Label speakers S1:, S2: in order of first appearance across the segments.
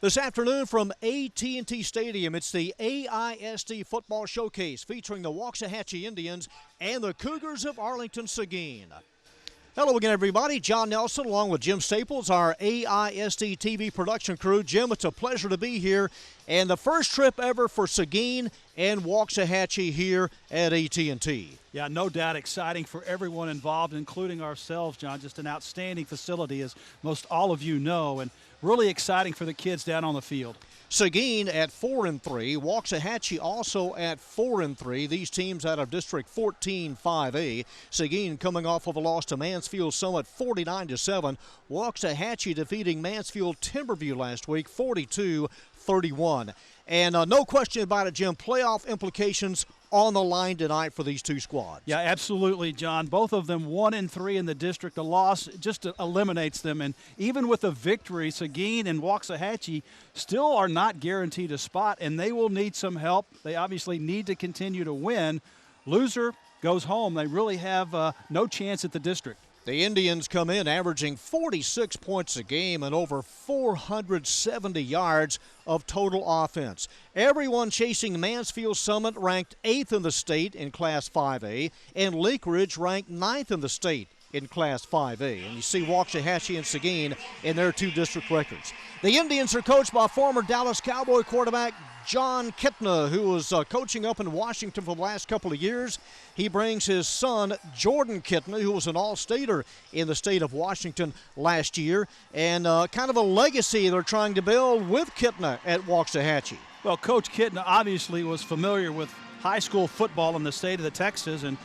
S1: This afternoon from AT&T Stadium, it's the AISD Football Showcase featuring the Waxahachie Indians and the Cougars of Arlington, Seguin. Hello again, everybody. John Nelson along with Jim Staples, our AISD-TV production crew. Jim, it's a pleasure to be here. And the first trip ever for Seguin and Waxahachie here at AT&T.
S2: Yeah, no doubt exciting for everyone involved, including ourselves, John. Just an outstanding facility, as most all of you know, and really exciting for the kids down on the field.
S1: Seguin at 4-3, Waxahachie also at 4-3. These teams out of District 14 5A. Seguin coming off of a loss to Mansfield Summit 49-7. Waxahachie defeating Mansfield Timberview last week 42-31. And no question about it, Jim, playoff implications on the line tonight for these two squads.
S2: Yeah, absolutely, John. Both of them 1-3 in the district. A loss just eliminates them. And even with a victory, Seguin and Waxahachie still are not guaranteed a spot, and they will need some help. They obviously need to continue to win. Loser goes home. They really have no chance at the district.
S1: The Indians come in averaging 46 points a game and over 470 yards of total offense. Everyone chasing Mansfield Summit ranked 8th in the state in Class 5A, and Lake Ridge ranked 9th in the state in Class 5A. And you see Waxahachie and Seguin in their two district records. The Indians are coached by former Dallas Cowboy quarterback John Kitna, who was coaching up in Washington for the last couple of years. He brings his son, Jordan Kitna, who was an all-stater in the state of Washington last year, and kind of a legacy they're trying to build with Kitna at Waxahachie.
S2: Well, Coach Kitna obviously was familiar with high school football in the state of the Texas, and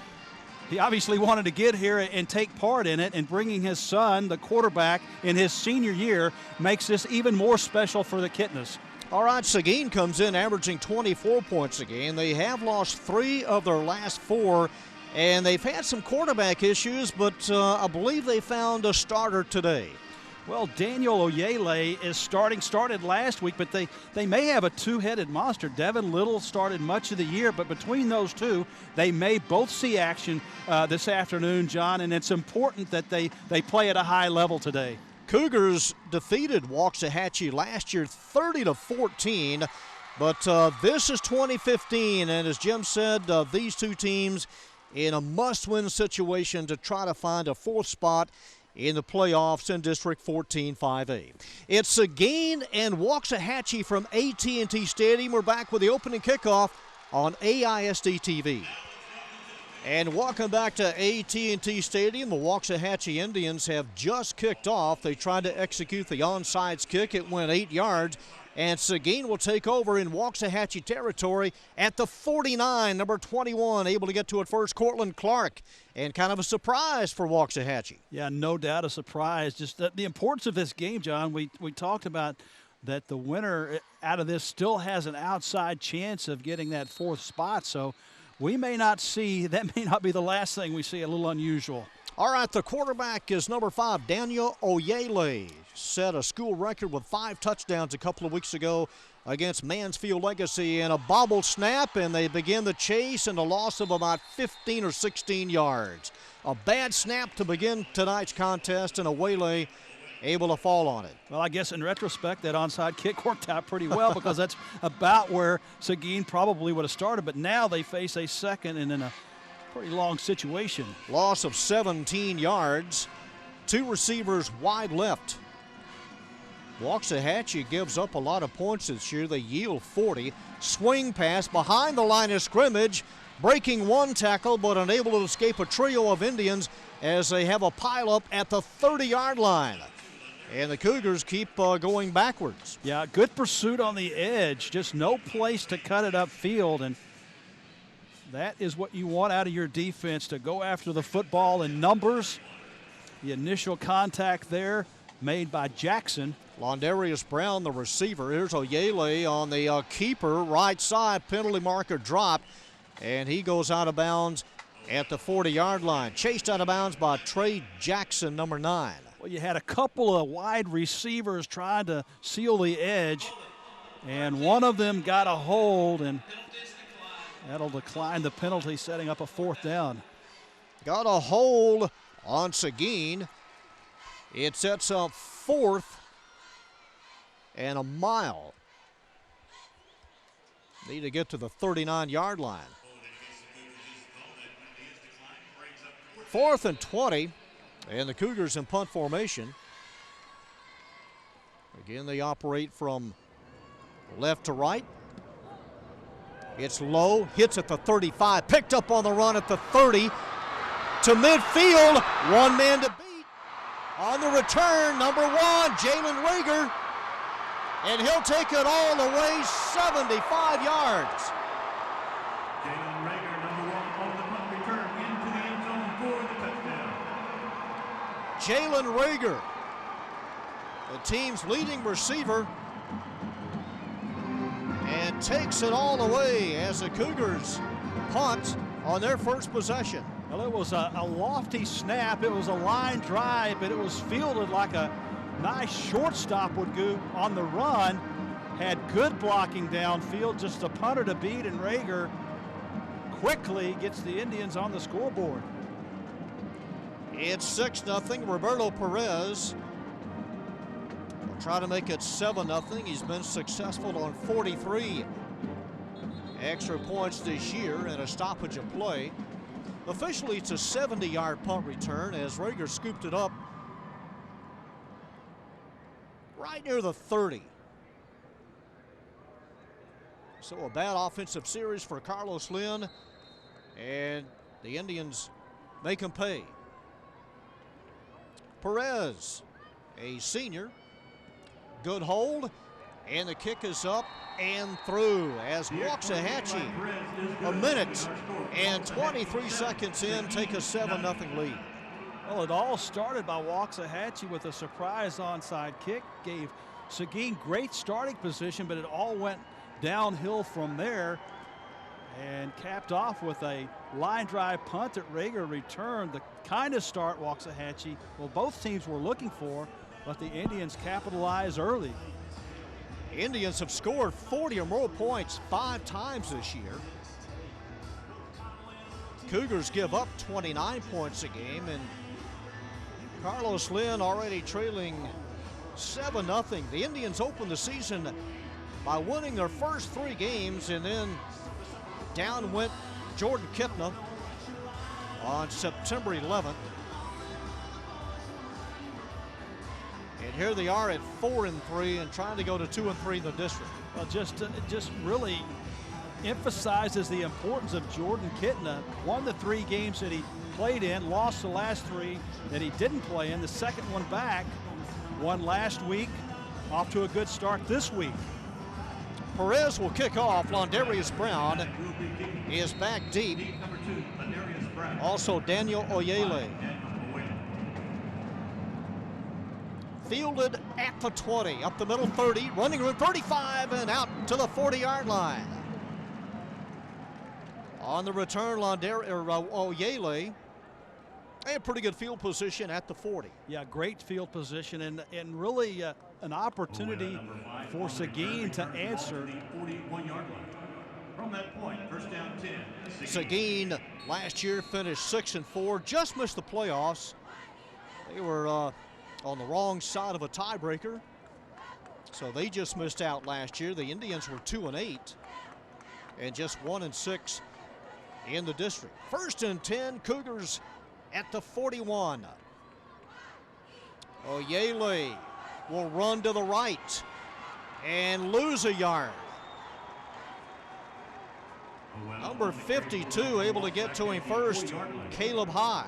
S2: he obviously wanted to get here and take part in it, and bringing his son, the quarterback, in his senior year makes this even more special for the Kitnas.
S1: All right, Seguin comes in averaging 24 points a game. They have lost 3 of their last 4, and they've had some quarterback issues, but I believe they found a starter today.
S2: Well, Daniel Oyele is started last week, but they may have a two-headed monster. Devin Little started much of the year, but between those two, they may both see action this afternoon, John, and it's important that they play at a high level today.
S1: Cougars defeated Waxahachie last year 30-14, but this is 2015, and as Jim said, these two teams in a must-win situation to try to find a 4th spot in the playoffs in District 14 5A. It's Seguin and Waxahachie from AT&T Stadium. We're back with the opening kickoff on AISD-TV. And welcome back to AT&T Stadium. The Waxahachie Indians have just kicked off. They tried to execute the onside kick. It went 8 yards. And Seguin will take over in Waxahachie territory at the 49, number 21, able to get to it first, Cortland Clark. And kind of a surprise for Waxahachie.
S2: Yeah, no doubt a surprise. Just the importance of this game, John. We talked about that the winner out of this still has an outside chance of getting that 4th spot. So we may not see, that may not be the last thing we see, a little unusual.
S1: All right, the quarterback is number 5, Daniel Oyele. Set a school record with 5 touchdowns a couple of weeks ago against Mansfield Legacy, and a bobble snap, and they begin the chase, and a loss of about 15 or 16 yards. A bad snap to begin tonight's contest, and Oyele able to fall on it.
S2: Well, I guess in retrospect, that onside kick worked out pretty well because that's about where Seguin probably would have started, but now they face a second and in a pretty long situation.
S1: Loss of 17 yards. 2 receivers wide left. Waxahachie gives up a lot of points this year. They yield 40. Swing pass behind the line of scrimmage, breaking 1 tackle but unable to escape a trio of Indians as they have a pileup at the 30-yard line. And the Cougars keep going backwards.
S2: Yeah, good pursuit on the edge. Just no place to cut it upfield. And that is what you want out of your defense, to go after the football in numbers. The initial contact there made by Jackson.
S1: Londarius Brown, the receiver. Here's Oyele on the keeper, right side, penalty marker dropped, and he goes out of bounds at the 40-yard line. Chased out of bounds by Trey Jackson, number 9.
S2: Well, you had a couple of wide receivers trying to seal the edge, and one of them got a hold, and that'll decline the penalty, setting up a 4th down.
S1: Got a hold on Seguin. It sets up 4th and a mile. Need to get to the 39-yard line. 4th and 20, and the Cougars in punt formation. Again, they operate from left to right. It's low, hits at the 35, picked up on the run at the 30 to midfield. One man to beat. On the return, number 1, Jalen Rager. And he'll take it all the way 75 yards.
S3: Jalen Rager, number 1, on the punt return into the end zone for the touchdown.
S1: Jalen Rager, the team's leading receiver, and takes it all the way as the Cougars punt on their first possession.
S2: Well, it was a lofty snap. It was a line drive, but it was fielded like a nice shortstop would do on the run. Had good blocking downfield, just a punter to beat, and Rager quickly gets the Indians on the scoreboard.
S1: It's 6-0. Roberto Perez will try to make it 7-0. He's been successful on 43 extra points this year and a stoppage of play. Officially, it's a 70-yard punt return as Rager scooped it up right near the 30. So a bad offensive series for Carlos Lynn, and the Indians make him pay. Perez, a senior, good hold, and the kick is up and through as Waxahachie, a minute and 23 seconds in, take a 7-0 lead.
S2: Well, it all started by Waxahachie with a surprise onside kick, gave Seguin great starting position, but it all went downhill from there, and capped off with a line drive punt that Rager returned. The kind of start Waxahachie, well, both teams were looking for, but the Indians capitalized early.
S1: Indians have scored 40 or more points 5 times this year. Cougars give up 29 points a game, and Carlos Lynn already trailing 7-0. The Indians opened the season by winning their first 3 games, and then down went Jordan Kipna on September 11th. And here they are at 4-3 and trying to go to 2-3 in the district.
S2: Well, just really emphasizes the importance of Jordan Kipna. Won the 3 games that he played in, lost the last 3 that he didn't play in. The second one back, won last week, off to a good start this week.
S1: Perez will kick off. Londarius Brown is back deep. Also Daniel Oyele. Fielded at the 20, up the middle 30, running room 35, and out to the 40-yard line. On the return, Oyele, a pretty good field position at the 40.
S2: Yeah, great field position, and really an opportunity for Seguin to answer.
S3: From that point, first down 10.
S1: Seguin last year finished 6-4, just missed the playoffs. They were on the wrong side of a tiebreaker, so they just missed out last year. The Indians were 2-8 and just 1-6 in the district. First and 10, Cougars at the 41. Oyele will run to the right and lose a yard. Number 52 able to get to him first, Caleb High.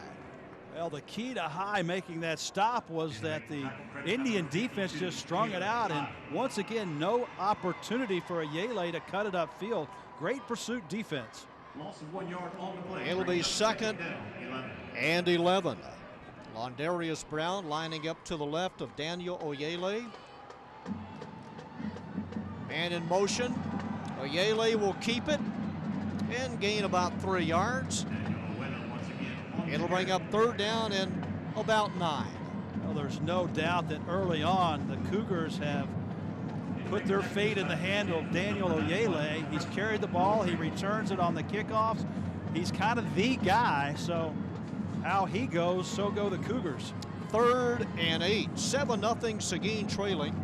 S2: Well, the key to High making that stop was that the Indian defense just strung it out, and once again, no opportunity for Oyele to cut it upfield. Great pursuit defense.
S3: Loss of 1 yard on the play.
S1: It'll be 2nd and 11. Londarius Brown lining up to the left of Daniel Oyele. Man in motion. Oyele will keep it and gain about 3 yards. It'll bring up 3rd down and about 9.
S2: Well, there's no doubt that early on the Cougars have put their fate in the hand of Daniel Oyele. He's carried the ball. He returns it on the kickoffs. He's kind of the guy, so how he goes, so go the Cougars.
S1: 3rd and 8. 7-0 Seguin trailing.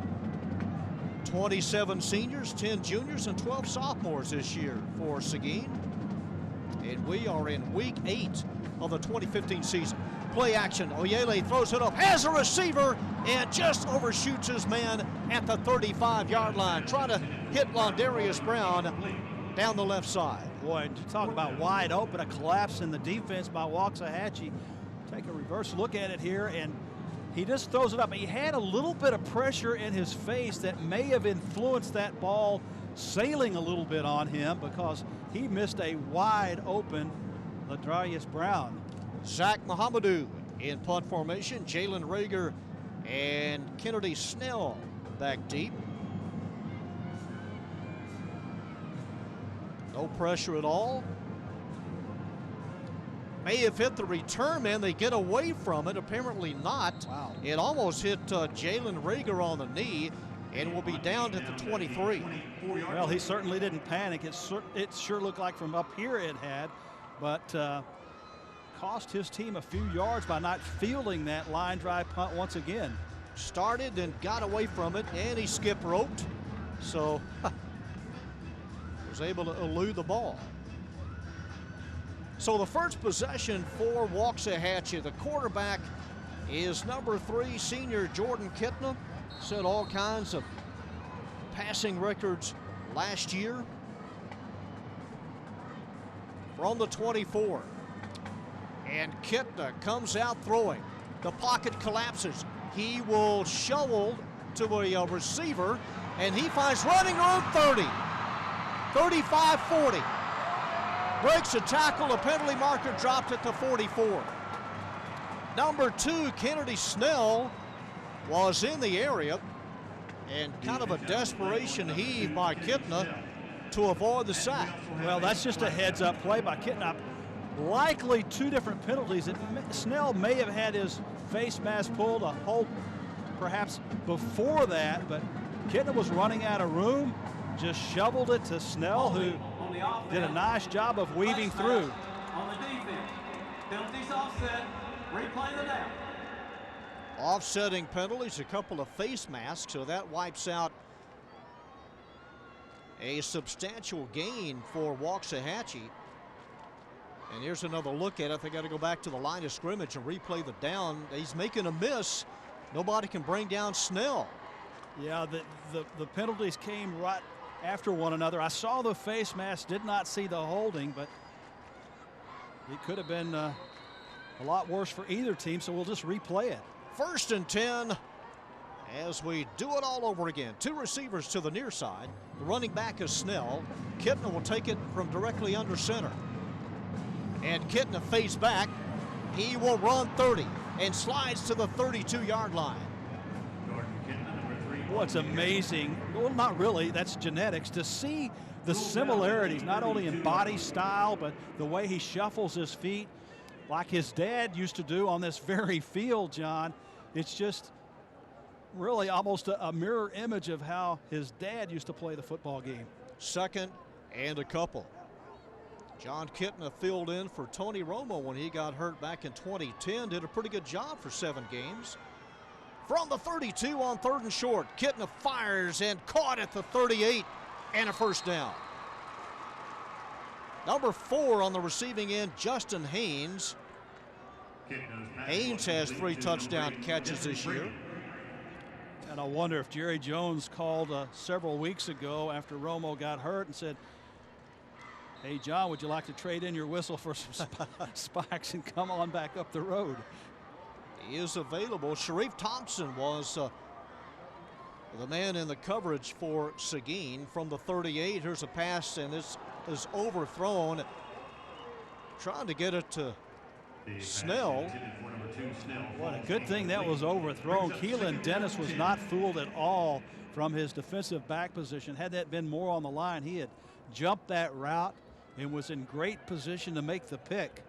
S1: 27 seniors, 10 juniors, and 12 sophomores this year for Seguin. And we are in week 8 of the 2015 season. Play action. Oyele throws it up, has a receiver, and just overshoots his man at the 35-yard line, trying to hit Londarius Brown down the left side.
S2: Boy, talk about wide open, a collapse in the defense by Waxahachie. Take a reverse look at it here, and he just throws it up. He had a little bit of pressure in his face that may have influenced that ball sailing a little bit on him, because he missed a wide open Londarius Brown.
S1: Zach Mahamadou in punt formation. Jalen Rager and Kennedy Snell back deep. No pressure at all. May have hit the return man. They get away from it. Apparently not.
S2: Wow.
S1: It almost hit Jalen Rager on the knee and will be down at the 23.
S2: Well, he certainly didn't panic. It sure looked like from up here it had, but cost his team a few yards by not fielding that line drive punt once again.
S1: Started and got away from it, and he skip roped, so was able to elude the ball. So the first possession for Waxahachie, the quarterback is number 3 senior Jordan Kittner. Set all kinds of passing records last year. From the 24. And Kittner comes out throwing. The pocket collapses. He will shovel to a receiver, and he finds running room 30. 35-40. Breaks a tackle, a penalty marker dropped at the 44. Number 2, Kennedy Snell, was in the area, and kind of a desperation heave by Kittner to avoid the sack.
S2: Well, that's just a heads-up play by Kittner. Likely 2 different penalties. Snell may have had his face mask pulled a hole perhaps before that, but Kittner was running out of room, just shoveled it to Snell, who did a nice job of weaving through.
S4: On the defense, penalties offset, replay the down.
S1: Offsetting penalties, a couple of face masks, so that wipes out a substantial gain for Waxahachie. And here's another look at it. They got to go back to the line of scrimmage and replay the down. He's making a miss. Nobody can bring down Snell.
S2: Yeah, the penalties came right after one another. I saw the face mask, did not see the holding, but it could have been a lot worse for either team, so we'll just replay it.
S1: 1st and 10 as we do it all over again. 2 receivers to the near side. The running back is Snell. Kittner will take it from directly under center. And Kittner face back. He will run 30 and slides to the 32-yard line.
S2: Boy, it's amazing. Well, not really. That's genetics. To see the similarities, not only in body style, but the way he shuffles his feet, like his dad used to do on this very field, John. It's just really almost a mirror image of how his dad used to play the football game.
S1: 2nd and a couple. John Kittner filled in for Tony Romo when he got hurt back in 2010. Did a pretty good job for 7 games. From the 32 on 3rd and short, Kittner fires and caught at the 38 and a first down. Number 4 on the receiving end, Justin Haynes. Haynes has 3 touchdown catches this year.
S2: And I wonder if Jerry Jones called several weeks ago after Romo got hurt and said, "Hey, John, would you like to trade in your whistle for some spikes and come on back up the road?"
S1: He is available. Sharif Thompson was the man in the coverage for Seguin from the 38. Here's a pass, and this is overthrown. Trying to get it to Snell.
S2: What a good thing that was overthrown. Keelan Dennis was not fooled at all from his defensive back position. Had that been more on the line, he had jumped that route and was in great position to make the pick.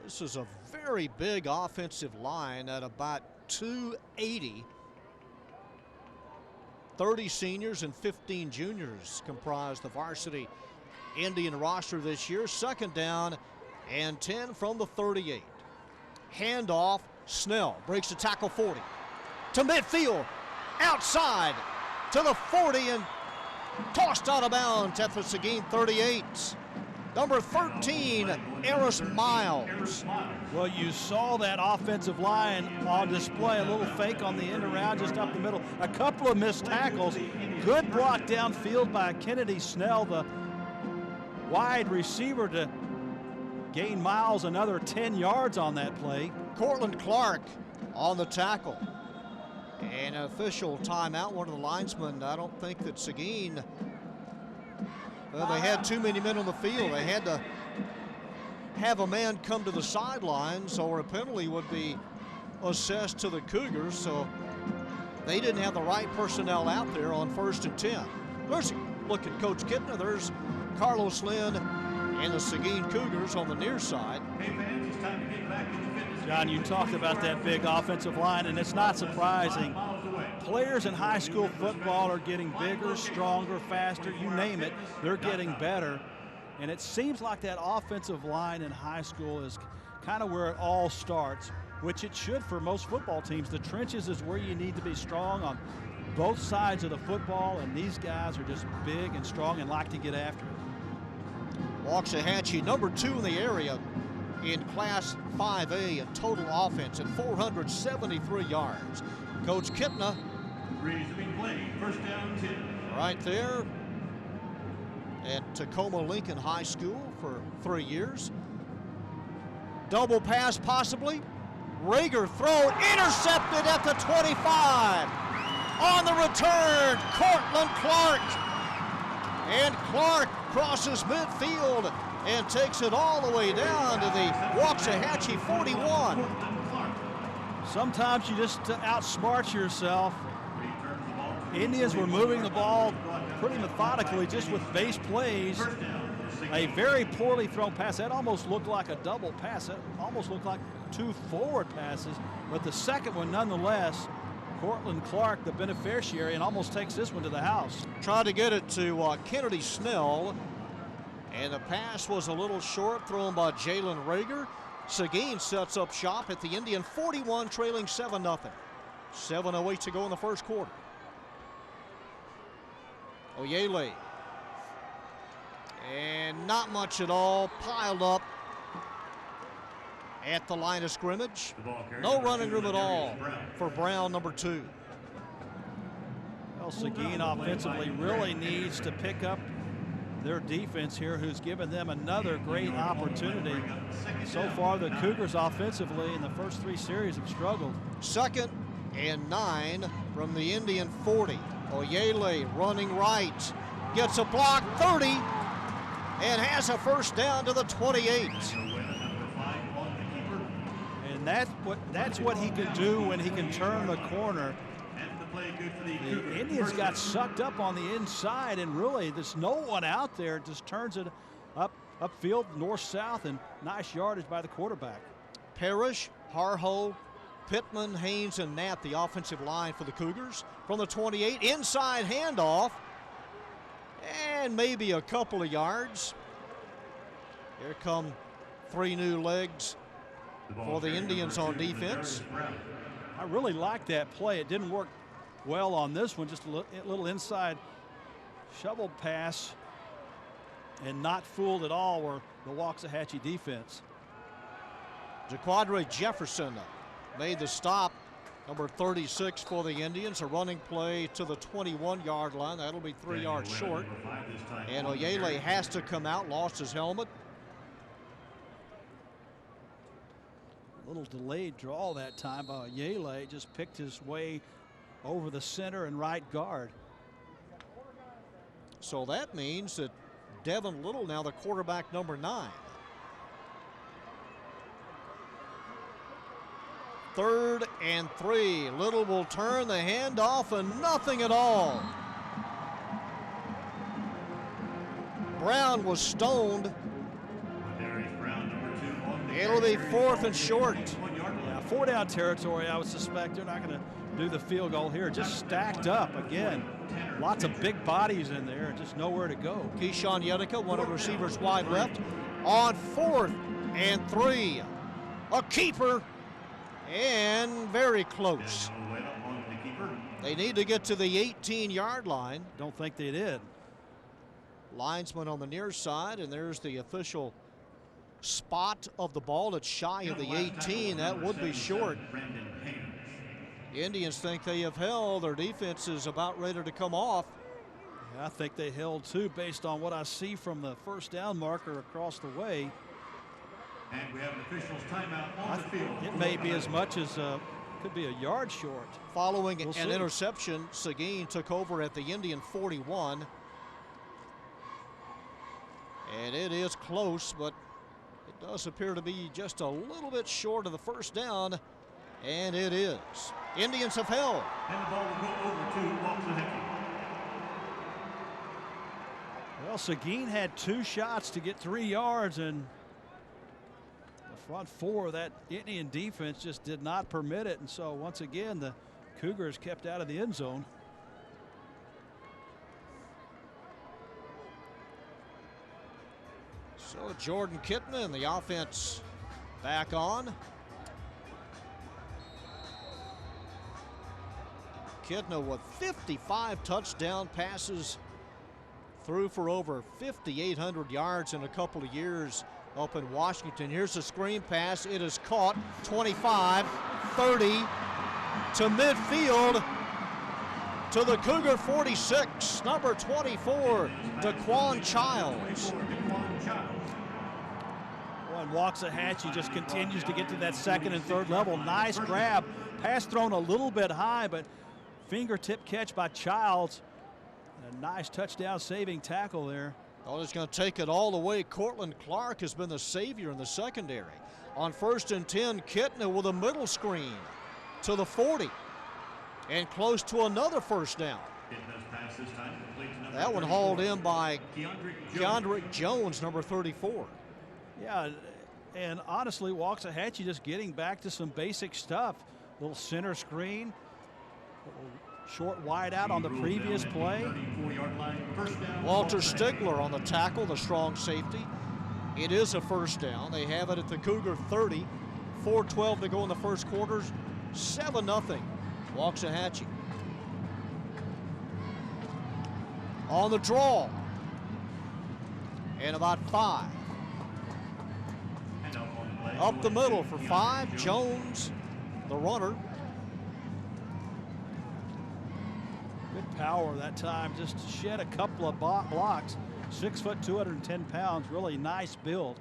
S1: This is a very big offensive line at about 280. 30 seniors and 15 juniors comprise the varsity Indian roster this year. 2nd down and 10 from the 38. Handoff, Snell breaks the tackle 40 to midfield. outside to the 40 and tossed out of bounds at the Seguin 38. Number 13, Eris Miles.
S2: Well, you saw that offensive line on display, a little fake on the end around just up the middle. A couple of missed tackles. Good block downfield by Kennedy Snell, the wide receiver, to gain Miles another 10 yards on that play.
S1: Cortland Clark on the tackle. And an official timeout. One of the linesmen, I don't think that Seguin, well, they had too many men on the field. They had to have a man come to the sidelines or a penalty would be assessed to the Cougars. So they didn't have the right personnel out there on 1st and 10. There's a look at Coach Kittner. There's Carlos Lynn and the Seguin Cougars on the near side.
S3: Hey fans, it's time to get back to the fitness.
S2: John, you talked about that big offensive line, and it's not surprising. Players in high school football are getting bigger, stronger, faster, you name it, they're getting better. And it seems like that offensive line in high school is kind of where it all starts, which it should for most football teams. The trenches is where you need to be strong on both sides of the football, and these guys are just big and strong and like to get after it.
S1: Waxahachie, number 2 in the area in Class 5A in total offense at 473 yards. Coach Kittner
S3: Resuming play, first down 10.
S1: right there at Tacoma Lincoln High School for 3 years. Double pass possibly. Rager throw intercepted at the 25. On the return, Cortland Clark. And Clark crosses midfield and takes it all the way down to the Waxahachie 41.
S2: Sometimes you just outsmart yourself. Indians were moving the ball pretty methodically just with base plays. A very poorly thrown pass. That almost looked like a double pass. That almost looked like 2 forward passes. But the second one, nonetheless, Cortland Clark, the beneficiary, and almost takes this one to the house.
S1: Tried to get it to Kennedy Snell, and the pass was a little short, thrown by Jalen Rager. Seguin sets up shop at the Indian 41, trailing 7-0. 7:08 to go in the first quarter. Oyele. And not much at all, piled up at the line of scrimmage. No running room at all for Brown, number 2.
S2: Well, Seguin offensively really needs to pick up their defense here, who's given them another great opportunity. So far, the Cougars offensively in the first 3 series have struggled.
S1: 2nd and 9 from the Indian 40. Oyele running right, gets a block, 30, and has a first down to the 28.
S2: And that's what he can do when he can turn the corner. The Indians got sucked up on the inside, and really there's no one out there. Just turns it upfield, north-south, and nice yardage by the quarterback.
S1: Parrish, Harho, Pittman, Haynes, and Knapp, the offensive line for the Cougars. From the 28, inside handoff, and maybe a couple of yards. Here come 3 new legs for the Indians on defense.
S2: I really like that play. It didn't work well on this one, just a little inside shovel pass, and not fooled at all were the Waxahachie defense.
S1: Jaquadre Jefferson made the stop, number 36 for the Indians. A running play to the 21-yard line. That'll be 3 yards short. And Oyele has to come out, lost his helmet.
S2: A little delayed draw that time by Oyele. Just picked his way over the center and right guard.
S1: So that means that Devin Little now the quarterback, number 9. 3rd and 3. Little will turn the handoff and nothing at all. Brown was stoned. It'll be 4th and short.
S2: Yeah, 4-down territory, I would suspect. They're not going to do the field goal here. Just stacked up again. Lots of big bodies in there, just nowhere to go.
S1: Keyshawn Yenica, one of the receivers wide left, on 4th and 3. A keeper, and very close. They need to get to the 18-yard line.
S2: Don't think they did.
S1: Linesman on the near side, and there's the official spot of the ball. It's shy of the 18. That would be short. The Indians think they have held. Their defense is about ready to come off.
S2: Yeah, I think they held too, based on what I see from the first down marker across the way.
S3: And we have an official's timeout on the field.
S2: It may be as much as could be a yard short.
S1: Following an interception, Seguin took over at the Indian 41. And it is close, but it does appear to be just a little bit short of the first down. And it is. Indians have held.
S3: And the ball will go over to Waxahachie.
S2: Well, Seguin had 2 shots to get 3 yards, and the front 4 of that Indian defense just did not permit it. And so once again, the Cougars kept out of the end zone.
S1: So Jordan Kitna and the offense back on. Kitna with 55 touchdown passes, threw for over 5,800 yards in a couple of years up in Washington. Here's a screen pass. It is caught. 25, 30 to midfield to the Cougar 46. Number 24, Daquan Childs.
S2: And Waxahachie just continues to get to that second and third level. Nice grab. Pass thrown a little bit high, but fingertip catch by Childs. A nice touchdown saving tackle there.
S1: Oh, it's going to take it all the way. Cortland Clark has been the savior in the secondary. On 1st and 10, Kitna with a middle screen to the 40. And close to another first down. That one hauled in by Keandrick Jones, number 34.
S2: Yeah, and honestly, Waxahachie just getting back to some basic stuff. Little center screen, little short wide out on the previous play.
S1: Walter Stigler on the tackle, the strong safety. It is a first down. They have it at the Cougar 30. 4:12 to go in the first quarter. 7-0, Waxahachie. On the draw. And about 5. Up the middle for 5. Jones, the runner.
S2: Good power that time. Just shed a couple of blocks. 6 foot, 210 pounds. Really nice build.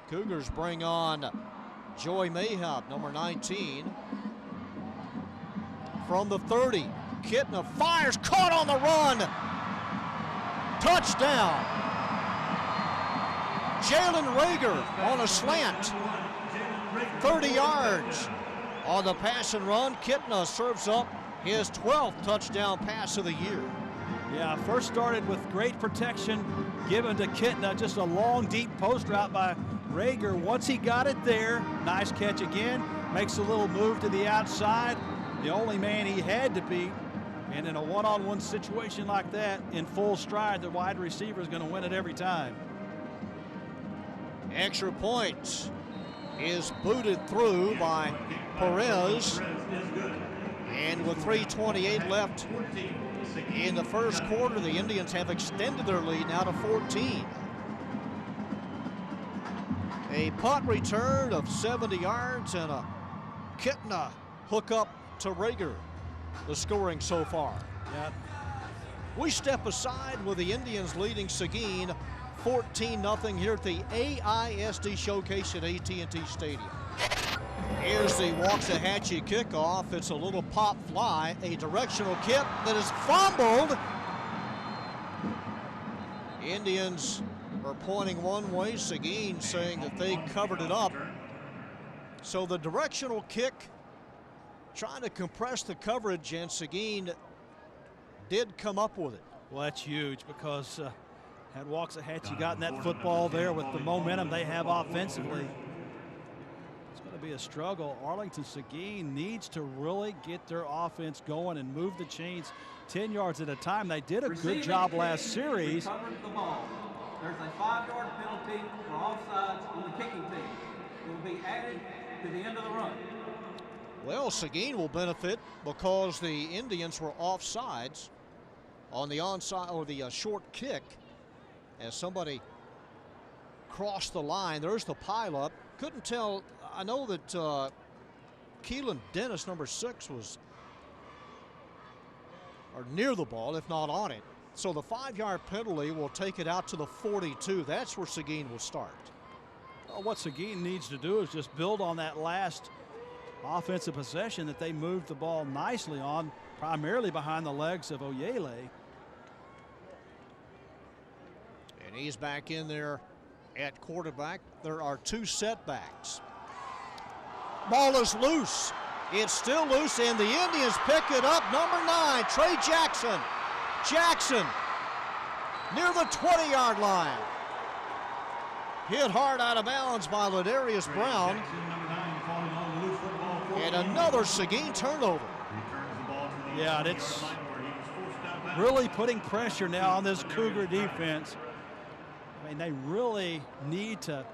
S1: Cougars bring on Joey Mayhab, number 19. From the 30, Kitna fires, caught on the run. Touchdown. Jalen Rager on a slant. 30 yards on the pass and run. Kitna serves up his 12th touchdown pass of the year.
S2: Yeah, first started with great protection given to Kitna. Just a long, deep post route by Rager. Once he got it there, nice catch again. Makes a little move to the outside. The only man he had to beat. And in a one-on-one situation like that, in full stride, the wide receiver is going to win it every time.
S1: Extra point is booted through by Perez. And with 3:28 left in the first quarter, the Indians have extended their lead now to 14. A punt return of 70 yards and a Kitna hookup to Rager, the scoring so far.
S2: Yeah.
S1: We step aside with the Indians leading Seguin 14-0 here at the AISD Showcase at AT&T Stadium. Here's the Waxahachie kickoff. It's a little pop fly, a directional kick that is fumbled. Indians are pointing one way, Seguin saying that they covered it up. So the directional kick, trying to compress the coverage, and Seguin did come up with it.
S2: Well, that's huge because had Waxahachie gotten that football there with the momentum they have offensively, it's going to be a struggle. Arlington Seguin needs to really get their offense going and move the chains 10 yards at a time. They did a good job last series.
S4: Recovered the ball. There's a 5-yard penalty for offsides on the kicking team. It will be added to the end of the run.
S1: Well, Seguin will benefit because the Indians were offsides on the onside or the short kick as somebody crossed the line. There's the pileup. Couldn't tell. I know that Keelan Dennis, number 6, was or near the ball, if not on it. So the 5-yard penalty will take it out to the 42. That's where Seguin will start.
S2: Well, what Seguin needs to do is just build on that last offensive possession that they moved the ball nicely on, primarily behind the legs of Oyele.
S1: And he's back in there at quarterback. There are 2 setbacks. Ball is loose. It's still loose, and the Indians pick it up. Number 9, Trey Jackson. Jackson near the 20-yard line. Hit hard out of bounds by Ladarius Brown. And another Seguin turnover.
S2: Yeah, and it's really putting pressure now on this Cougar defense. I mean, they really need to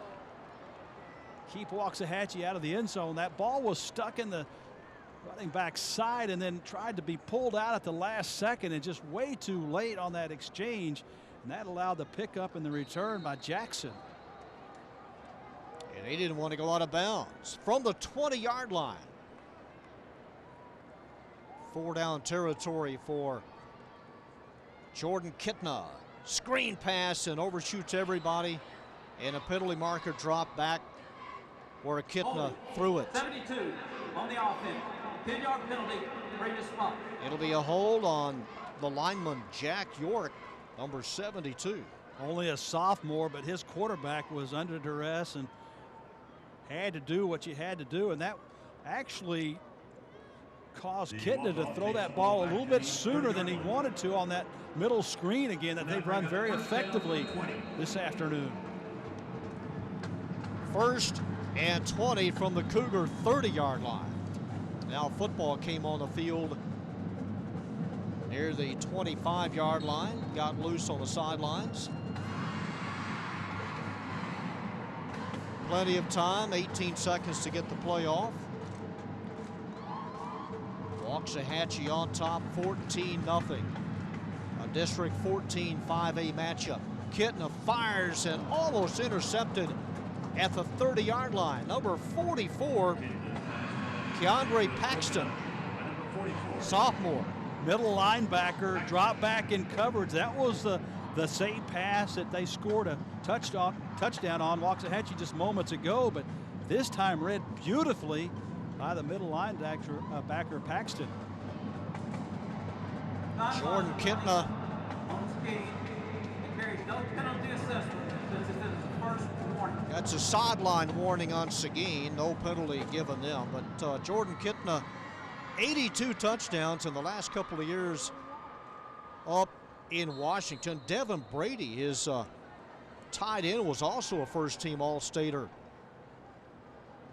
S2: keep Waxahachie out of the end zone. That ball was stuck in the running back side and then tried to be pulled out at the last second and just way too late on that exchange. And that allowed the pickup and the return by Jackson.
S1: And he didn't want to go out of bounds from the 20-yard line. 4-down territory for Jordan Kitna. Screen pass and overshoots everybody. And a penalty marker dropped back where Kitna threw it.
S4: 72 on the offense. 10-yard penalty, previous spot.
S1: It'll be a hold on the lineman Jack York, number 72.
S2: Only a sophomore, but his quarterback was under duress and had to do what you had to do, and that actually caused Kitna to throw that ball a little bit sooner than he wanted to on that middle screen again that they've run very effectively this afternoon.
S1: 1st and 20 from the Cougar 30-yard line. Now football came on the field near the 25-yard line, got loose on the sidelines. Plenty of time, 18 seconds to get the play off. Waxahachie on top, 14-0. A District 14 5A matchup. Kitna fires and almost intercepted at the 30-yard line. Number 44, Keandre Paxton, sophomore.
S2: Middle linebacker, drop back in coverage. That was the same pass that they scored a touchdown on Waxahachie just moments ago, but this time read beautifully by the middle linebacker backer Paxton.
S1: Jordan Kitna. That's a sideline warning on Seguin. No penalty given them, but Jordan Kitna, 82 touchdowns in the last couple of years up in Washington. Devin Brady, his tight end, was also a first-team All-Stater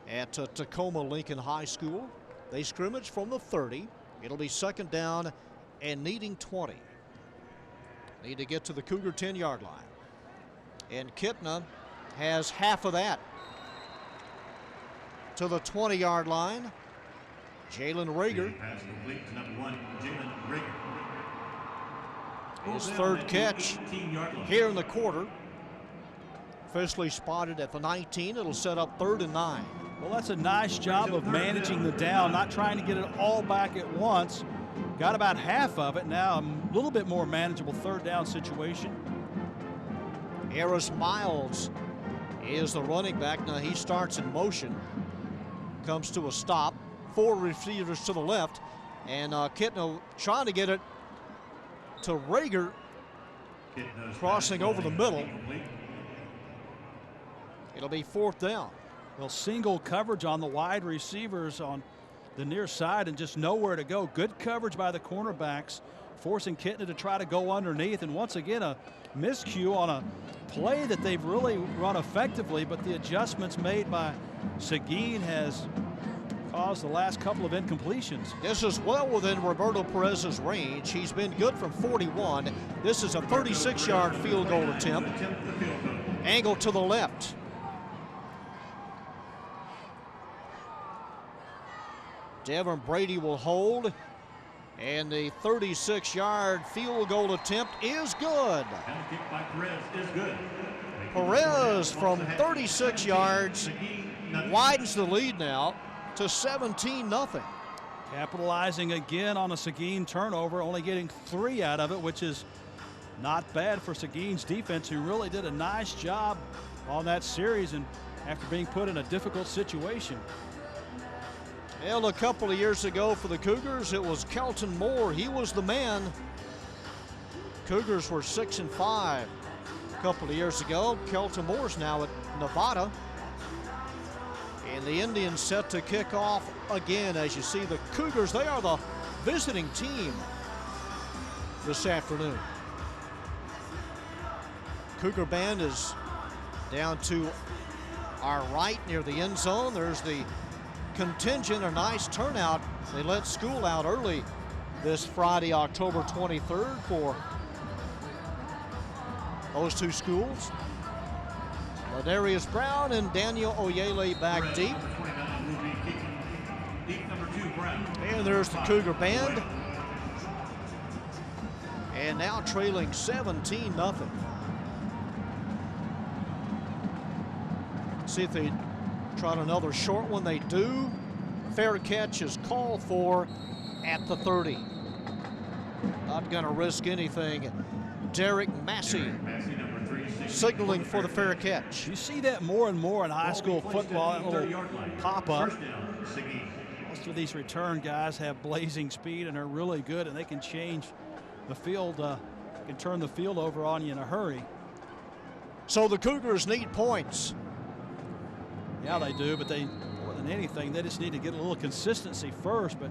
S1: at Tacoma Lincoln High School. They scrimmage from the 30. It'll be 2nd down and needing 20. Need to get to the Cougar 10-yard line. And Kitna has half of that. To the 20-yard line, Jalen Rager. His 3rd catch here in the quarter. Officially spotted at the 19. It'll set up 3rd and 9.
S2: Well, that's a nice job of managing the down, not trying to get it all back at once. Got about half of it now, a little bit more manageable 3rd down situation.
S1: Eris Miles is the running back. Now he starts in motion, comes to a stop. 4 receivers to the left, and Kitna trying to get it to Rager, crossing over the middle. It'll be 4th down.
S2: Well, single coverage on the wide receivers on the near side and just nowhere to go. Good coverage by the cornerbacks, forcing Kitna to try to go underneath. And once again, a miscue on a play that they've really run effectively, but the adjustments made by Seguin has caused the last couple of incompletions.
S1: This is well within Roberto Perez's range. He's been good from 41. This is a 36-yard field goal attempt. Angle to the left. Devin Brady will hold. And the 36-yard field goal attempt is good.
S3: And the kick by Perez is good.
S1: Perez from 36 yards widens the lead now to 17-0.
S2: Capitalizing again on a Seguin turnover, only getting 3 out of it, which is not bad for Seguin's defense, who really did a nice job on that series and after being put in a difficult situation.
S1: Well, a couple of years ago for the Cougars, it was Kelton Moore. He was the man. Cougars were 6-5 a couple of years ago. Kelton Moore's now at Nevada. And the Indians set to kick off again. As you see, the Cougars, they are the visiting team this afternoon. Cougar band is down to our right near the end zone. There's the contingent, a nice turnout. They let school out early this Friday, October 23rd for those two schools. Ladarius Brown and Daniel Oyele back deep. And there's the Cougar band. And now trailing 17-0. See if they trot another short one. They do. Fair catch is called for at the 30. Not going to risk anything. Derek Massey signaling for the fair catch.
S2: You see that more and more in high school football, that little pop-up. Most of these return guys have blazing speed and are really good, and they can change the field, can turn the field over on you in a hurry.
S1: So the Cougars need points.
S2: Yeah, they do, but they, more than anything, they just need to get a little consistency first. But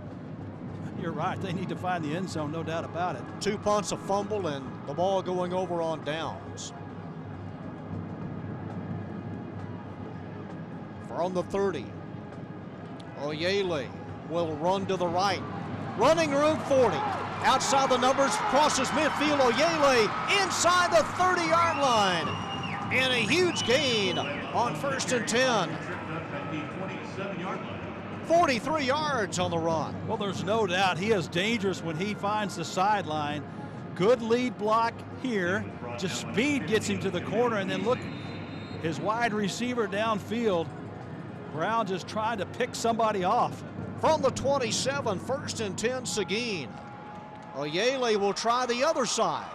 S2: you're right, they need to find the end zone, no doubt about it. 2
S1: punts, a fumble, and the ball going over on downs. From the 30, Oyele will run to the right. Running room 40. Outside the numbers, crosses midfield. Oyele inside the 30-yard line. And a huge gain on 1st and 10. 43 yards on the run.
S2: Well, there's no doubt he is dangerous when he finds the sideline. Good lead block here. Just speed gets him to the corner, and then look, his wide receiver downfield. Brown just trying to pick somebody off.
S1: From the 27, 1st and 10, Seguin. Oyele will try the other side.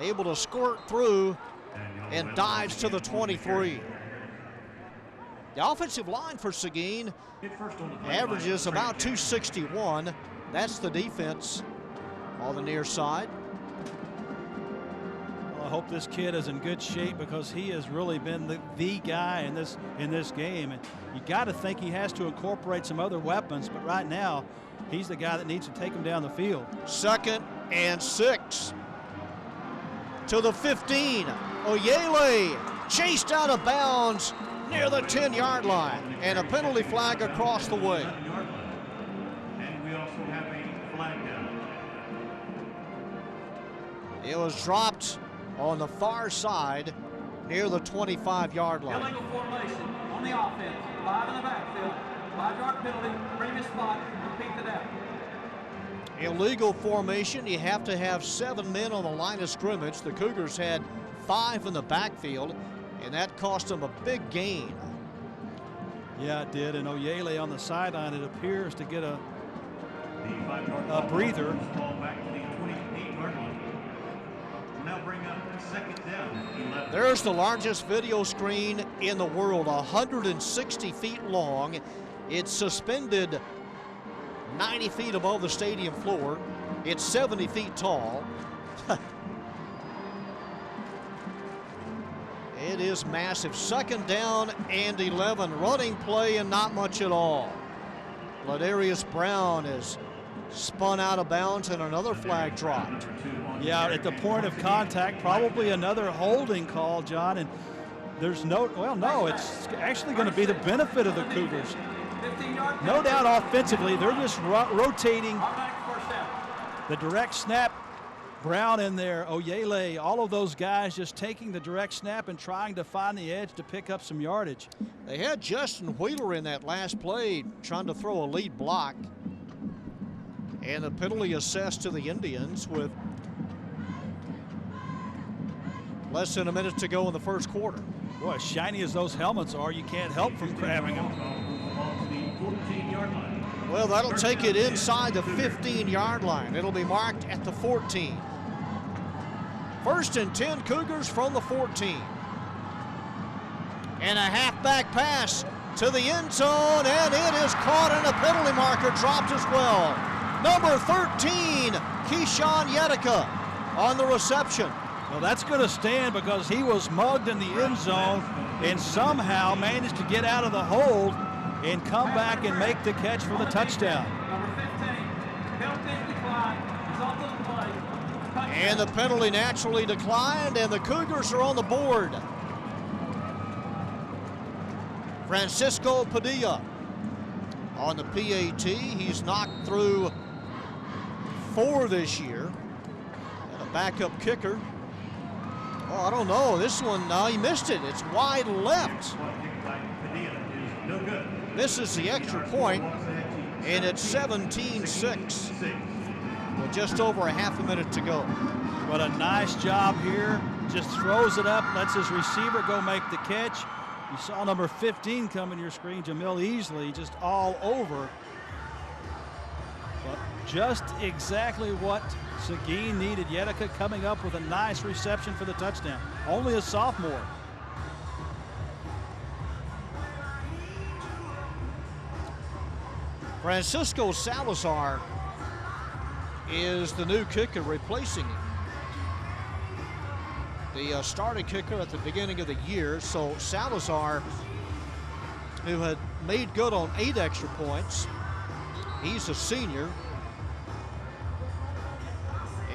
S1: Able to squirt through and dives to the 23. The offensive line for Seguin averages about 261. That's the defense on the near side.
S2: Well, I hope this kid is in good shape because he has really been the guy in this game. And you got to think he has to incorporate some other weapons, but right now he's the guy that needs to take him down the field.
S1: 2nd and 6. To the 15. Oyele chased out of bounds near the 10-yard line, and a penalty flag across the way.
S3: And we also have a flag down.
S1: It was dropped on the far side near the 25-yard line.
S4: Illegal formation on the offense. 5 in the backfield. 5-yard penalty. Previous spot. Repeat the down.
S1: Illegal formation. You have to have 7 men on the line of scrimmage. The Cougars had 5 in the backfield, and that cost them a big gain.
S2: Yeah, it did. And Oyele on the sideline, it appears to get a breather.
S3: Ball back to the 28-yard line. Now bring up 2nd down. 11.
S1: There's the largest video screen in the world, 160 feet long. It's suspended 90 feet above the stadium floor. It's 70 feet tall. It is massive. 2nd down and 11. Running play and not much at all. Ladarius Brown is spun out of bounds and another flag dropped.
S2: Yeah, at the point of contact, probably another holding call, John. And there's no, well, no, it's actually going to be the benefit of the Cougars. No doubt offensively, they're just rotating the direct snap Brown in there, Oyele, all of those guys just taking the direct snap and trying to find the edge to pick up some yardage.
S1: They had Justin Wheeler in that last play trying to throw a lead block. And the penalty assessed to the Indians with less than a minute to go in the first quarter.
S2: Boy, as shiny as those helmets are, you can't help from grabbing them.
S1: Well, that'll take it inside the 15-yard line. It'll be marked at the 14. First and 10 Cougars from the 14. And a halfback pass to the end zone, and it is caught, and a penalty marker dropped as well. Number 13, Keyshawn Yetica on the reception.
S2: Well, that's going to stand because he was mugged in the end zone and somehow managed to get out of the hold and come back and make the catch for the touchdown.
S4: Number 15, penalty decline, result of the play.
S1: And the penalty naturally declined, and the Cougars are on the board. Francisco Padilla on the PAT. He's knocked through 4 this year. And a backup kicker. Oh, I don't know. This one, he missed it. It's wide left. Misses the extra point, and it's 17-6. With just over a half a minute to go.
S2: What a nice job here. Just throws it up, lets his receiver go make the catch. You saw number 15 come in your screen, Jamil Easley, just all over. But just exactly what Seguin needed. Yetica coming up with a nice reception for the touchdown. Only a sophomore.
S1: Francisco Salazar is the new kicker replacing him. The starting kicker at the beginning of the year. So Salazar, who had made good on 8 extra points, he's a senior.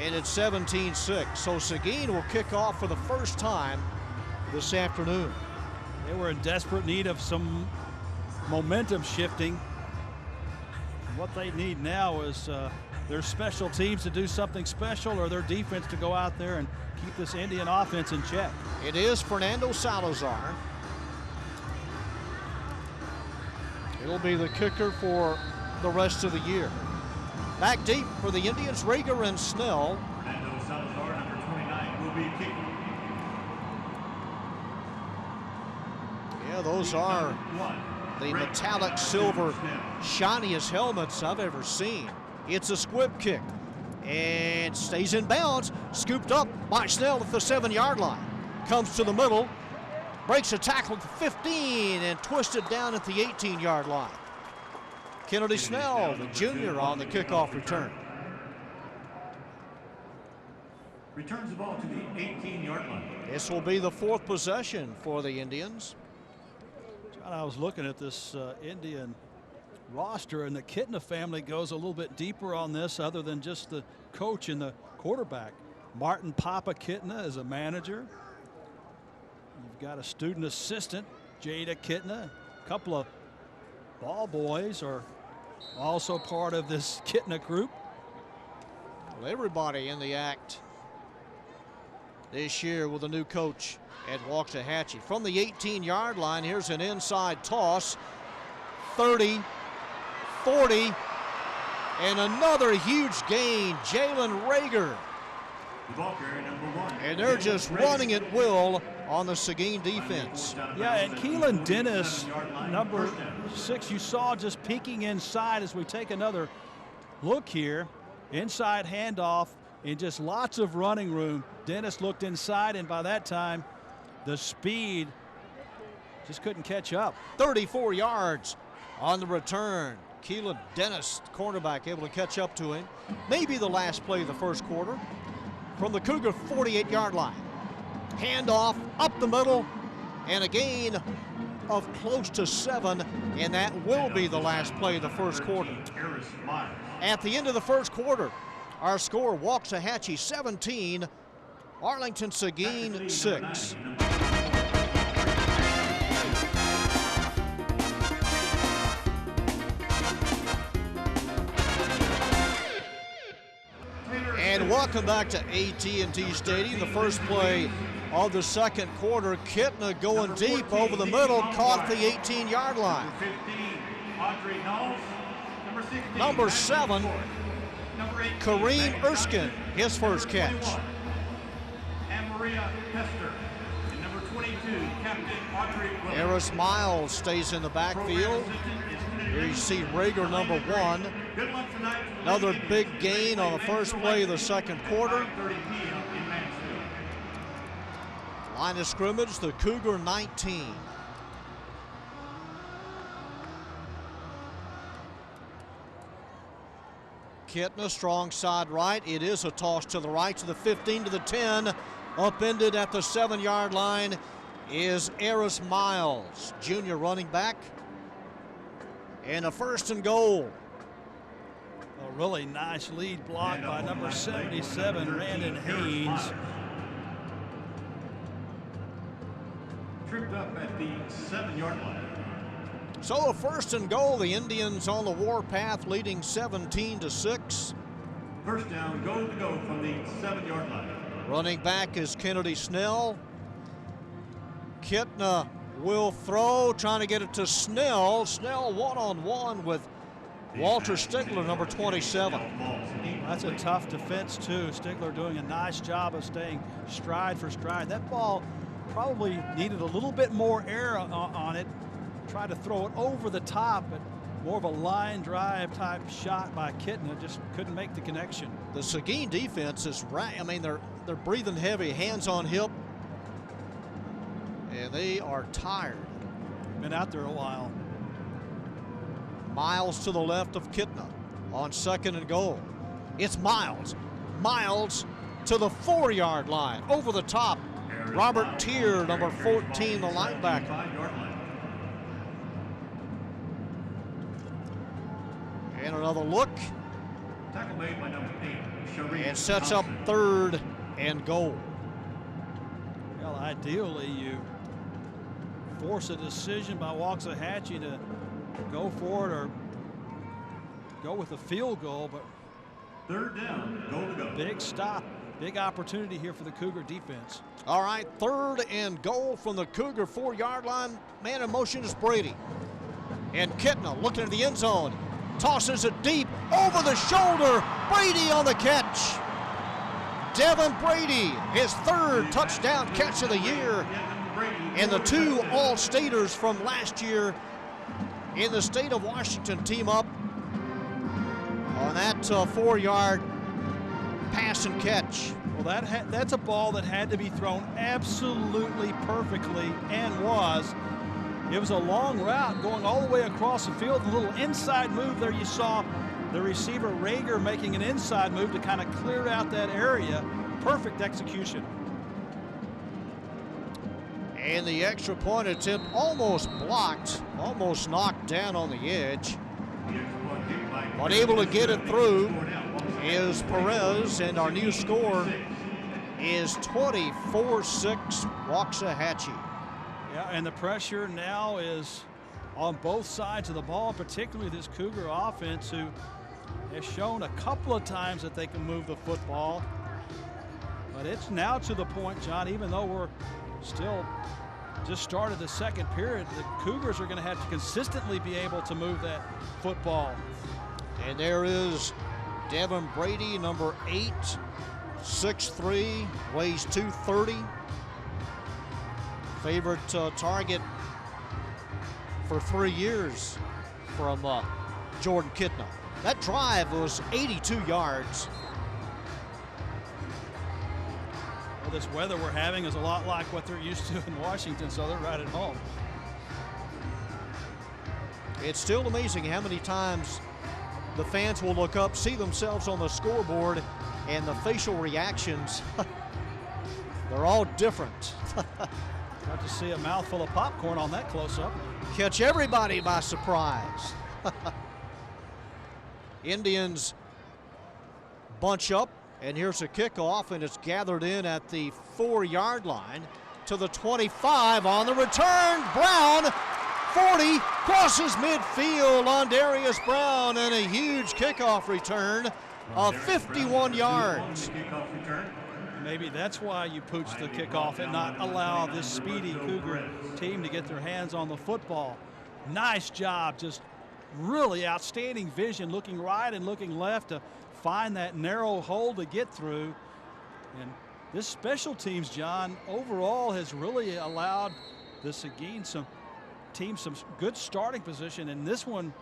S1: And it's 17-6. So Seguin will kick off for the first time this afternoon.
S2: They were in desperate need of some momentum shifting. What they need now is their special teams to do something special, or their defense to go out there and keep this Indian offense in check.
S1: It is Fernando Salazar. It'll be the kicker for the rest of the year. Back deep for the Indians, Rager and Snell.
S3: Fernando Salazar, number 29, will be kicking.
S1: Yeah, those are the metallic silver, shiniest helmets I've ever seen. It's a squib kick and stays in bounds. Scooped up by Snell at the 7-yard line. Comes to the middle, breaks a tackle at the 15 and twisted down at the 18-yard line. Kennedy Snell, the junior, on the kickoff return.
S3: Returns the ball to the 18-yard line.
S1: This will be the 4th possession for the Indians.
S2: John, I was looking at this Indian roster, and the Kitna family goes a little bit deeper on this other than just the coach and the quarterback. Martin Papa Kitna is a manager. You've got a student assistant, Jada Kitna. A couple of ball boys are also part of this Kitna group.
S1: Well, everybody in the act this year with a new coach at Waxahachie. From the 18-yard line, here's an inside toss. 30, 40, and another huge gain. Jalen Rager.
S3: The ball carrier, number 1.
S1: And they're just running at will on the Seguin defense.
S2: Yeah, and Keelan Dennis, number 6, you saw just peeking inside as we take another look here. Inside handoff and just lots of running room. Dennis looked inside, and by that time, the speed just couldn't catch up.
S1: 34 yards on the return. Keelan Dennis, cornerback, able to catch up to him. Maybe the last play of the first quarter. From the Cougar 48-yard line. Handoff up the middle, and a gain of close to 7, and that will be the last play of the first quarter. At the end of the first quarter, our score, Waxahachie 17, Arlington Seguin 6. And welcome back to AT&T Stadium. The first play of the second quarter. Kitna going deep over the middle, caught the 18-yard line.
S3: Number 15, Audrey Knowles. Number 16,
S1: Number 7,
S3: Number 18,
S1: Kareem
S3: Megan
S1: Erskine,
S3: Johnson.
S1: his first
S3: Number
S1: catch.
S3: 21, Anne-Maria Hester. And number 22, Captain Audrey Williams.
S1: Eris Miles stays in the backfield. Here you see Rager, number 1.
S3: Good luck tonight.
S1: Another big gain on the first play of the second quarter.
S3: 5:30 p.m. in Mansfield.
S1: Line of scrimmage, the Cougar 19. Kitna, strong side right. It is a toss to the right, to the 15, to the 10. Upended at the 7-yard line is Eris Miles, junior running back. And a first and goal.
S2: A really nice lead block by number 77, Randon Haynes.
S3: Tripped up at the 7-yard line.
S1: So a first and goal, the Indians on the warpath, leading 17-6.
S3: First down, goal to go from the 7-yard line.
S1: Running back is Kennedy Snell. Kitna will throw, trying to get it to Snell. Snell one-on-one with Walter Stigler, number 27.
S2: That's a tough defense too. Stigler doing a nice job of staying stride for stride. That ball probably needed a little bit more air on it. Tried to throw it over the top, but more of a line drive type shot by Kitna. Just couldn't make the connection.
S1: The Seguin defense is right. I mean, they're breathing heavy, hands on hip, and they are tired.
S2: Been out there a while.
S1: Miles to the left of Kitna on second and goal. It's Miles. Miles to the 4-yard line, over the top. Robert Tier, number 14, the linebacker. And another look.
S3: Tackle made by number 8, Shereen
S1: And sets up
S3: Thompson.
S1: third and goal.
S2: Well, ideally you force a decision by Waxahachie to go for it or go with a field goal, but
S3: Third down, goal to go.
S2: big stop, big opportunity here for the Cougar defense.
S1: All right, third and goal from the Cougar 4-yard line. Man in motion is Brady. And Kitna looking at the end zone. Tosses it deep over the shoulder. Brady on the catch. Devin Brady, his third touchdown catch of the year. And the 2 All-Staters from last year in the state of Washington team up on that 4-yard pass and catch.
S2: Well, that's a ball that had to be thrown absolutely perfectly, and was. It was a long route going all the way across the field. A little inside move there. You saw the receiver Rager making an inside move to kind of clear out that area. Perfect execution.
S1: And the extra point attempt almost blocked, almost knocked down on the edge. But able to get it through is Perez, and our new score is 24-6 Waxahachie.
S2: Yeah, and the pressure now is on both sides of the ball, particularly this Cougar offense, who has shown a couple of times that they can move the football. But it's now to the point, John, even though we're still just started the second period, the Cougars are going to have to consistently be able to move that football.
S1: And there is Devin Brady, number 8, 6'3", weighs 230. Favorite target for 3 years from Jordan Kitna. That drive was 82 yards.
S2: Well, this weather we're having is a lot like what they're used to in Washington, so they're right at home.
S1: It's still amazing how many times the fans will look up, see themselves on the scoreboard, and the facial reactions, they're all different.
S2: Got to see a mouthful of popcorn on that close-up.
S1: Catch everybody by surprise. Indians bunch up, and here's a kickoff, and it's gathered in at the 4-yard line to the 25 on the return. Brown, 40, crosses midfield on Darius Brown, and a huge kickoff return of 51 yards.
S3: Kickoff return.
S2: Maybe that's why you pooch the kickoff and not allow this speedy Cougar team to get their hands on the football. Nice job, just really outstanding vision, looking right and looking left to find that narrow hole to get through. And this special teams, John, overall has really allowed the Seguin some good starting position, and this one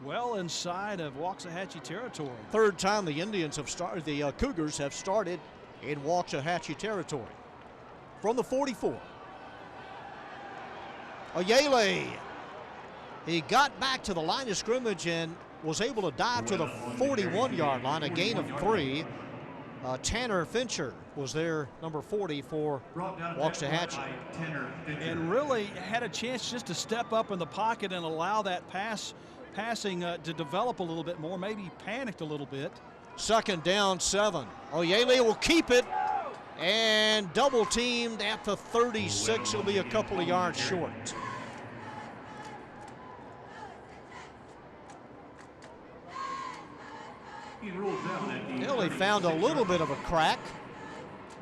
S2: well inside of Waxahachie territory.
S1: Third time the Indians have started, the Cougars have started in Waxahachie territory. From the 44. Oyele. He got back to the line of scrimmage and was able to dive to the 41-yard line, a gain of 3. Tanner Fincher was there, number 40 for Waxahachie.
S2: And really had a chance just to step up in the pocket and allow that passing to develop a little bit more. Maybe he panicked a little bit.
S1: Second down, 7. Oyele will keep it and double teamed at the 36. He'll be a couple of yards short. He found a little bit of a crack.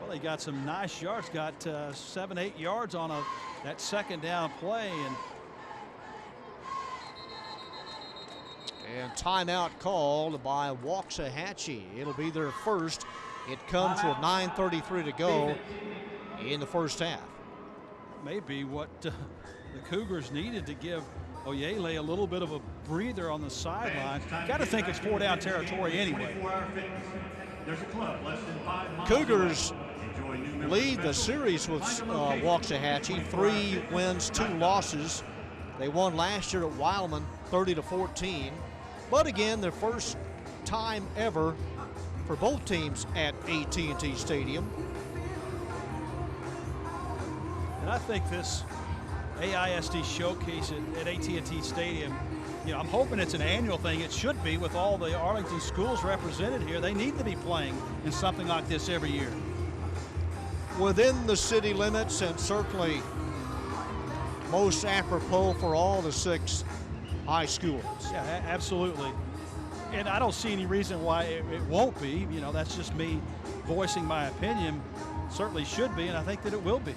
S2: Well, he got some nice yards, got 7-8 yards on that second down play.
S1: And timeout called by Waxahachie. It'll be their first. It comes with 9:33 to go in the first half.
S2: Maybe what the Cougars needed to give Oyele a little bit of a breather on the sideline. Got to think it's 4-down territory anyway.
S1: Cougars lead the series with Waxahachie. 3 wins, 2 losses. They won last year at Wildman, 30-14. But again, their first time ever for both teams at AT&T Stadium.
S2: And I think this AISD showcase at AT&T Stadium, I'm hoping it's an annual thing. It should be, with all the Arlington schools represented here. They need to be playing in something like this every year.
S1: Within the city limits, and certainly most apropos for all the 6 high schools.
S2: Yeah, absolutely. And I don't see any reason why it won't be. That's just me voicing my opinion. Certainly should be, and I think that it will be.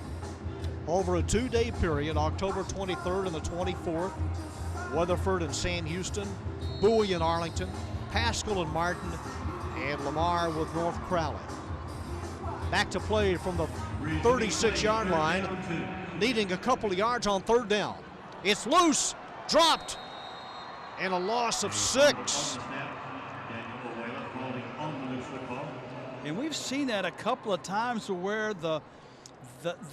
S1: Over a 2-day period, October 23rd and the 24th, Weatherford and Sam Houston, Bowie and Arlington, Pascal and Martin, and Lamar with North Crowley. Back to play from the 36-yard line, needing a couple of yards on third down. It's loose, dropped, and a loss of 6.
S2: And we've seen that a couple of times where the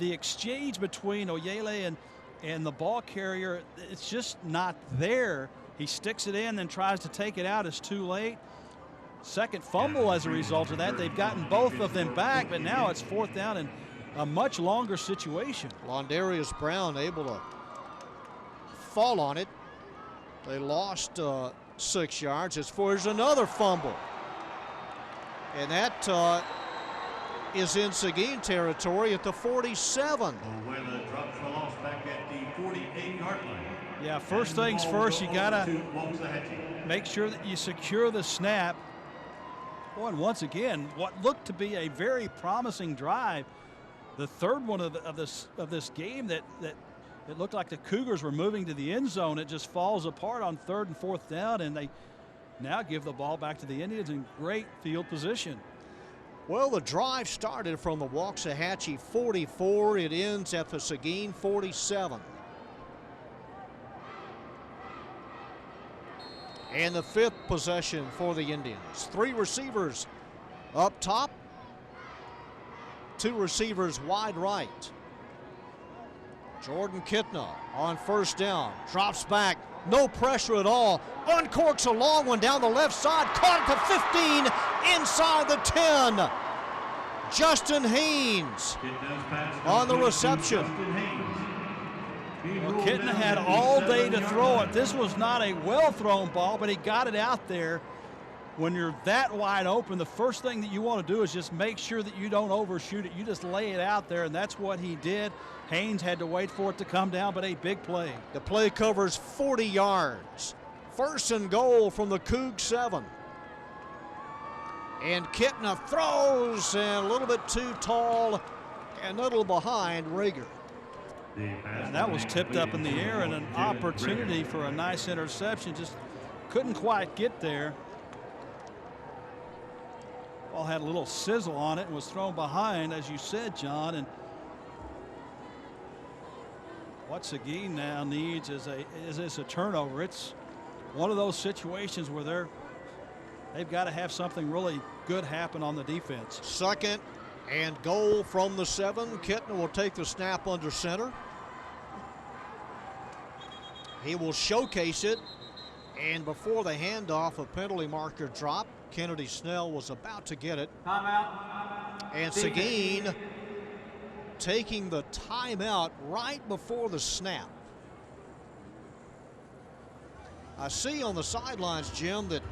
S2: exchange between Oyele and the ball carrier, it's just not there. He sticks it in and tries to take it out. It's too late. Second fumble as a result of that. They've gotten both of them back, but now it's 4th down and a much longer situation.
S1: Londarius Brown able to fall on it. They lost 6 yards. There's another fumble. And that is in Seguin territory at the 47.
S3: Oyele drops the loss back at the 48-yard line.
S2: Yeah, first things first, you got to make sure that you secure the snap. Boy, and once again, what looked to be a very promising drive, the third one of this game that it looked like the Cougars were moving to the end zone. It just falls apart on 3rd and 4th down, and they now give the ball back to the Indians in great field position.
S1: Well, the drive started from the Waxahachie 44. It ends at the Seguin 47. And the 5th possession for the Indians. 3 receivers up top, 2 receivers wide right. Jordan Kitna on first down, drops back, no pressure at all, uncorks a long one down the left side, caught at the 15, inside the 10. Justin Haynes on the reception.
S2: Well, Kitna had all day to throw it. This was not a well-thrown ball, but he got it out there. When you're that wide open, the first thing that you want to do is just make sure that you don't overshoot it. You just lay it out there, and that's what he did. Haynes had to wait for it to come down, but a big play.
S1: The play covers 40 yards. 1st and goal from the Coug 7. And Kittner throws, and a little bit too tall and a little behind Rager.
S2: And that was tipped up in the air, and an opportunity for a nice interception. Just couldn't quite get there. Ball had a little sizzle on it and was thrown behind, as you said, John. And what Seguin now needs is a turnover. It's one of those situations where they've got to have something really good happen on the defense.
S1: 2nd and goal from the 7. Kittner will take the snap under center. He will showcase it, and before the handoff, a penalty marker drop. Kennedy Snell was about to get it.
S4: Timeout.
S1: And Seguin taking the timeout right before the snap. I see on the sidelines, Jim, that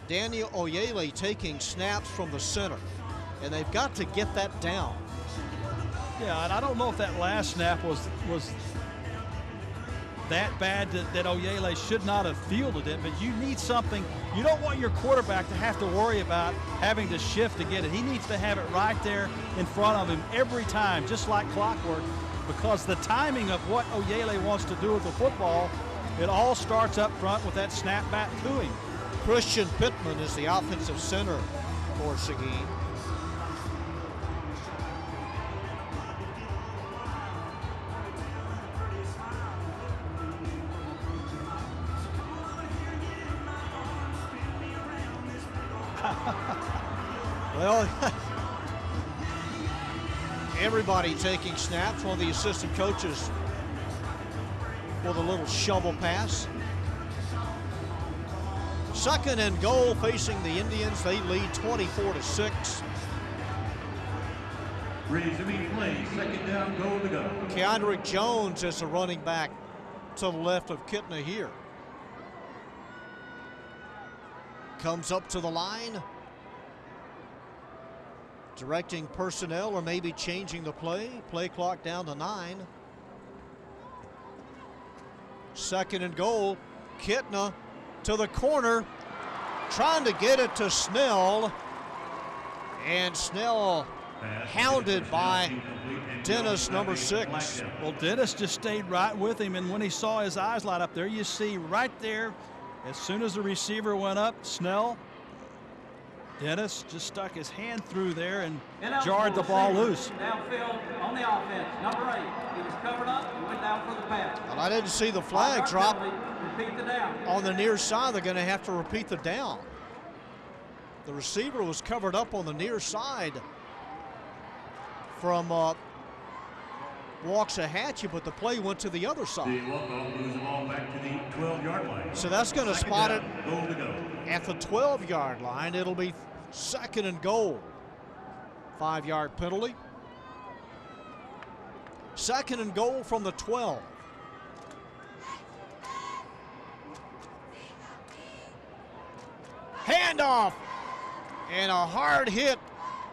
S1: Daniel Oyele taking snaps from the center, and they've got to get that down.
S2: Yeah, and I don't know if that last snap was that bad that Oyele should not have fielded it, but you need something. You don't want your quarterback to have to worry about having to shift to get it. He needs to have it right there in front of him every time, just like clockwork, because the timing of what Oyele wants to do with the football, it all starts up front with that snap back to him.
S1: Christian Pittman is the offensive center for Seguin. Well, everybody taking snaps. One of the assistant coaches with a little shovel pass. 2nd and goal facing the Indians. They lead 24-6.
S3: Resuming play, 2nd down, goal to go.
S1: Keandrick Jones is the running back to the left of Kittner here. Comes up to the line, directing personnel or maybe changing the play. Play clock down to 9. 2nd and goal. Kittner to the corner, trying to get it to Snell. And Snell hounded by Dennis, number 6.
S2: Well, Dennis just stayed right with him, and when he saw his eyes light up there, you see right there, as soon as the receiver went up, Snell, Dennis just stuck his hand through there and jarred the ball loose.
S4: Downfield on the offense, number 8. He was covered up and went down for the pass.
S1: Well, I didn't see the flag drop
S4: Repeat the down.
S1: on the near side. They're going to have to repeat the down. The receiver was covered up on the near side from Waxahachie, but the play went to the other side.
S3: The walk-off moves the ball back to the 12-yard line.
S1: So that's going to spot it
S3: Goal to go.
S1: at the 12-yard line. It'll be 2nd and goal. 5-yard penalty. 2nd and goal from the 12. Handoff, and a hard hit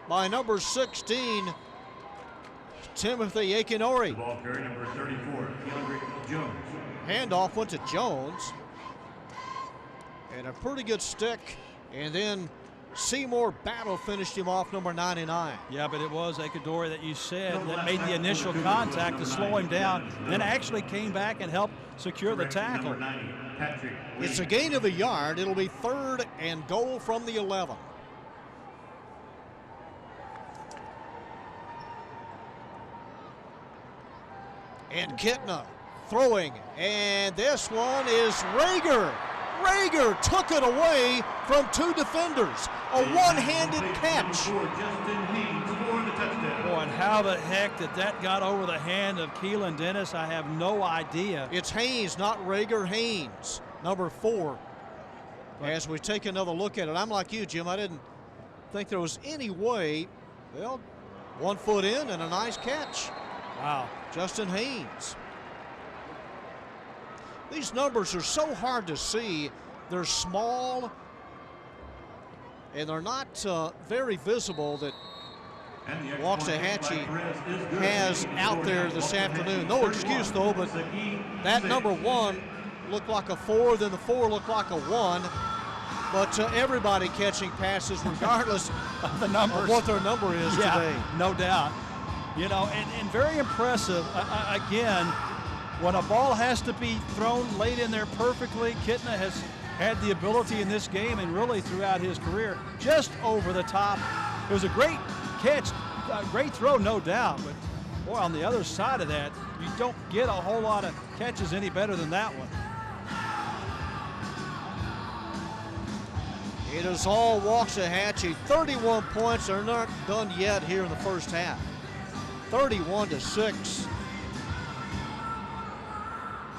S1: by number 16, Timothy Akinori.
S3: The ball carrier number 34, Keandrick Jones.
S1: Handoff went to Jones, and a pretty good stick, and then Seymour Battle finished him off, number 99.
S2: Yeah, but it was Akinori that you said that made the initial contact to slow him down, then actually came back and helped secure the tackle.
S3: Number 90, Patrick.
S1: It's a gain of a yard. It'll be 3rd and goal from the 11. And Kittner throwing, and this one is Rager. Rager took it away from 2 defenders. A one-handed catch.
S3: Justin Haynes scoring the touchdown.
S2: Boy, and how the heck did that got over the hand of Keelan Dennis? I have no idea.
S1: It's Haynes, not Rager. Haynes, number 4. As we take another look at it, I'm like you, Jim. I didn't think there was any way. Well, 1 foot in and a nice catch.
S2: Wow.
S1: Justin Haynes. These numbers are so hard to see. They're small, and they're not very visible that Waxahachie has out there this afternoon. No excuse, though, but that number 1 looked like a 4, then the 4 looked like a 1. But everybody catching passes regardless
S2: of the numbers,
S1: of what their number is today.
S2: No doubt. You know, and very impressive. Again, when a ball has to be thrown late in there perfectly, Kitna has had the ability in this game and really throughout his career, just over the top. It was a great catch, a great throw, no doubt. But boy, on the other side of that, you don't get a whole lot of catches any better than that one.
S1: It is all Waxahachie. 31 points are not done yet here in the first half. 31-6.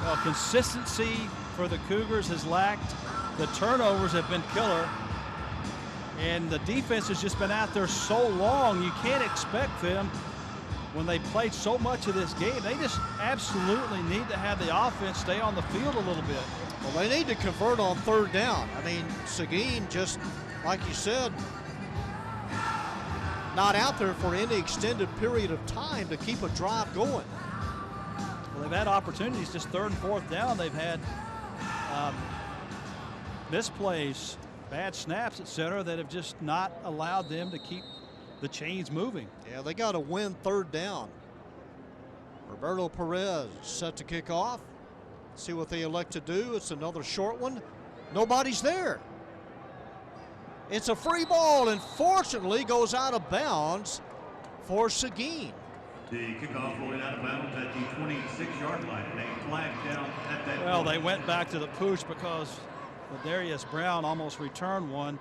S2: Well, consistency for the Cougars has lacked. The turnovers have been killer. And the defense has just been out there so long, you can't expect them, when they played so much of this game, they just absolutely need to have the offense stay on the field a little bit.
S1: Well, they need to convert on third down. I mean, Seguin, just like you said, not out there for any extended period of time to keep a drive going.
S2: Well, they've had opportunities, just third and fourth down. They've had misplays, bad snaps, etc., that have just not allowed them to keep the chains moving.
S1: Yeah, they got to win third down. Roberto Perez set to kick off. See what they elect to do. It's another short one. Nobody's there. It's a free ball, and fortunately goes out of bounds for Seguin.
S3: The kickoff going out of bounds at the 26-yard line. And a flag down at that
S2: Well,
S3: point.
S2: they went back to the pooch because Ladarius Brown almost returned one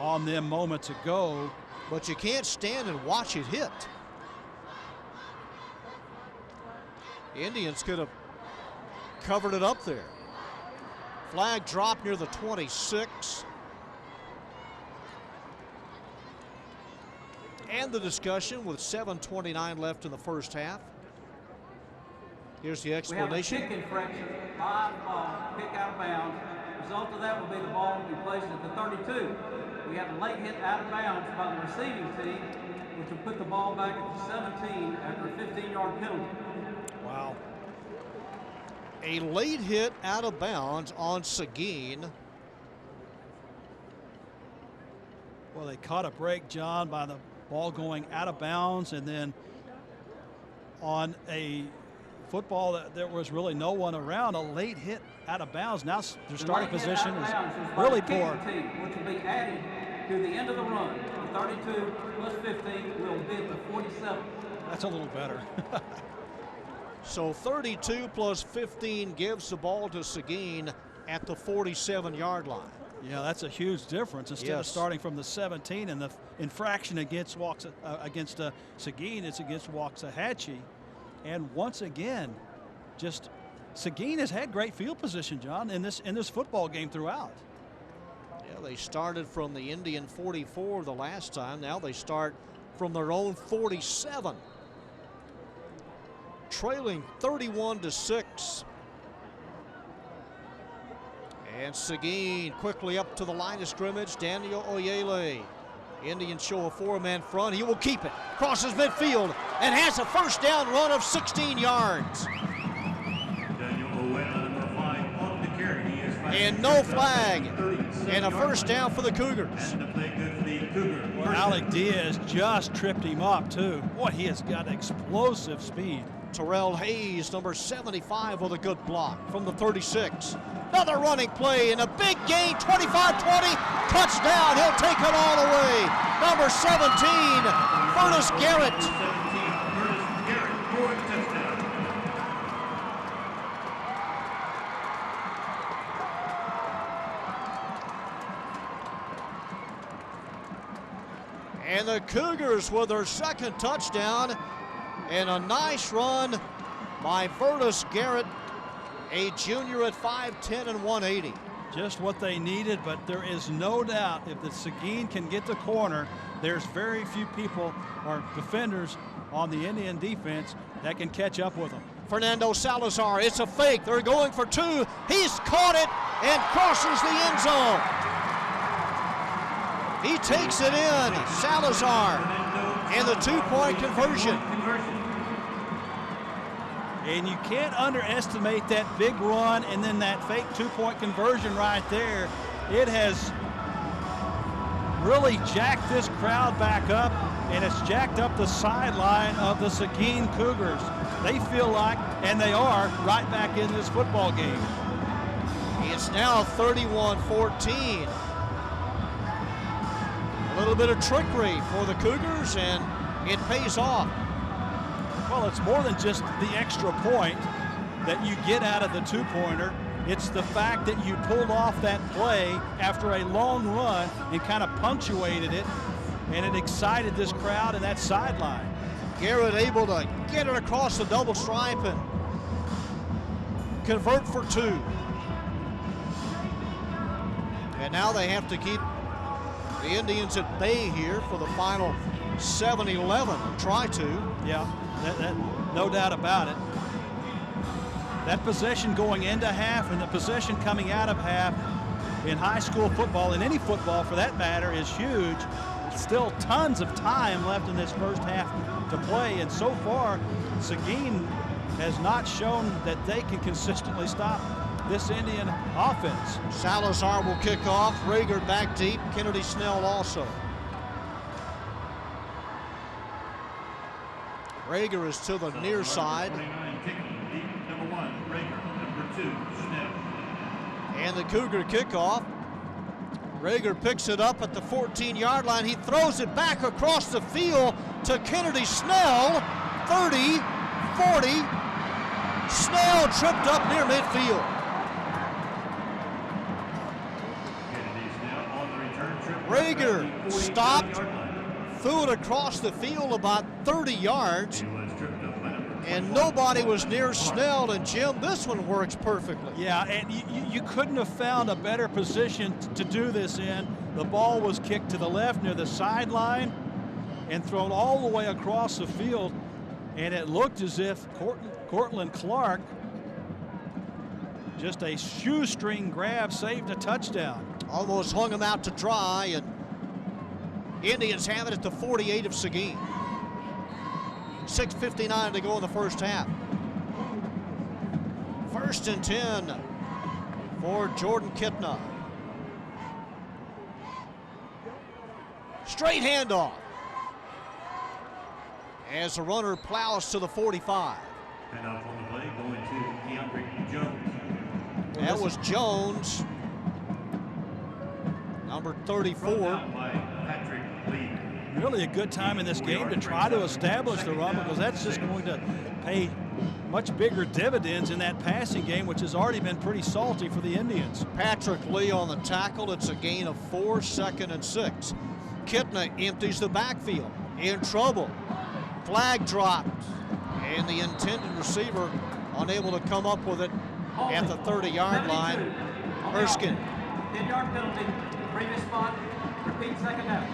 S2: on them moments ago.
S1: But you can't stand and watch it hit. The Indians could have covered it up there. Flag dropped near the 26. And the discussion with 7:29 left in the first half. Here's the explanation.
S4: We have a kick infraction, live ball, kick out of bounds. The result of that will be the ball will be placed at the 32. We have a late hit out of bounds by the receiving team, which will put the ball back at the 17 after a 15-yard penalty.
S2: Wow.
S1: A late hit out of bounds on Seguin.
S2: Well, they caught a break, John, by the ball going out of bounds, and then on a football that there was really no one around, a late hit out of bounds. Now their starting position is really poor.
S4: Which will be added to the end of the run. The 32 plus 15 will be at the 47.
S2: That's a little better.
S1: So 32 plus 15 gives the ball to Seguin at the 47-yard line.
S2: Yeah, that's a huge difference. Instead of starting from the 17 and the infraction against Seguin, it's against Waxahachie. And once again, just Seguin has had great field position, John, in this football game throughout.
S1: Yeah, they started from the Indian 44 the last time. Now they start from their own 47. Trailing 31-6. And Seguin quickly up to the line of scrimmage. Daniel Oyele. Indians show a four-man front. He will keep it. Crosses midfield and has a first down run of 16 yards.
S3: Daniel Oyele, number 5, on the carry. He is
S1: And no flag. And a first down for the Cougars.
S3: And the play good for the Cougars.
S2: Well, Alec Diaz just tripped him up, too. Boy, he has got explosive speed.
S1: Terrell Hayes, number 75, with a good block from the 36. Another running play and a big gain, 25-20, touchdown. He'll take it all the way. Number 17, Curtis Garrett.
S3: 17, Curtis Garrett for a touchdown.
S1: And the Cougars with their second touchdown and a nice run by Curtis Garrett, a junior at 5'10" and 180.
S2: Just what they needed, but there is no doubt if the Seguin can get the corner, there's very few people or defenders on the Indian defense that can catch up with them.
S1: Fernando Salazar, it's a fake. They're going for two. He's caught it and crosses the end zone. He takes it in, Salazar, and the two-point conversion.
S2: And you can't underestimate that big run and then that fake two-point conversion right there. it has really jacked this crowd back up, and it's jacked up the sideline of the Seguin Cougars. They feel like, and they are, right back in this football game.
S1: It's now 31-14. A little bit of trickery for the Cougars, and it pays off.
S2: Well, it's more than just the extra point that you get out of the two-pointer. It's the fact that you pulled off that play after a long run and kind of punctuated it, and it excited this crowd in that sideline.
S1: Garrett able to get it across the double stripe and convert for 2. And now they have to keep the Indians at bay here for the final 7-11, or try to.
S2: Yeah, no doubt about it. That possession going into half and the possession coming out of half in high school football, and any football for that matter, is huge. Still tons of time left in this first half to play, and so far Seguin has not shown that they can consistently stop this Indian offense.
S1: Salazar will kick off. Rager back deep. Kennedy Snell also. Rager is to the near side. And the Cougar kickoff. Rager picks it up at the 14-yard line. He throws it back across the field to Kennedy Snell. 30, 40. Snell tripped up near midfield. Rager stopped, threw it across the field about 30 yards, and nobody was near Snell. And Jim, this one works perfectly.
S2: Yeah, and you couldn't have found a better position to do this in. The ball was kicked to the left near the sideline and thrown all the way across the field, and it looked as if Cortland Clark, just a shoestring grab, saved a touchdown.
S1: Almost hung him out to dry, and Indians have it at the 48 of Seguin. 6:59 to go in the first half. 1st and 10 for Jordan Kitna. Straight handoff as the runner plows to the 45.
S3: Handoff on the play going to Keandre Jones.
S1: That was Jones, number 34.
S2: Really a good time in this game to try to establish the run, because that's just going to pay much bigger dividends in that passing game, which has already been pretty salty for the Indians.
S1: Patrick Lee on the tackle. It's a gain of 4, 2nd and 6. Kitna empties the backfield. In trouble. Flag dropped. And the intended receiver unable to come up with it at the 30-yard line. Erskine.
S4: 10-yard penalty. Previous spot. Repeat second down.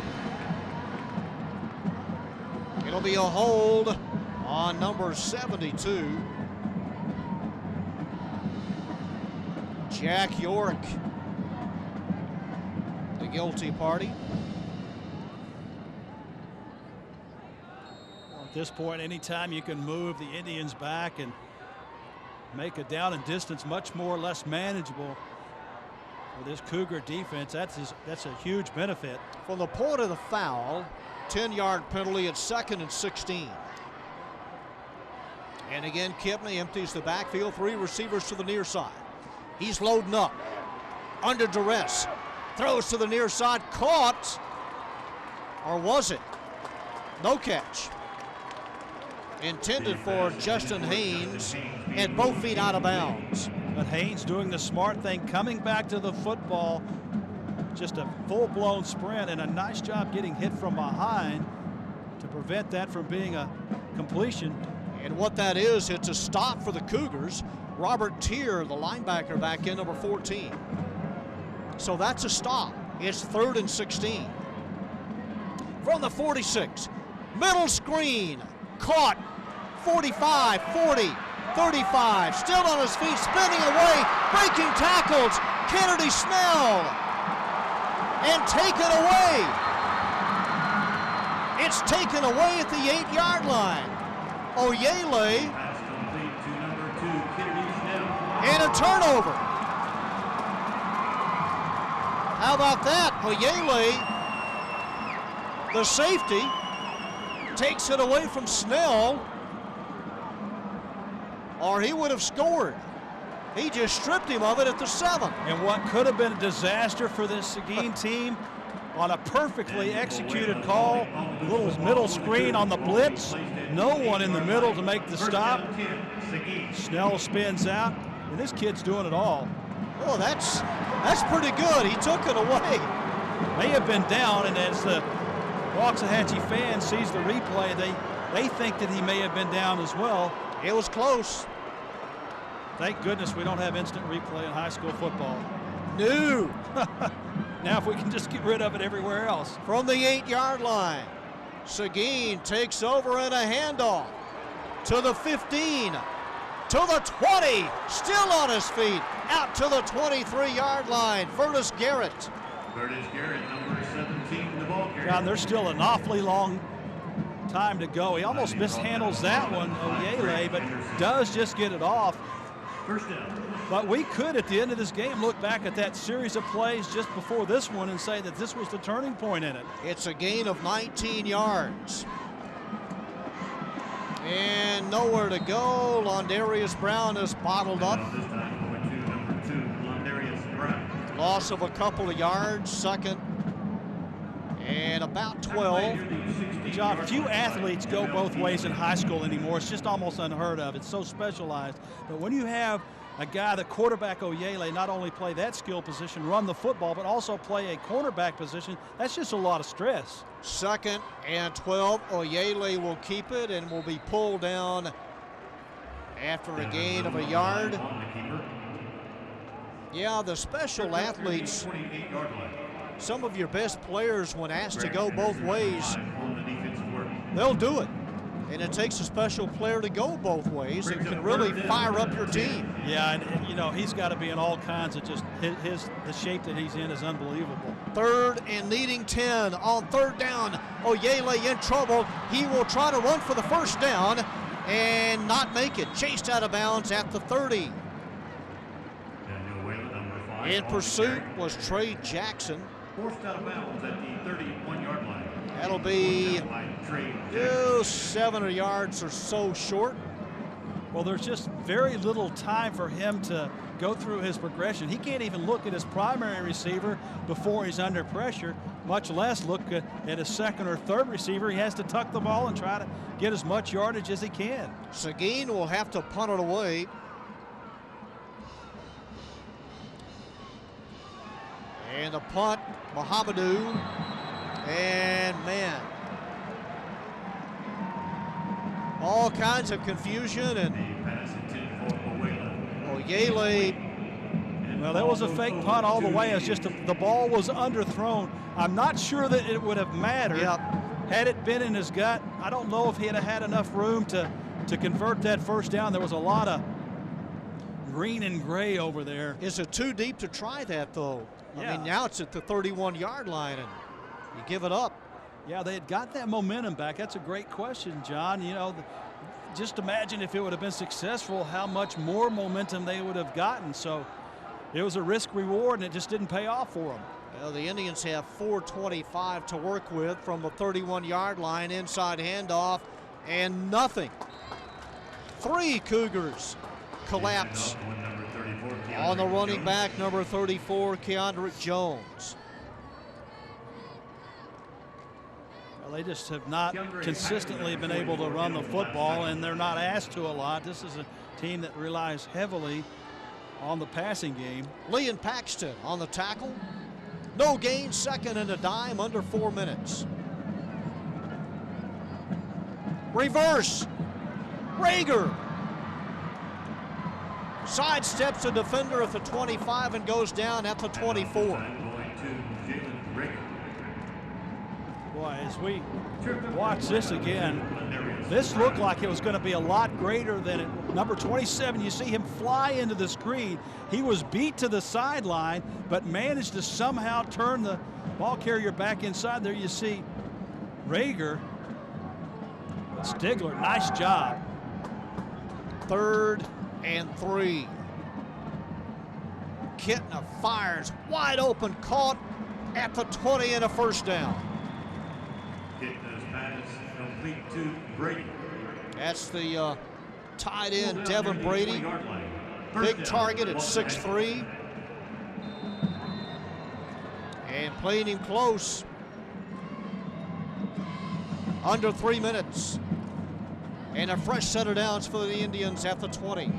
S1: It'll be a hold on number 72. Jack York, the guilty party.
S2: At this point, anytime you can move the Indians back and make a down and distance much more or less manageable for this Cougar defense, that's a huge benefit.
S1: From the point of the foul, 10-yard penalty at 2nd and 16. And again, Kipney empties the backfield. 3 receivers to the near side. He's loading up. Under duress. Throws to the near side. Caught. Or was it? No catch. Intended for Justin Haynes. And both feet out of bounds.
S2: But Haynes doing the smart thing, coming back to the football. Just a full-blown sprint, and a nice job getting hit from behind to prevent that from being a completion.
S1: And what that is, it's a stop for the Cougars. Robert Tier, the linebacker, back in, number 14. So that's a stop. It's 3rd and 16. From the 46, middle screen, caught, 45, 40, 35, still on his feet, spinning away, breaking tackles, Kennedy Snell. And taken away. It's taken away at the 8-yard line. Oyele. And a turnover. How about that? Oyele, the safety, takes it away from Snell, or he would have scored. He just stripped him of it at the 7.
S2: And what could have been a disaster for this Seguin team on a perfectly executed call, little middle screen on the blitz, no one in the middle to make the stop. Snell spins out, and this kid's doing it all.
S1: Oh, that's pretty good. He took it away.
S2: May have been down, and as the Waxahachie fan sees the replay, they think that he may have been down as well.
S1: It was close.
S2: Thank goodness we don't have instant replay in high school football.
S1: No.
S2: Now if we can just get rid of it everywhere else.
S1: From the 8-yard line, Seguin takes over in a handoff to the 15, to the 20, still on his feet, out to the 23-yard line. Curtis Garrett.
S3: Curtis Garrett, number 17, the ball carrier.
S2: John, there's still an awfully long time to go. He almost mishandles that one, Oyele, but does just get it off.
S3: First down.
S2: But we could, at the end of this game, look back at that series of plays just before this one and say that this was the turning point in it.
S1: It's a gain of 19 yards. And nowhere to go. Londarius Brown is bottled up.
S3: This time going to number 2, Londarius Brown.
S1: Loss of a couple of yards, second and about 12.
S2: John, few athletes go both ways in high school anymore. It's just almost unheard of. It's so specialized. But when you have a guy, the quarterback Oyele, not only play that skill position, run the football, but also play a cornerback position, that's just a lot of stress.
S1: Second and 12. Oyele will keep it and will be pulled down after a gain of a yard. Yeah, the special athletes, some of your best players, when asked to go both ways, they'll do it. And it takes a special player to go both ways. It can really fire up your team.
S2: Yeah, and you know, he's got to be in all kinds of just the shape that he's in is unbelievable.
S1: Third and needing 10 on third down. Oyele in trouble. He will try to run for the first down and not make it. Chased out of bounds at the 30. In pursuit was Trey Jackson.
S3: Forced out of bounds at the 31-yard line.
S1: That'll be 7 yards or so short.
S2: Well, there's just very little time for him to go through his progression. He can't even look at his primary receiver before he's under pressure, much less look at his second or third receiver. He has to tuck the ball and try to get as much yardage as he can.
S1: Seguin will have to punt it away. And a punt, Mohamedou. And man, all kinds of confusion, and Oyele.
S2: Well, that was a fake punt all the way. It's just the ball was underthrown. I'm not sure that it would have mattered had it been in his gut. I don't know if he'd have had enough room to convert that first down. There was a lot of green and gray over there.
S1: Is it too deep to try that, though?
S2: Yeah.
S1: I mean, now it's at the 31-yard line, and you give it up.
S2: Yeah, they had got that momentum back. That's a great question, John. You know, just imagine if it would have been successful, how much more momentum they would have gotten. So it was a risk reward, and it just didn't pay off for them.
S1: Well, the Indians have 4:25 to work with from the 31-yard line. Inside handoff, and nothing. 3 Cougars collapse on the running back, number 34, Keandrick Jones.
S2: Well, they just have not consistently been able to run the football, and they're not asked to a lot. This is a team that relies heavily on the passing game.
S1: Lee and Paxton on the tackle. No gain, second and a dime, under 4 minutes. Reverse. Rager sidesteps a defender at the 25 and goes down at the 24.
S2: Boy, as we watch this again, this looked like it was going to be a lot greater than it. Number 27, you see him fly into the screen. He was beat to the sideline, but managed to somehow turn the ball carrier back inside. There you see Rager. Stigler, nice job.
S1: 3rd and 3. Kittner fires, wide open, caught at the 20 and a first down.
S3: Kitna's pass complete to Brady.
S1: That's the tight end,
S3: Pulled down
S1: Devin
S3: near the
S1: Brady.
S3: 20-yard line. First
S1: Big
S3: down,
S1: target at
S3: Waxahachie.
S1: 6'3". And playing him close. Under 3 minutes. And a fresh set of downs for the Indians at the 20.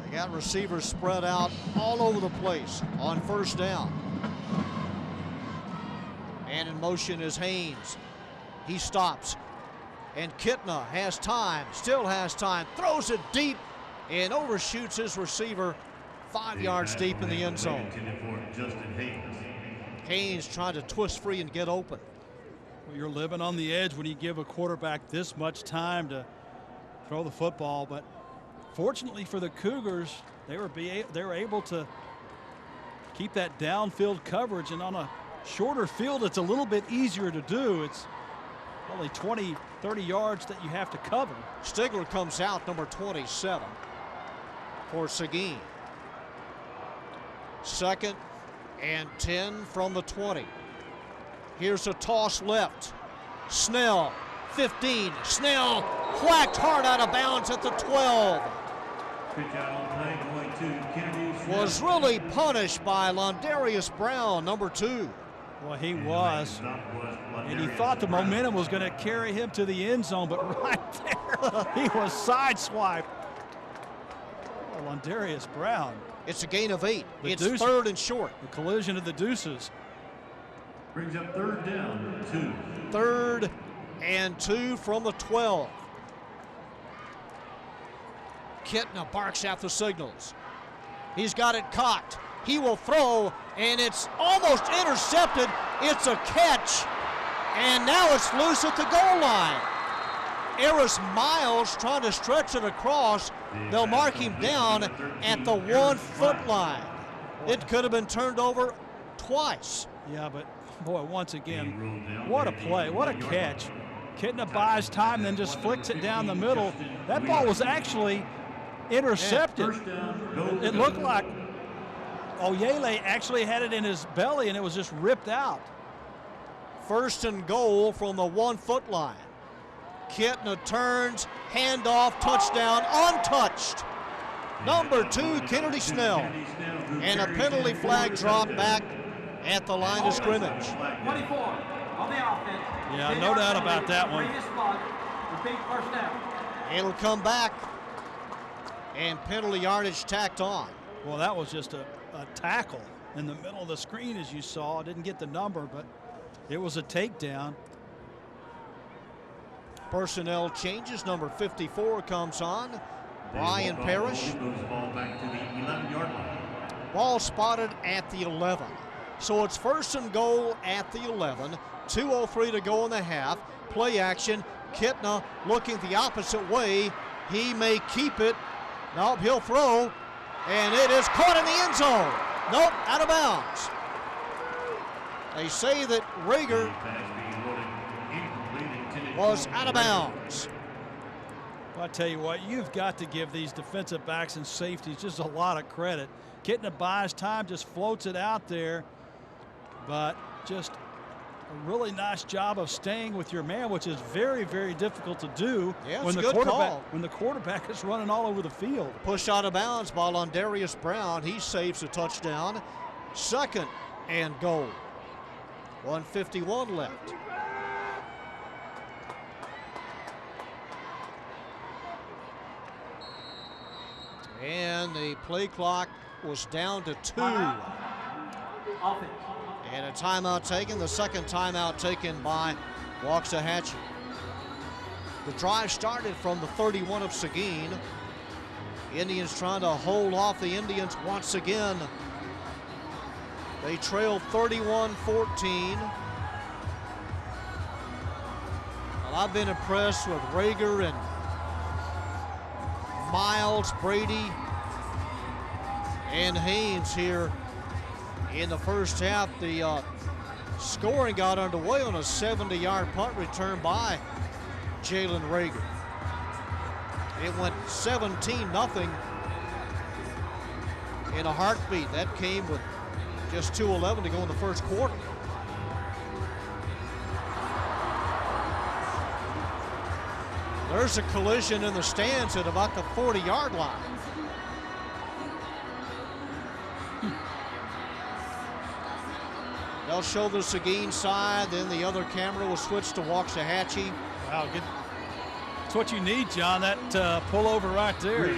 S1: They got receivers spread out all over the place on first down. And in motion is Haynes. He stops. And Kitna has time, still has time, throws it deep and overshoots his receiver 5 yards deep in the end zone.
S3: Intended for Justin Haynes.
S1: Haynes trying to twist free and get open.
S2: Well, you're living on the edge when you give a quarterback this much time to throw the football, but fortunately for the Cougars, they were able to keep that downfield coverage, and on a shorter field it's a little bit easier to do. It's only 20, 30 yards that you have to cover.
S1: Stigler comes out, number 27 for Seguin. 2nd and 10 from the 20. Here's a toss left. Snell, 15. Snell whacked hard out of bounds at the 12.
S3: Pitch out on play going to Kennedy.
S1: Was really punished by Londarius Brown, number 2.
S2: Well, he was. And he thought the momentum was going to carry him to the end zone, but right there, he was sideswiped. Oh, Londarius Brown.
S1: It's a gain of 8. It's
S2: Deuces.
S1: 3rd and short.
S2: The collision of the deuces.
S3: Brings up 3rd down, 2.
S1: 3rd and 2 from the 12. Kitna barks out the signals. He's got it cocked. He will throw, and it's almost intercepted. It's a catch, and now it's loose at the goal line. Eris Miles trying to stretch it across. They'll mark him down at the 1 foot line. It could have been turned over twice.
S2: Yeah, but boy, once again, what a play, what a catch. Kitna buys time, then just flicks it down the middle. That ball was actually intercepted. It looked like Oyele actually had it in his belly and it was just ripped out.
S1: 1st and goal from the 1 foot line. Kitna turns, handoff, touchdown, untouched. Number 2, Kennedy Snell. And a penalty flag drop back at the line of scrimmage.
S4: 24 on the offense.
S2: Yeah, no doubt about that one.
S4: Previous spot, repeat first down.
S1: It'll come back and penalty yardage tacked on.
S2: Well, that was just a tackle in the middle of the screen, as you saw. Didn't get the number, but it was a takedown.
S1: Personnel changes. Number 54 comes on. Brian Parrish.
S3: Ball back to the 11-yard line.
S1: Ball spotted at the 11. So it's 1st and goal at the 11. 2:03 to go in the half. Play action. Kitna looking the opposite way. He may keep it. Nope, he'll throw. And it is caught in the end zone. Nope, out of bounds. They say that Rager was out of bounds.
S2: Well, I tell you what, you've got to give these defensive backs and safeties just a lot of credit. Kitna buys time, just floats it out there, but just a really nice job of staying with your man, which is very, very difficult to do when the quarterback is running all over the field.
S1: Push out of bounds by Londarius Brown. He saves a touchdown. 2nd and goal. 1:51 left. And the play clock was down to 2.
S4: Offense.
S1: And a timeout taken, the 2nd timeout taken by Waxahachie. The drive started from the 31 of Seguin. Indians trying to hold off the Indians once again. They trail 31-14. Well, I've been impressed with Rager and Miles, Brady, and Haynes here in the first half. The scoring got underway on a 70-yard punt return by Jalen Rager. It went 17-0 in a heartbeat. That came with just 2:11 to go in the first quarter. There's a collision in the stands at about the 40-yard line. They'll show the Seguin side, then the other camera will switch to Waxahachie.
S2: Wow, good. That's what you need, John, that pullover right there.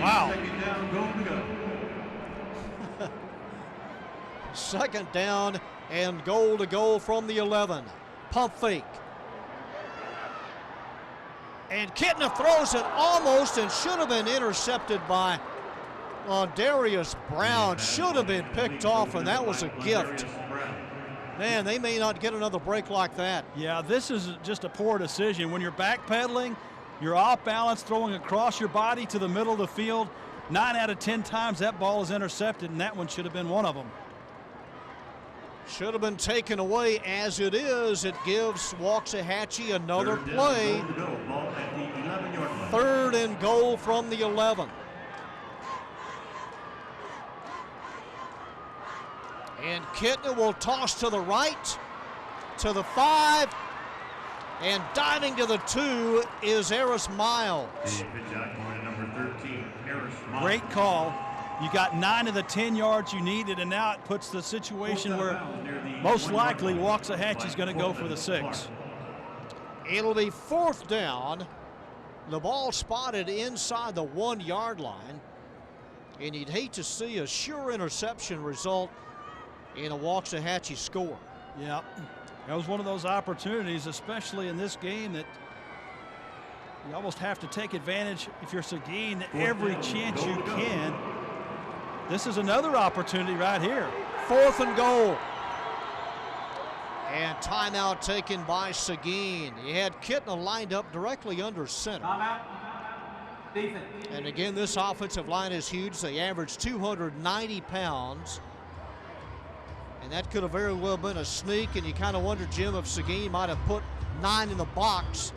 S2: Wow.
S3: Second down, goal to go.
S1: Second down and goal to go from the 11. Pump fake. And Kitna throws it almost and should have been intercepted by Darius Brown. Should have been picked off, and that was a gift. Man, they may not get another break like that.
S2: Yeah, this is just a poor decision. When you're backpedaling, you're off balance, throwing across your body to the middle of the field. 9 out of 10 times that ball is intercepted, and that one should have been one of them.
S1: Should have been taken away. As it is, it gives Waxahachie another play. Third and goal from the 11. And Kitna will toss to the right, to the 5, and diving to the 2 is Eris Miles.
S2: Great call. You got 9 of the 10 yards you needed, and now it puts the situation where most likely Waxahachie's going to go for the 6.
S1: It'll be 4th down. The ball spotted inside the 1-yard line, and you'd hate to see a sure interception result in a Waxahachie score.
S2: Yeah, that was one of those opportunities, especially in this game, that you almost have to take advantage if you're Seguin every chance you can. This is another opportunity right here.
S1: 4th and goal. And timeout taken by Seguin. He had Kitna lined up directly under center.
S4: Timeout. Defense.
S1: And again, this offensive line is huge. They average 290 pounds. And that could have very well been a sneak, and you kind of wonder, Jim, if Seguin might have put 9 in the box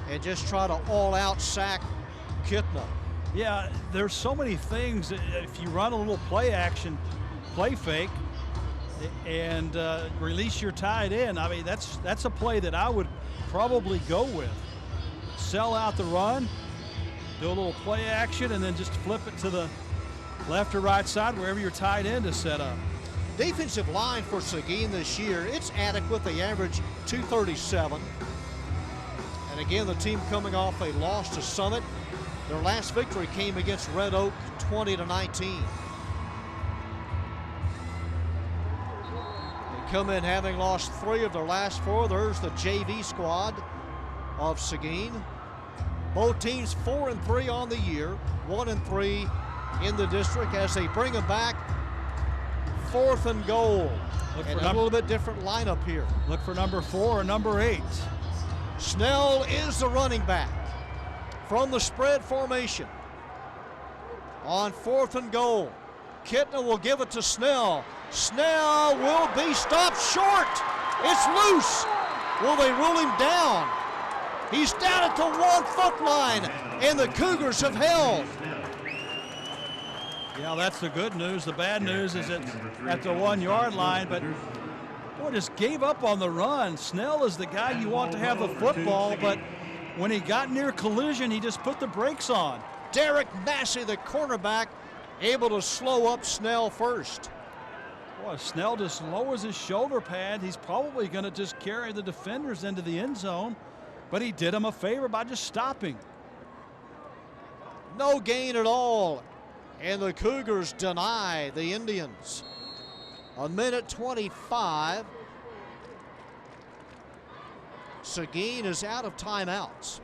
S1: and just try to all-out sack Kitna.
S2: Yeah, there's so many things. If you run a little play action, play fake, and release your tight end, I mean, that's a play that I would probably go with. Sell out the run, do a little play action, and then just flip it to the left or right side, wherever your tight end is set up.
S1: Defensive line for Seguin this year, it's adequate. They average 237. And again, the team coming off a loss to Summit. Their last victory came against Red Oak, 20-19. They come in having lost 3 of their last 4. There's the JV squad of Seguin. Both teams 4-3 on the year, 1-3 in the district as they bring them back. 4th and goal. And a little bit different lineup here.
S2: Look for number 4 or number 8.
S1: Snell is the running back from the spread formation. On 4th and goal, Kitna will give it to Snell. Snell will be stopped short. It's loose. Will they rule him down? He's down at the 1-foot line, and the Cougars have held.
S2: Yeah, that's the good news. The bad news is it's at the 1-yard line, but boy, just gave up on the run. Snell is the guy you want to have the football, but when he got near collision, he just put the brakes on.
S1: Derek Massey, the cornerback, able to slow up Snell first.
S2: Boy, Snell just lowers his shoulder pad. He's probably going to just carry the defenders into the end zone, but he did him a favor by just stopping.
S1: No gain at all. And the Cougars deny the Indians. 1:25. Seguin is out of timeouts.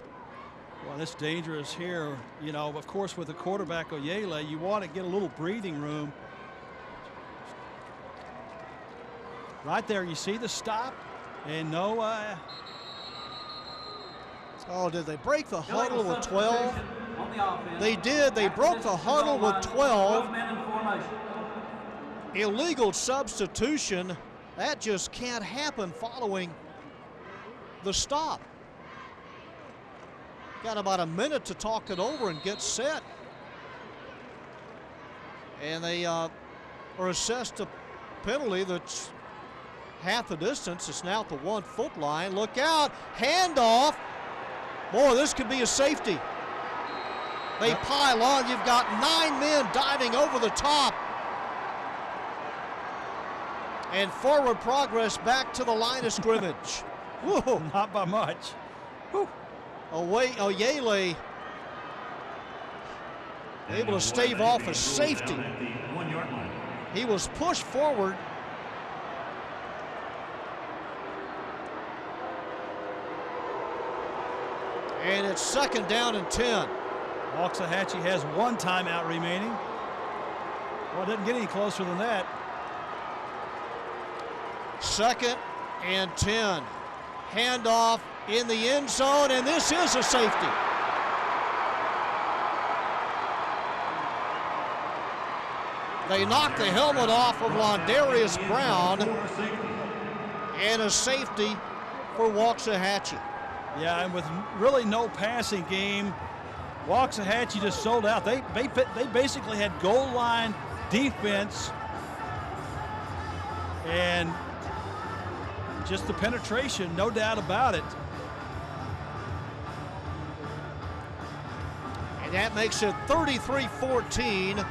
S2: Well, it's dangerous here. You know, of course, with the quarterback Oyele, you want to get a little breathing room. Right there, you see the stop, and no.
S1: Oh, did they break the huddle with 12?
S4: On the offense.
S1: They did. They broke the huddle with 12.
S4: 12 men in formation.
S1: Illegal substitution. That just can't happen following the stop. Got about a minute to talk it over and get set. And they are assessed a penalty that's half the distance. It's now at the 1 foot line. Look out, handoff. Boy, this could be a safety. They pile on. You've got 9 men diving over the top. And forward progress back to the line of scrimmage. Whoa.
S2: Not by much. Whew.
S1: Oyele able to stave off a safety. He was pushed forward. And it's 2nd down and 10.
S2: Waxahachie has 1 timeout remaining. Well, it doesn't get any closer than that.
S1: 2nd and 10. Handoff in the end zone, and this is a safety. They knock the helmet off of Londarius Brown, and a safety for Waxahachie.
S2: Yeah, and with really no passing game, Waxahachie just sold out. They basically had goal line defense and just the penetration, no doubt about it.
S1: And that makes it 33-14.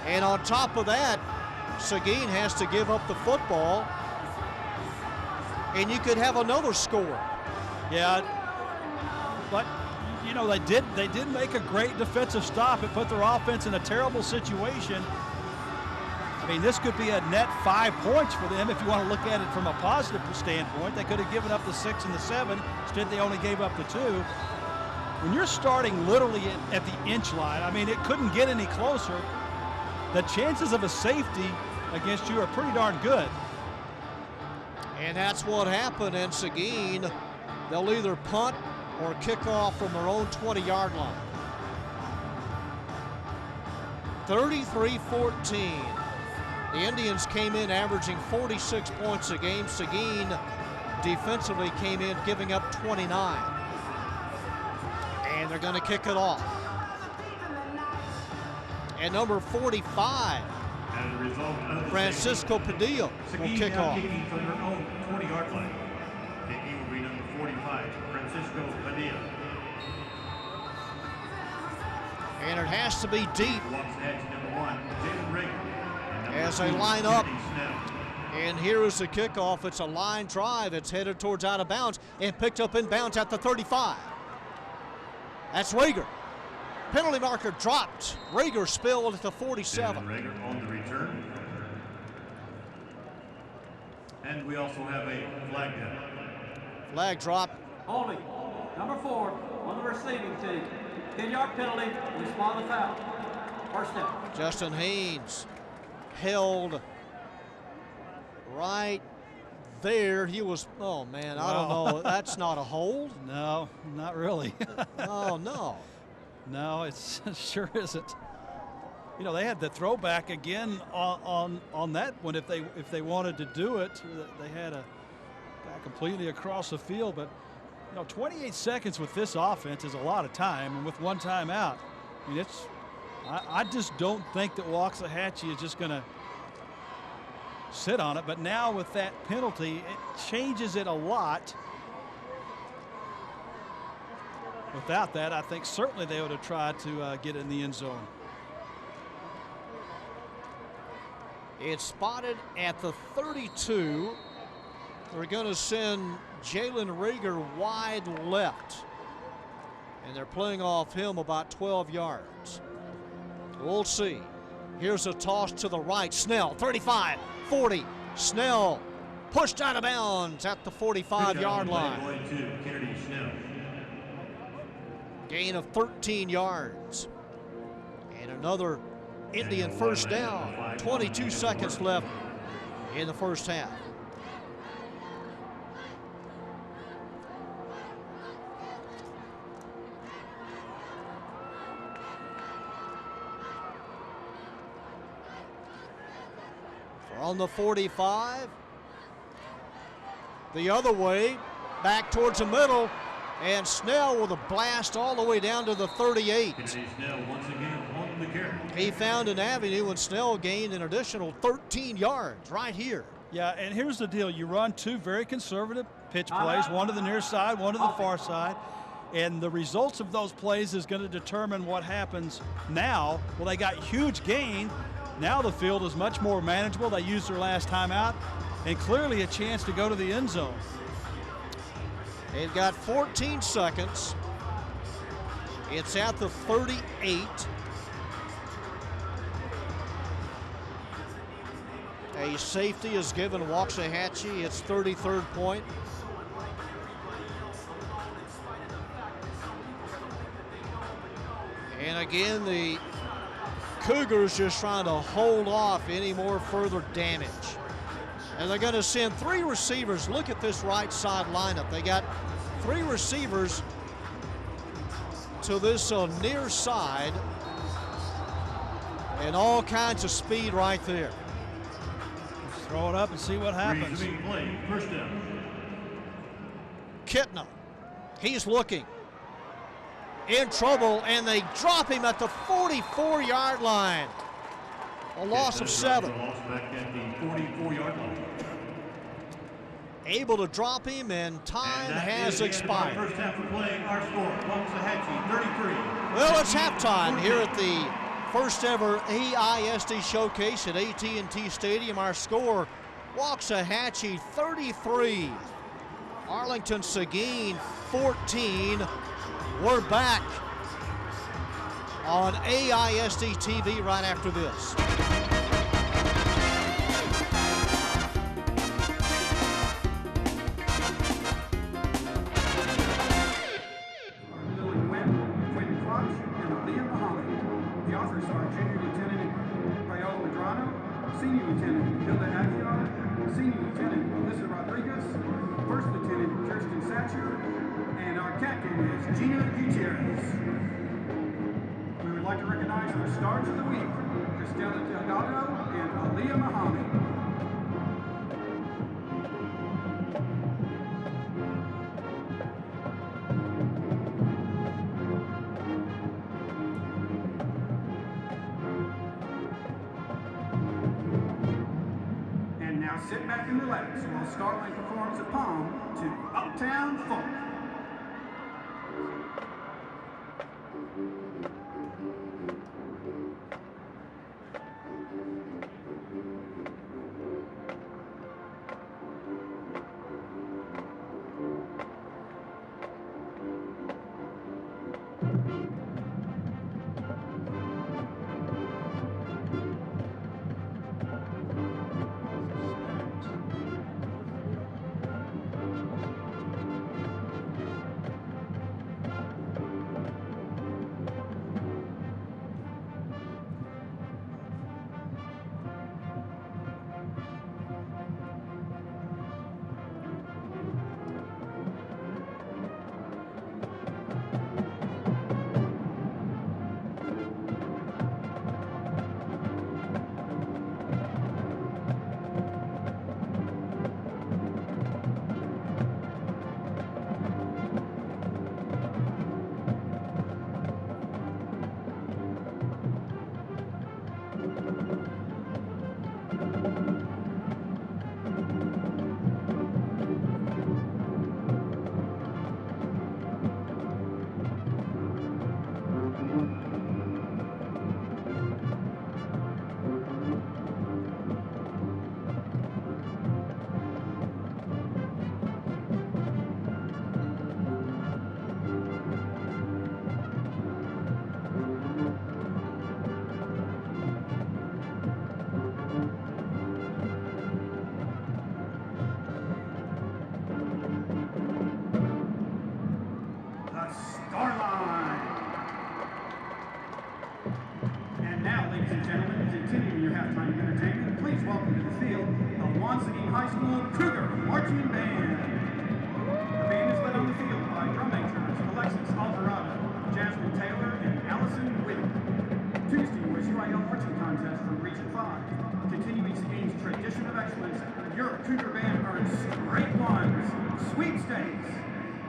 S1: And on top of that, Seguin has to give up the football, and you could have another score.
S2: Yeah, but you know they did make a great defensive stop. It put their offense in a terrible situation. I mean, this could be a net 5 points for them if you want to look at it from a positive standpoint. They could have given up the 6 and the 7. Instead, they only gave up the 2. When you're starting literally at the inch line, I mean, it couldn't get any closer. The chances of a safety against you are pretty darn good.
S1: And that's what happened. And Seguin, they'll either punt or kick off from their own 20-yard line. 33-14. The Indians came in averaging 46 points a game. Seguin defensively came in giving up 29. And they're going to kick it off. And number 45, Francisco Padilla will kick off.
S3: Kicking from their own 20-yard line. Kicking will be number 45, Francisco Padilla.
S1: And it has to be deep
S3: Waxahachie number 1, Jalen Rager.
S1: as they line up. And here is the kickoff. It's a line drive. It's headed towards out of bounds and picked up in bounds at the 35. That's Rager. Penalty marker dropped. Rager spilled at the 47.
S3: Rager on the return. And we also have a flag down.
S1: Flag drop.
S4: Holding, number 4 on the receiving team. 10-yard penalty, respond to foul. First down.
S1: Justin Haynes held right there. He was, oh man, I don't know. That's not a hold?
S2: No, not really.
S1: Oh, no.
S2: No, it sure isn't. You know, they had the throwback again on that one if they wanted to do it. They had a guy completely across the field, but you know, 28 seconds with this offense is a lot of time, and with 1 timeout, I mean, I just don't think that Waxahachie is just going to sit on it. But now with that penalty, it changes it a lot. Without that, I think certainly they would have tried to get in the end zone.
S1: It's spotted at the 32. They're going to send Jalen Rager wide left. And they're playing off him about 12 yards. We'll see. Here's a toss to the right. Snell, 35, 40. Snell pushed out of bounds at the 45-yard line.
S3: Going to Kennedy Snell.
S1: Gain of 13 yards. And another Indian first down. 22 seconds left in the first half. On the 45, the other way, back towards the middle. And Snell with a blast all the way down to the 38.
S3: Kennedy Snell once again on the carry.
S1: He found an avenue, and Snell gained an additional 13 yards right here.
S2: Yeah, and here's the deal. You run two very conservative pitch plays, one to the near side, one to the far side. And the results of those plays is going to determine what happens now. Well, they got huge gain. Now the field is much more manageable. They used their last timeout, and clearly a chance to go to the end zone.
S1: They've got 14 seconds. It's at the 38. A safety is given Waxahachie its 33rd point. And again, the Cougars just trying to hold off any more further damage. And they're going to send three receivers. Look at this right side lineup. They got three receivers to this near side, and all kinds of speed right there.
S2: Let's throw it up and see what happens.
S3: Play, first down.
S1: Kitna, he's looking. In trouble, and they drop him at the 44-yard line. A loss of 7.
S3: Loss back at the 44-yard line.
S1: Able to drop him, and time has expired.
S3: First half of play, our score, Waxahachie 33.
S1: Well, it's halftime here at the first ever AISD showcase at AT&T Stadium. Our score, Waxahachie 33, Arlington Seguin 14. We're back on AISD-TV right after this.
S5: Senior Lieutenant Hilda Aguilar, Senior Lieutenant Melissa Rodriguez, First Lieutenant Kirsten Satcher, and our captain is Gina Gutierrez. We would like to recognize our stars of the week, Cristela Delgado and Aaliyah Muhammad. Sit back and relax while Starlight performs a poem to Uptown Funk.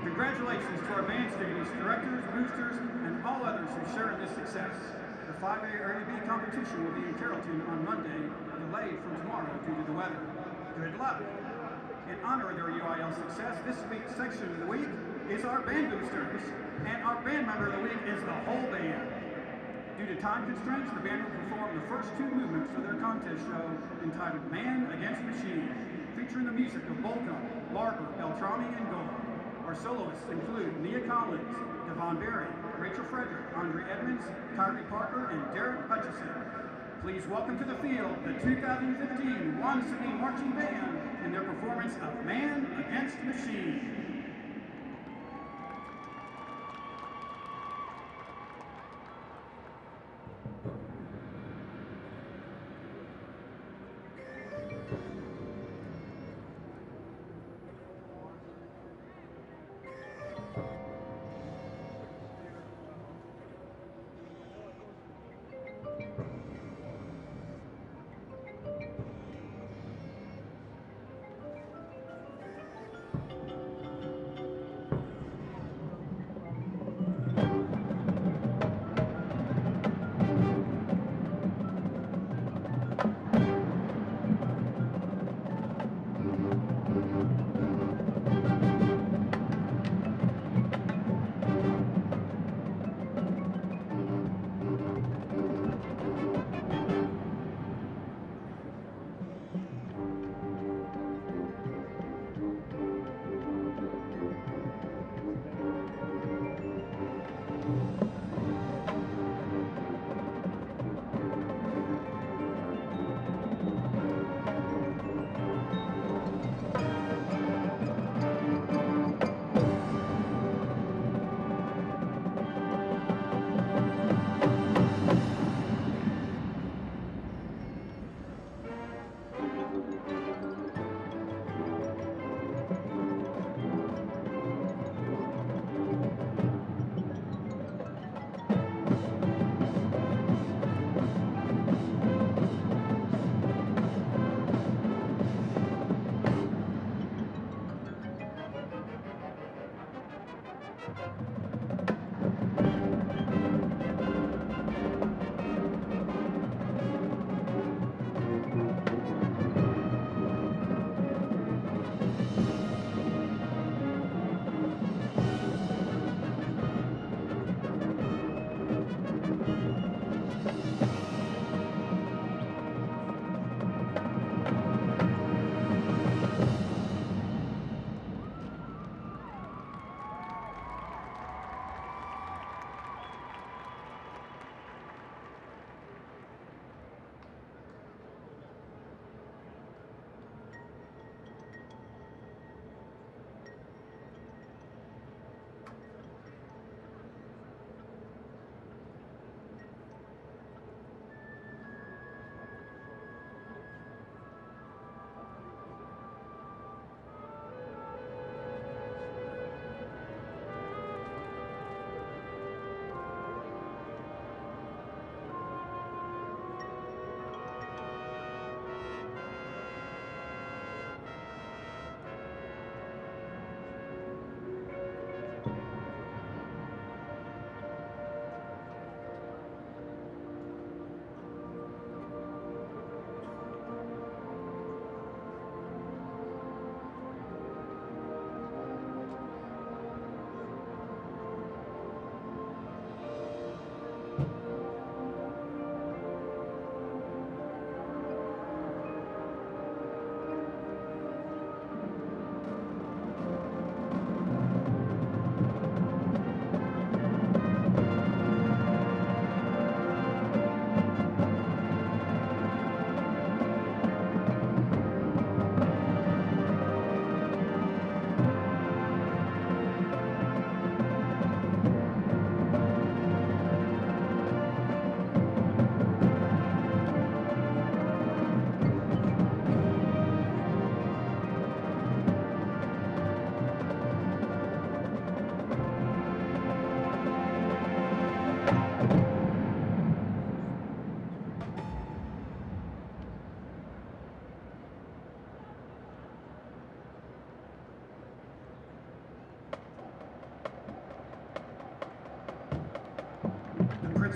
S5: Congratulations to our band students, directors, boosters, and all others who share in this success. The 5A Area B competition will be in Carrollton on Monday, delayed from tomorrow due to the weather. Good luck! In honor of their UIL success, this week's section of the week is our band boosters, and our band member of the week is the whole band. Due to time constraints, the band will perform the first two movements of their contest show entitled Man Against Machine, featuring the music of Bolcom, Barber, Beltrami, and Gold. Our soloists include Nia Collins, Devon Berry, Rachel Frederick, Andre Edmonds, Tyree Parker, and Derek Hutchison. Please welcome to the field the 2015 Waxahachie Marching Band in their performance of Man Against Machine.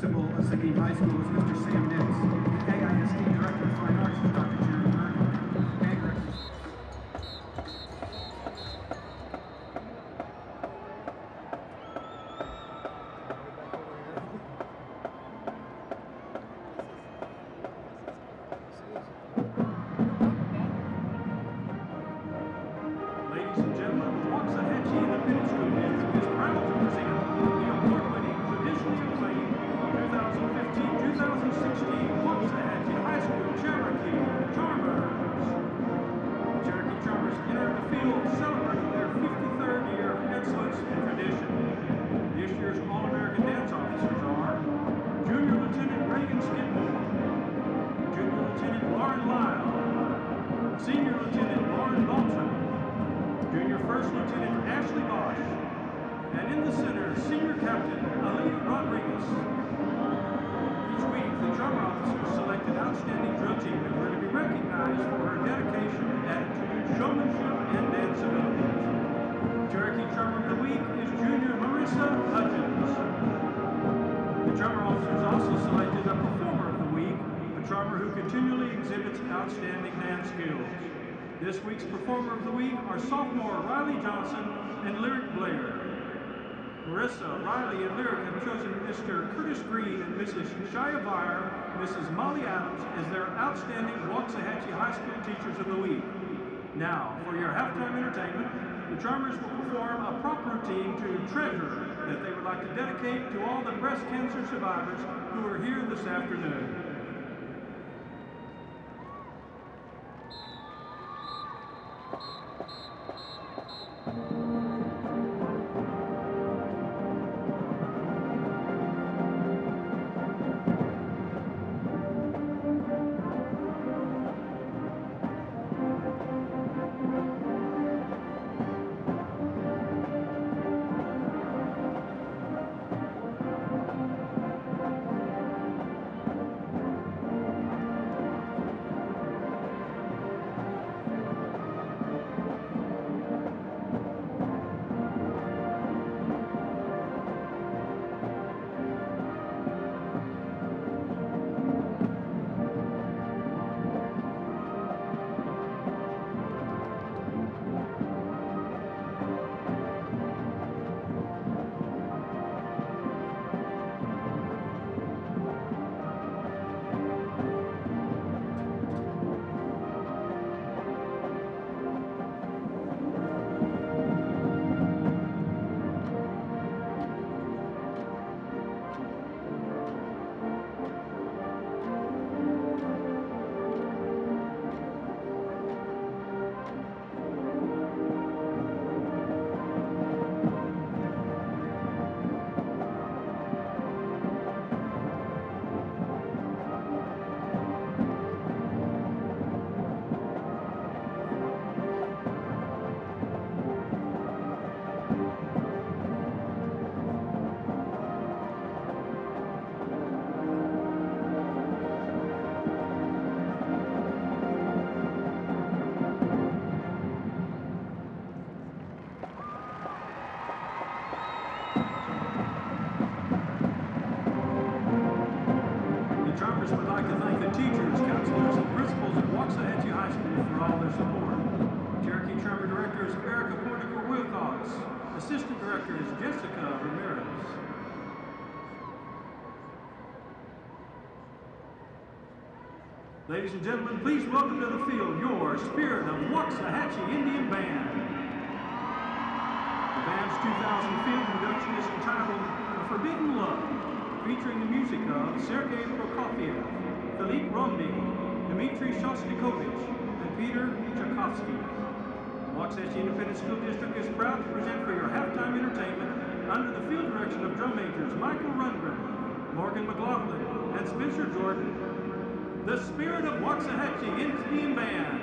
S5: Principal of Seguin High School is Mr. Sam Nitz. The AISD Director of Fine Arts is Dr. Jeremy Bergen.
S3: Ladies and gentlemen, the Waxahachie Independent School District is proud to present the award-winning, traditionally acclaimed 2015-2016 Waxahachie High School Cherokee Charmers. The Cherokee Charmers entered the field celebrating their 53rd year of excellence and tradition. This year's All-American Dance Officers are Junior Lieutenant Reagan Skidmore, Junior Lieutenant Lauren Lyle, Senior Lieutenant Lauren Dalton, Junior First Lieutenant Ashley Bosch, and in the center, Senior Captain Aaliyah Rodriguez. Each week, the Charmer officers select an outstanding drill team that were to be recognized for her dedication, attitude, showmanship, and dance abilities. Cherokee Charmer of the Week is Junior Marissa Hutchins. The Charmer officers also selected a Performer of the Week, a Charmer who continually exhibits outstanding dance skills. This week's Performer of the Week are sophomore Riley Johnson and Lyric Blair. Marissa, Riley, and Lyric have chosen Mr. Curtis Green and Mrs. Shia Vire, Mrs. Molly Adams as their outstanding Waxahachie High School Teachers of the Week. Now, for your halftime entertainment, the Charmers will perform a prop routine to Treasure that they would like to dedicate to all the breast cancer survivors who are here this afternoon. Charmers would like to thank the teachers, counselors, and principals at Waxahachie High School for all their support. Cherokee Charmer Director is Erica Portico Wilcox. Assistant Director is Jessica Ramirez. Ladies and gentlemen, please welcome to the field your Spirit of Waxahachie Indian Band. The band's 2000 field production is entitled A Forbidden Love, featuring the music of Sergei Prokofiev, Philippe Romney, Dmitry Shostakovich, and Peter Tchaikovsky. The Waxahachie Independent School District is proud to present for your halftime entertainment under the field direction of drum majors Michael Rundgren, Morgan McLaughlin, and Spencer Jordan, the Spirit of Waxahachie Indian Band.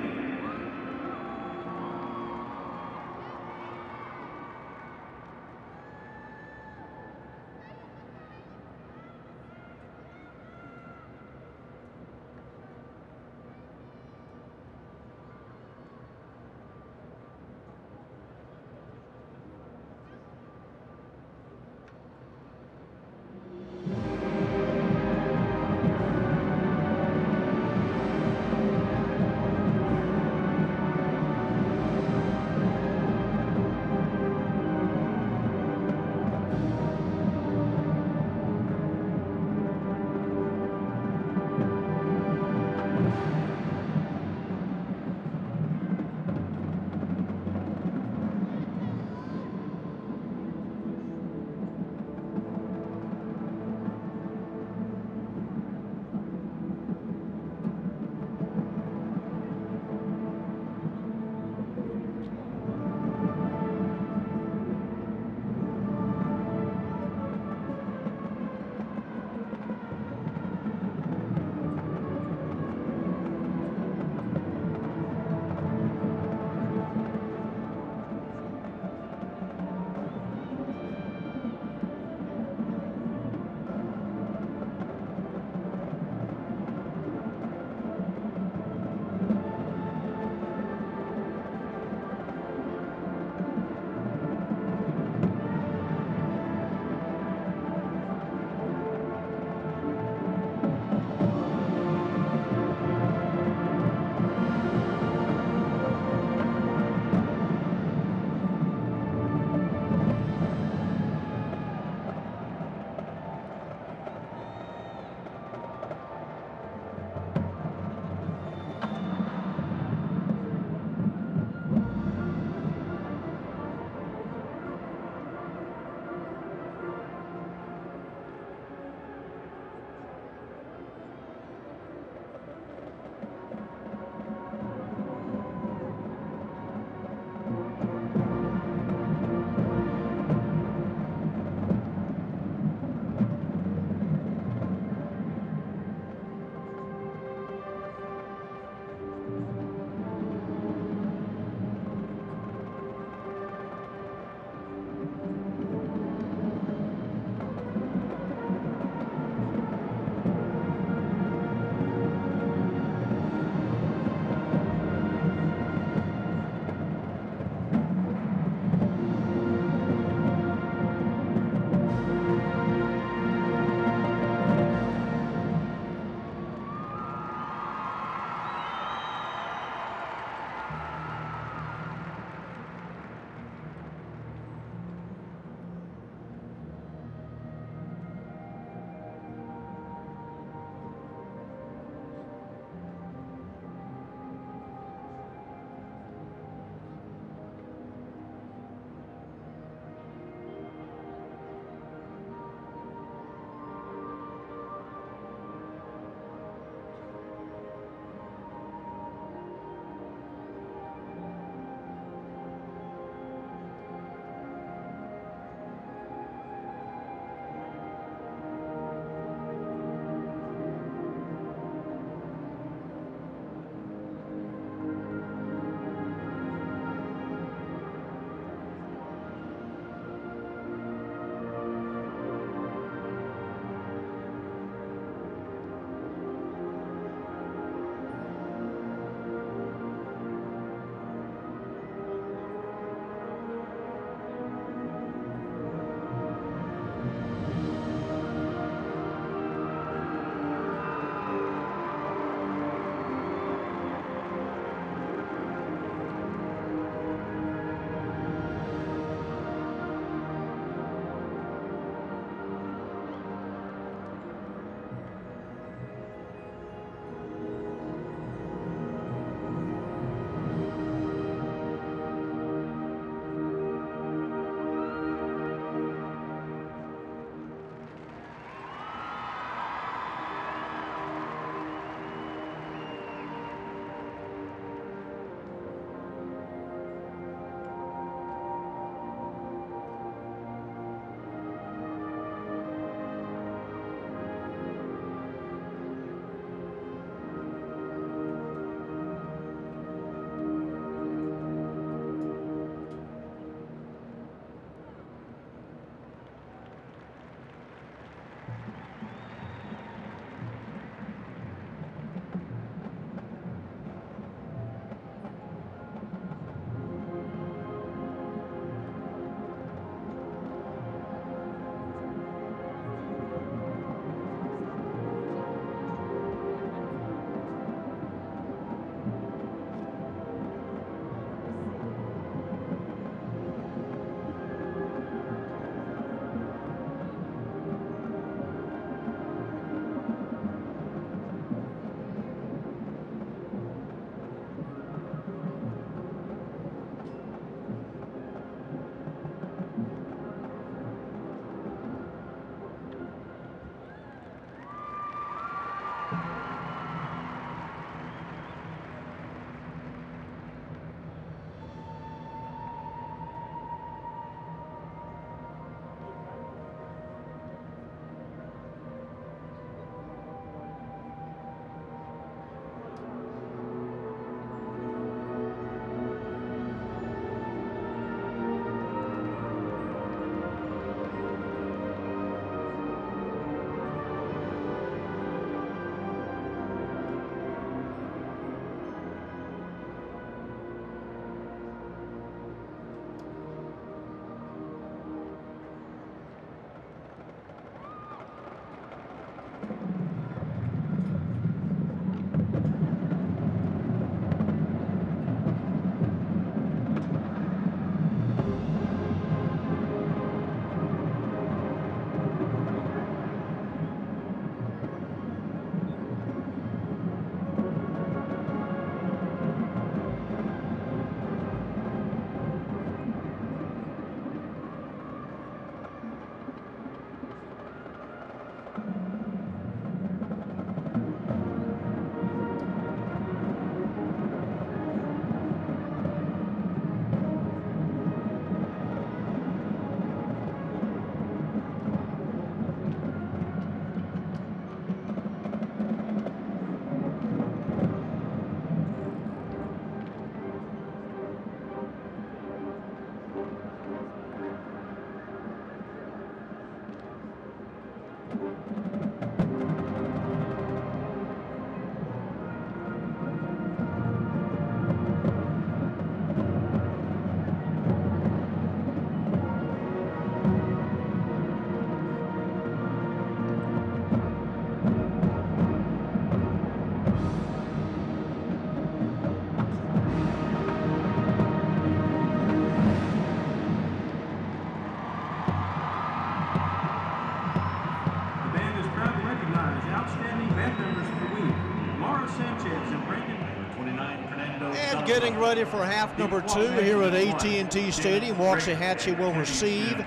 S3: Sanchez and Brandon.
S6: Number 29, Fernando.
S1: And getting ready for half number 2 here at AT&T Stadium. Waxahachie will receive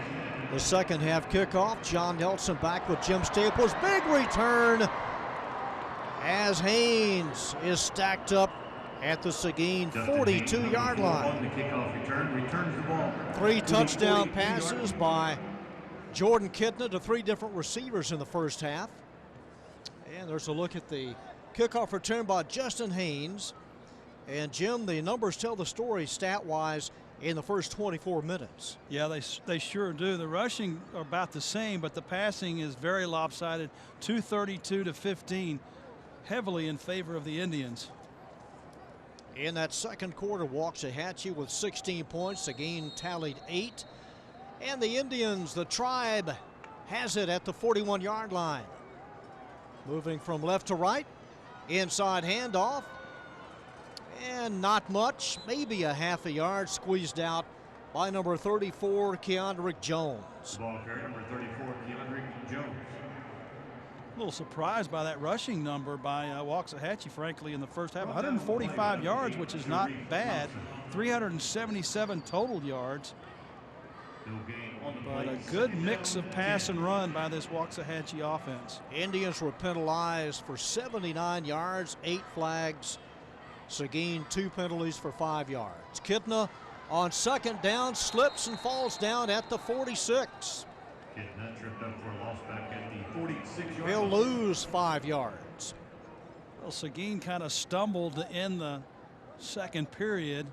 S1: the second half kickoff. John Nelson back with Jim Staples. Big return as Haynes is stacked up at the Seguin 42-yard line.
S6: The kickoff return returns the ball.
S1: 3 touchdown passes by Jordan Kidna to 3 different receivers in the first half. And there's a look at the kickoff return by Justin Haynes. And Jim, the numbers tell the story stat-wise in the first 24 minutes.
S2: Yeah, they sure do. The rushing are about the same, but the passing is very lopsided. 232 to 15, heavily in favor of the Indians.
S1: In that second quarter, Waxahachie with 16 points. Seguin tallied 8. And the Indians, the tribe, has it at the 41-yard line. Moving from left to right. Inside handoff. And not much, maybe a half a yard squeezed out by number 34, Keandrick Jones.
S6: Ball carrier number 34, Keandrick Jones.
S2: A little surprised by that rushing number by Waxahachie, frankly, in the first half. 145 yards, which is not bad. 377 total yards. But a good mix of pass and run by this Waxahachie offense.
S1: Indians were penalized for 79 yards, 8 flags. Seguin 2 penalties for 5 yards. Kidna on second down slips and falls down at the 46.
S6: Kidna tripped up for a loss back at the 46-yard.
S1: He'll lose 5 yards.
S2: Well, Seguin kind of stumbled in the second period.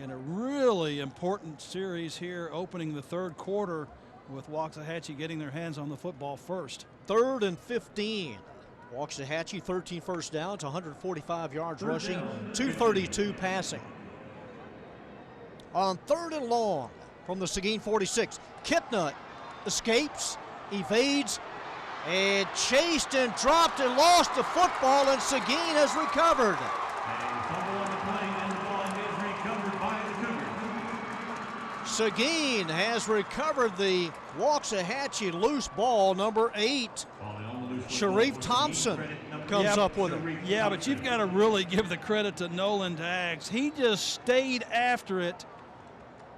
S2: In a really important series here, opening the third quarter with Waxahachie getting their hands on the football first.
S1: 3rd and 15. Waxahachie 13 first downs, 145 yards rushing, 232 passing. On 3rd and long from the Seguin 46, Kidna escapes, evades, and chased and dropped and lost the football, and Seguin has recovered. Seguin has recovered the Waxahachie loose ball, number 8. Sharif Thompson comes up with it.
S2: Yeah, but you've got to really give the credit to Nolan Daggs. He just stayed after it.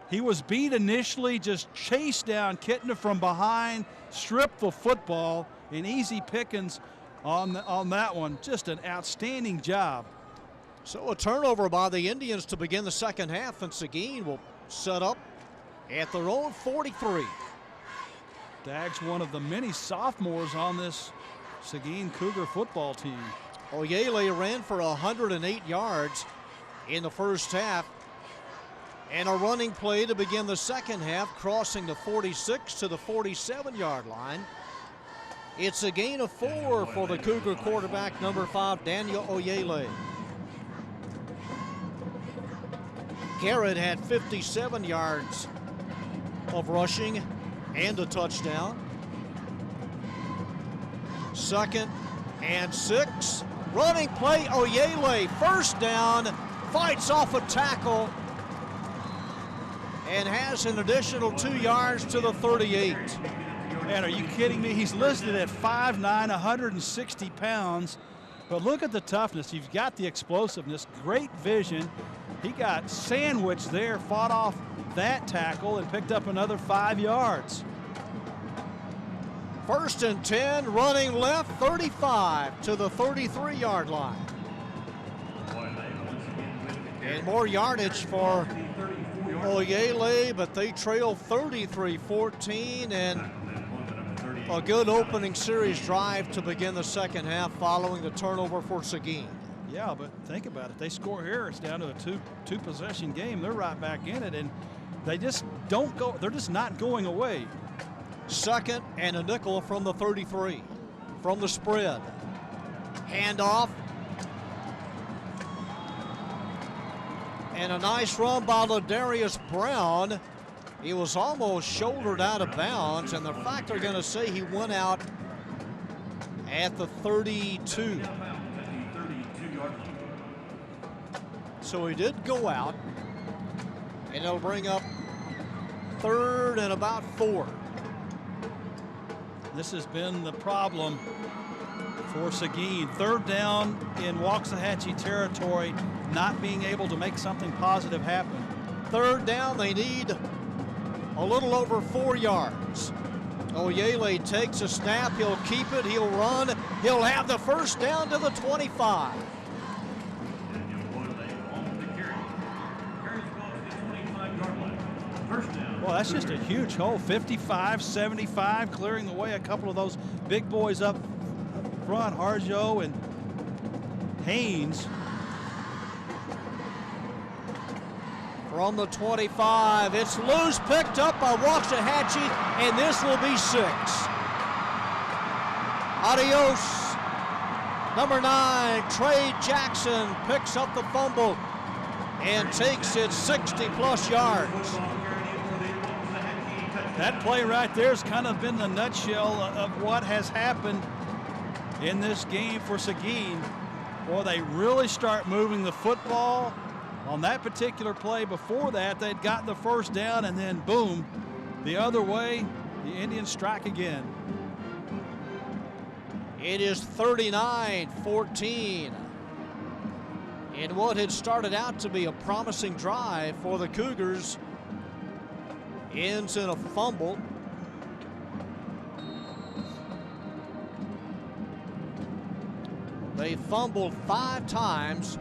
S2: He was beat initially, just chased down Kidna from behind, stripped the football, and easy pickings on that one. Just an outstanding job.
S1: So a turnover by the Indians to begin the second half, and Seguin will set up at their own 43.
S2: Daggs, one of the many sophomores on this Seguin Cougar football team.
S1: Oyele ran for 108 yards in the first half. And a running play to begin the second half, crossing the 46 to the 47-yard line. It's a gain of 4 for the Cougar quarterback, number 5, Daniel Oyele. Garrett had 57 yards of rushing and a touchdown. 2nd and 6. Running play, Oyele, first down, fights off a tackle and has an additional 2 yards to the 38.
S2: Man, are you kidding me? He's listed at 5'9", 160 pounds. But look at the toughness. He's got the explosiveness, great vision. He got sandwiched there, fought off that tackle, and picked up another 5 yards.
S1: 1st and 10, running left, 35 to the 33-yard line. And more yardage for Oyele, but they trail 33-14, and a good opening series drive to begin the second half following the turnover for Seguin.
S2: Yeah, but think about it. They score here, it's down to a two possession game. They're right back in it, and they just don't go. They're just not going away.
S1: 2nd and a nickel from the 33. From the spread. Handoff. And a nice run by Ladarius Brown. He was almost shouldered out of bounds, and the fact they're going to say he went out at the 32. So he did go out, and it'll bring up 3rd and about 4.
S2: This has been the problem for Seguin. Third down in Waxahachie territory, not being able to make something positive happen.
S1: Third down, they need a little over 4 yards. Oyele takes a snap, he'll keep it, he'll run, he'll have the first down to the 25.
S2: Well, that's just a huge hole. 55, 75, clearing the way. A couple of those big boys up front, Harjo and Haynes.
S1: From the 25, it's loose, picked up by Waxahachie, and this will be 6. Adios. Number 9, Trey Jackson picks up the fumble and takes it 60-plus yards.
S2: That play right there has kind of been the nutshell of what has happened in this game for Seguin. Boy, they really start moving the football. On that particular play before that, they'd gotten the first down, and then boom, the other way, the Indians strike again.
S1: It is 39-14. In what had started out to be a promising drive for the Cougars, ends in a fumble. They fumbled 5 times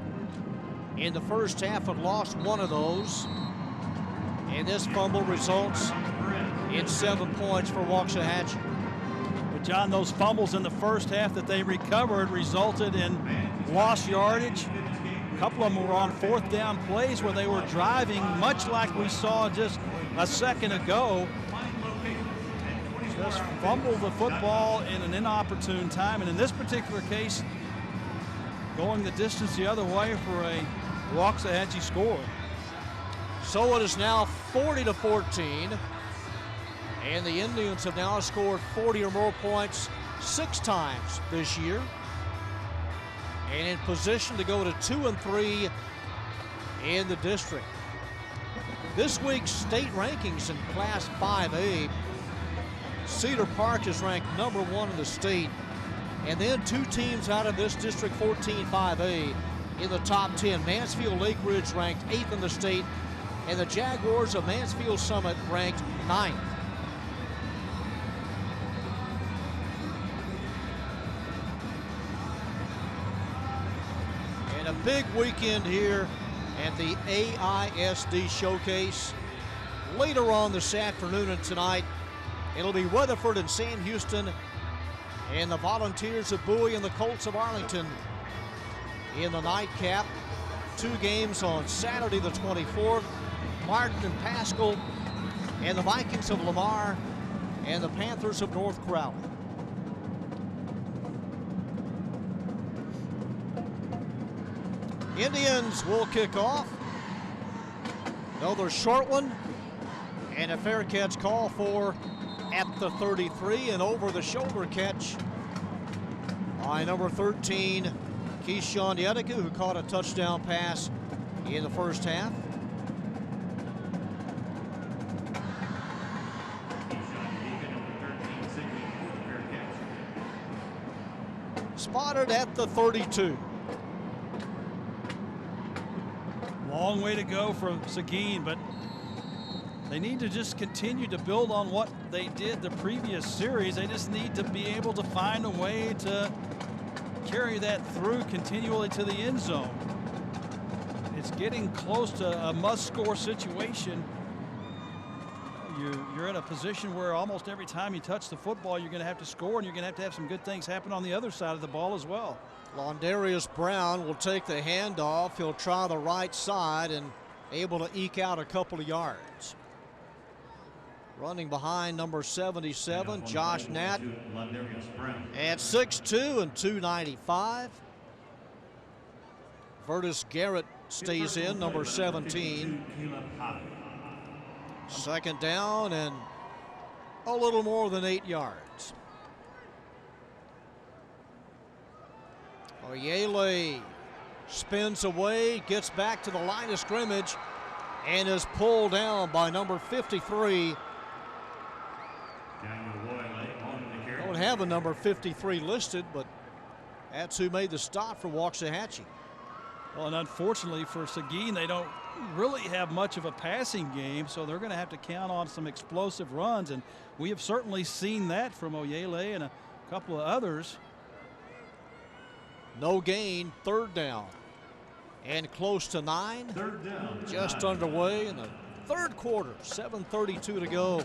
S1: in the first half and lost 1 of those. And this fumble results in 7 points for Waxahachie.
S2: But John, those fumbles in the first half that they recovered resulted in lost yardage. A couple of them were on 4th down plays where they were driving, much like we saw just a second ago. Just fumbled the football in an inopportune time, and in this particular case, going the distance the other way for a Waxahachie score.
S1: So it is now 40-14, and the Indians have now scored 40 or more points 6 times this year, and in position to go to 2-3 in the district. This week's state rankings in Class 5A, Cedar Park is ranked number 1 in the state, and then 2 teams out of this District 14 5A in the top 10. Mansfield Lake Ridge ranked 8th in the state, and the Jaguars of Mansfield Summit ranked 9th. And a big weekend here at the AISD Showcase. Later on this afternoon and tonight, it'll be Weatherford and Sam Houston, and the Volunteers of Bowie and the Colts of Arlington in the nightcap. 2 games on Saturday the 24th. Martin and Pascal, and the Vikings of Lamar, and the Panthers of North Crowley. Indians will kick off. Another short one, and a fair catch call for at the 33, and over the shoulder catch by number 13, Keyshawn Yedica, who caught a touchdown pass in the first half. Spotted at the 32.
S2: Long way to go for Seguin, but they need to just continue to build on what they did the previous series. They just need to be able to find a way to carry that through continually to the end zone. It's getting close to a must-score situation. You're in a position where almost every time you touch the football, you're going to have to score, and you're going to have some good things happen on the other side of the ball as well.
S1: Londarius Brown will take the handoff. He'll try the right side and able to eke out a couple of yards. Running behind number 77, Josh Nat, at 6'2" and 295. Vertus Garrett stays in, number 17. Second down and a little more than 8 yards. Oyele spins away, gets back to the line of scrimmage, and is pulled down by number 53. Don't have a number 53 listed, but That's who made the stop for Waxahachie.
S2: Well, and unfortunately for Seguin, they don't really have much of a passing game, so they're going to have to count on some explosive runs, and we have certainly seen that from Oyele and a couple of others.
S1: No gain, third down. And close to 9.
S6: Third down.
S1: Just underway in the third quarter, 7:32 to go.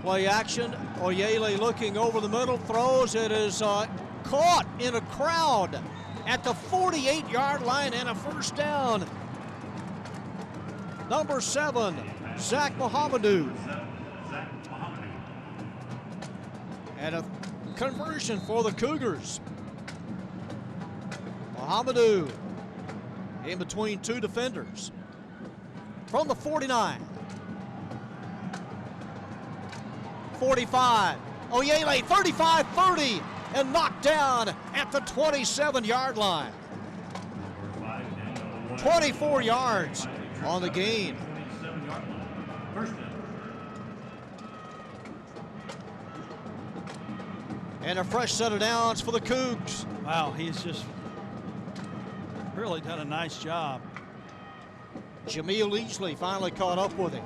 S1: Play action, Oyele looking over the middle, throws, it is caught in a crowd at the 48-yard line and a first down. Number 7, Zach Mohamedou. And a conversion for the Cougars. Mohamedou in between two defenders from the 49. 45. Oyele 35-30 and knocked down at the 27-yard line. 24 yards on the gain. And a fresh set of downs for the Cougs.
S2: Wow, he's just really done a nice job.
S1: Jameel Easley finally caught up with him.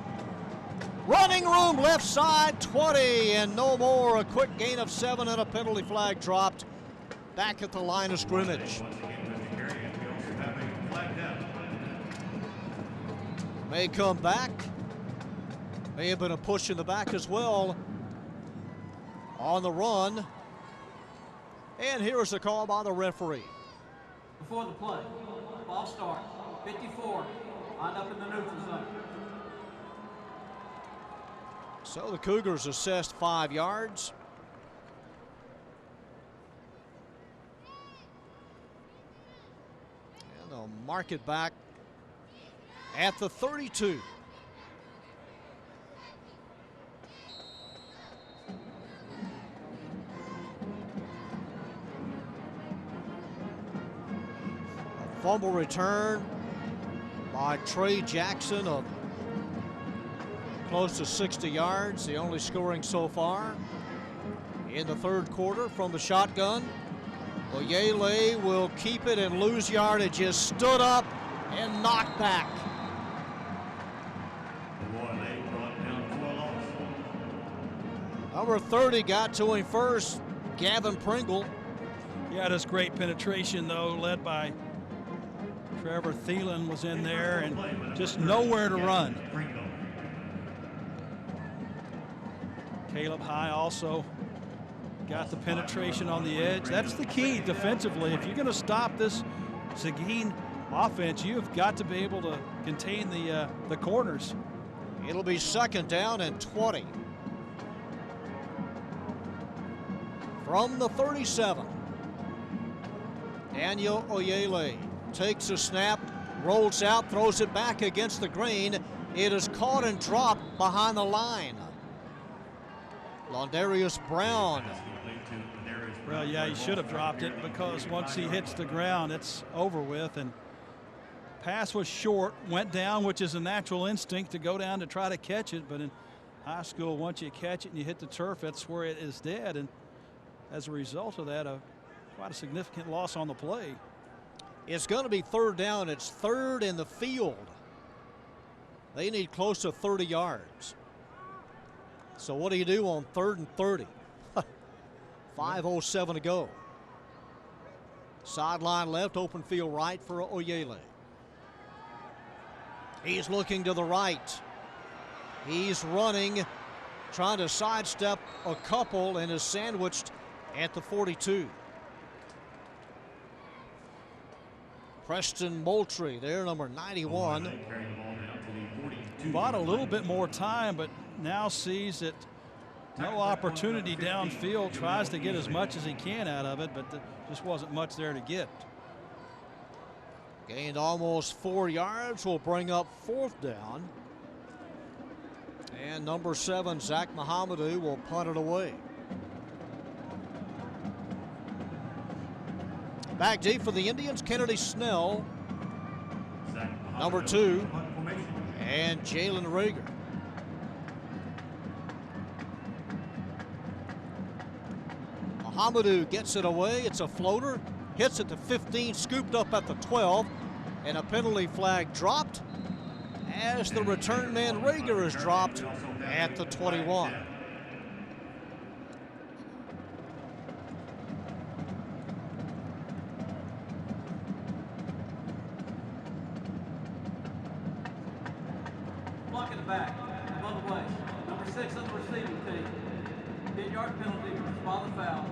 S1: Running room left side, 20 and no more. A quick gain of 7 and a penalty flag dropped back at the line of scrimmage. May come back. May have been a push in the back as well on the run. And here is the call by the referee.
S4: Before the play, ball start, 54, line up in the neutral zone.
S1: So the Cougars assessed 5 yards. And they'll mark it back at the 32. A fumble return by Trey Jackson of close to 60 yards, the only scoring so far in the third quarter from the shotgun. Oyele will keep it and lose yardage. Just stood up and knocked back. Number 30 got to him first, Gavin Pringle.
S2: Yeah, this great penetration, though, led by Trevor Thielen was in there and just nowhere to run. Caleb High also got the penetration on the edge. That's the key defensively. If you're going to stop this Seguin offense, you've got to be able to contain the corners.
S1: It'll be second down and 20. From the 37, Daniel Oyele takes a snap, rolls out, throws it back against the grain. It is caught and dropped behind the line. Londarius Brown.
S2: Well, yeah, he should have dropped it because once he hits the ground, it's over with. And pass was short, went down, which is a natural instinct to go down to try to catch it. But in high school, once you catch it and you hit the turf, that's where it is dead. And as a result of that, quite a significant loss on the play.
S1: It's going to be third down. It's third in the field. They need close to 30 yards. So what do you do on 3rd and 30? 5:07 to go. Sideline left, open field right for Oyele. He's looking to the right. He's running, trying to sidestep a couple and is sandwiched at the 42. Preston Moultrie there, number 91.
S2: Bought a little bit more time, but now sees that no opportunity downfield, tries to get as much as he can out of it, but just wasn't much there to get.
S1: Gained almost 4 yards, will bring up fourth down. And number 7, Zach Mohamedou, will punt it away. Back deep for the Indians, Kennedy Snell, number 2, and Jalen Rager. Amadou gets it away. It's a floater. Hits it to 15, scooped up at the 12. And a penalty flag dropped as the return man Rager is dropped at the 21.
S4: Block in the back, above the waist. Number 6 on the receiving team. 10-yard penalty for the spot of the foul.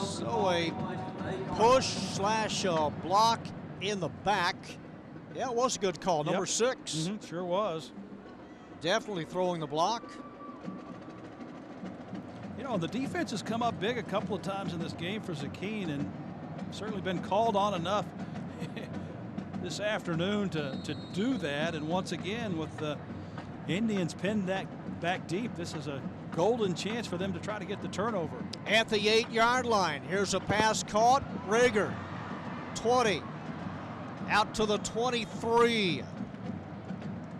S1: So a push/block in the back. Yeah, it was a good call. Number 6.
S2: Sure was.
S1: Definitely throwing the block.
S2: You know, the defense has come up big a couple of times in this game for Seguin, and certainly been called on enough this afternoon to do that. And once again, with the Indians pinned back deep, this is a golden chance for them to try to get the turnover.
S1: At the 8-yard line, here's a pass caught. Rager, 20, out to the 23.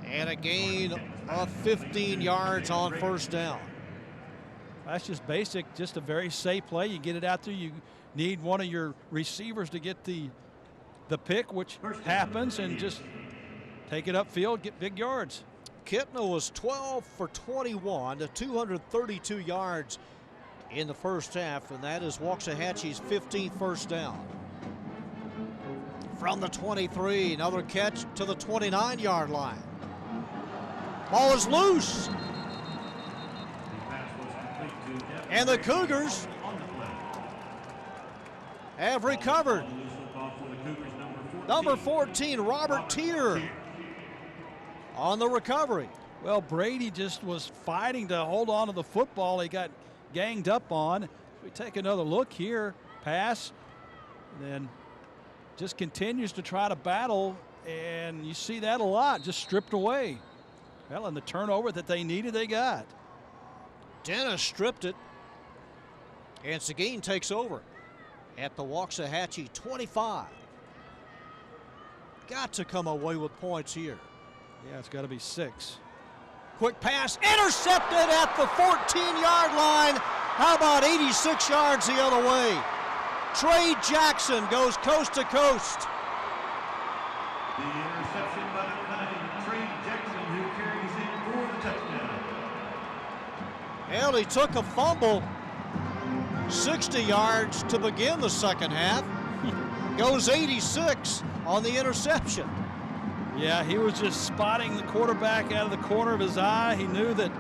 S1: And a gain of 15 yards on first down.
S2: That's just basic, just a very safe play. You get it out there. You need one of your receivers to get the pick, which happens, and just take it upfield, get big yards.
S1: Kitna was 12 for 21 to 232 yards in the first half, and that is Waxahachie's 15th first down. From the 23, another catch to the 29-yard line. Ball is loose. And the Cougars have recovered. Number 14, Robert Tier, on the recovery.
S2: Well, Brady just was fighting to hold on to the football. He got ganged up on. We take another look here. Pass. And then just continues to try to battle. And you see that a lot, just stripped away. Well, and the turnover that they needed, they got.
S1: Dennis stripped it. And Seguin takes over at the Waxahachie 25. Got to come away with points here.
S2: Yeah, it's got to be 6.
S1: Quick pass, intercepted at the 14-yard line. How about 86 yards the other way? Trey Jackson goes coast to coast.
S6: The interception by the Trey Jackson, who carries in for the touchdown.
S1: Well, he took a fumble, 60 yards to begin the second half. Goes 86 on the interception.
S2: Yeah, he was just spotting the quarterback out of the corner of his eye. He knew that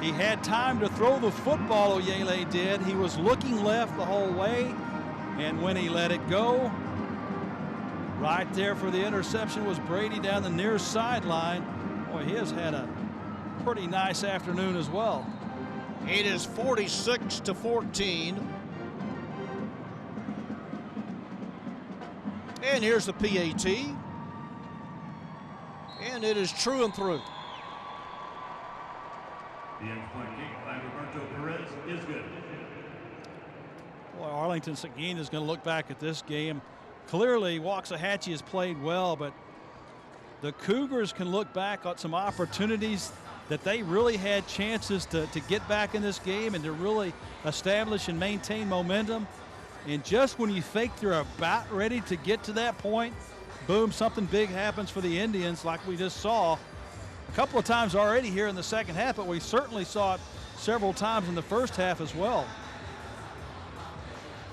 S2: he had time to throw the football, Oyele did. He was looking left the whole way, and when he let it go, right there for the interception was Brady down the near sideline. Boy, he has had a pretty nice afternoon as well.
S1: It is 46-14. And here's the PAT. And it is true and through.
S6: The end-point kick by Roberto Perez is good.
S2: Boy, Arlington Seguin is going to look back at this game. Clearly, Waxahachie has played well, but the Cougars can look back on some opportunities that they really had chances to get back in this game and to really establish and maintain momentum. And just when you think they're about ready to get to that point, boom, something big happens for the Indians, like we just saw a couple of times already here in the second half, but we certainly saw it several times in the first half as well.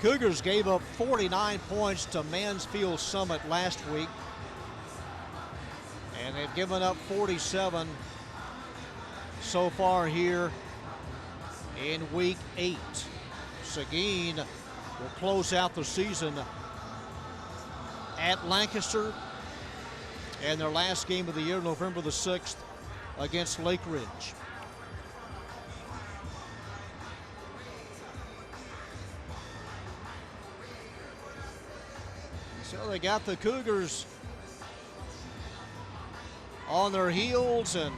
S1: Cougars gave up 49 points to Mansfield Summit last week, and they've given up 47 so far here in week 8. Seguin will close out the season at Lancaster, and their last game of the year, November the 6th, against Lake Ridge. So they got the Cougars on their heels, and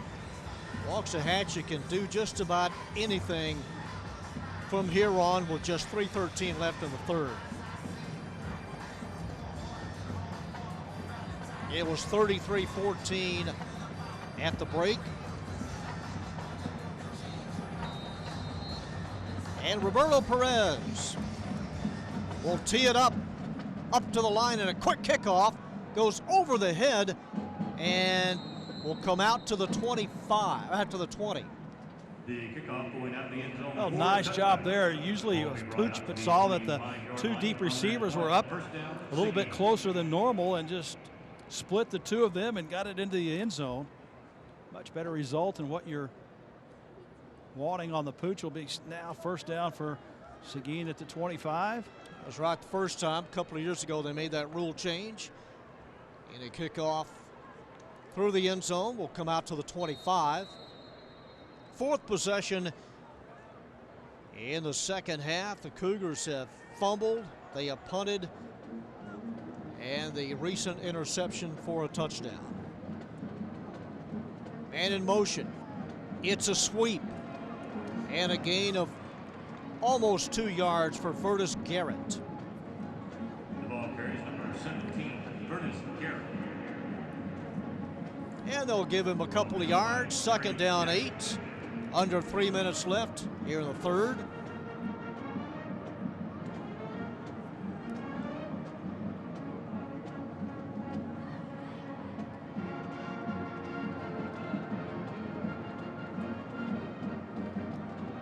S1: Waxahachie can do just about anything from here on with just 3:13 left in the third. It was 33-14 at the break. And Roberto Perez will tee it up to the line, and a quick kickoff goes over the head and will come out to the 25, out to the 20.
S6: The kickoff going out the end zone.
S2: Oh, nice job there. Usually it was Pooch, but saw that the two deep receivers were up a little bit closer than normal and just split the two of them and got it into the end zone. Much better result than what you're wanting on the Pooch. Will be now first down for Seguin at the 25.
S1: That was right the first time. A couple of years ago they made that rule change. And a kickoff through the end zone will come out to the 25. Fourth possession in the second half. The Cougars have fumbled, they have punted, and the recent interception for a touchdown. And in motion, it's a sweep and a gain of almost 2 yards for Vertus Garrett.
S6: The ball carries number 17, Vertus Garrett.
S1: And they'll give him a couple of yards. Second down 8. Under 3 minutes left here in the third.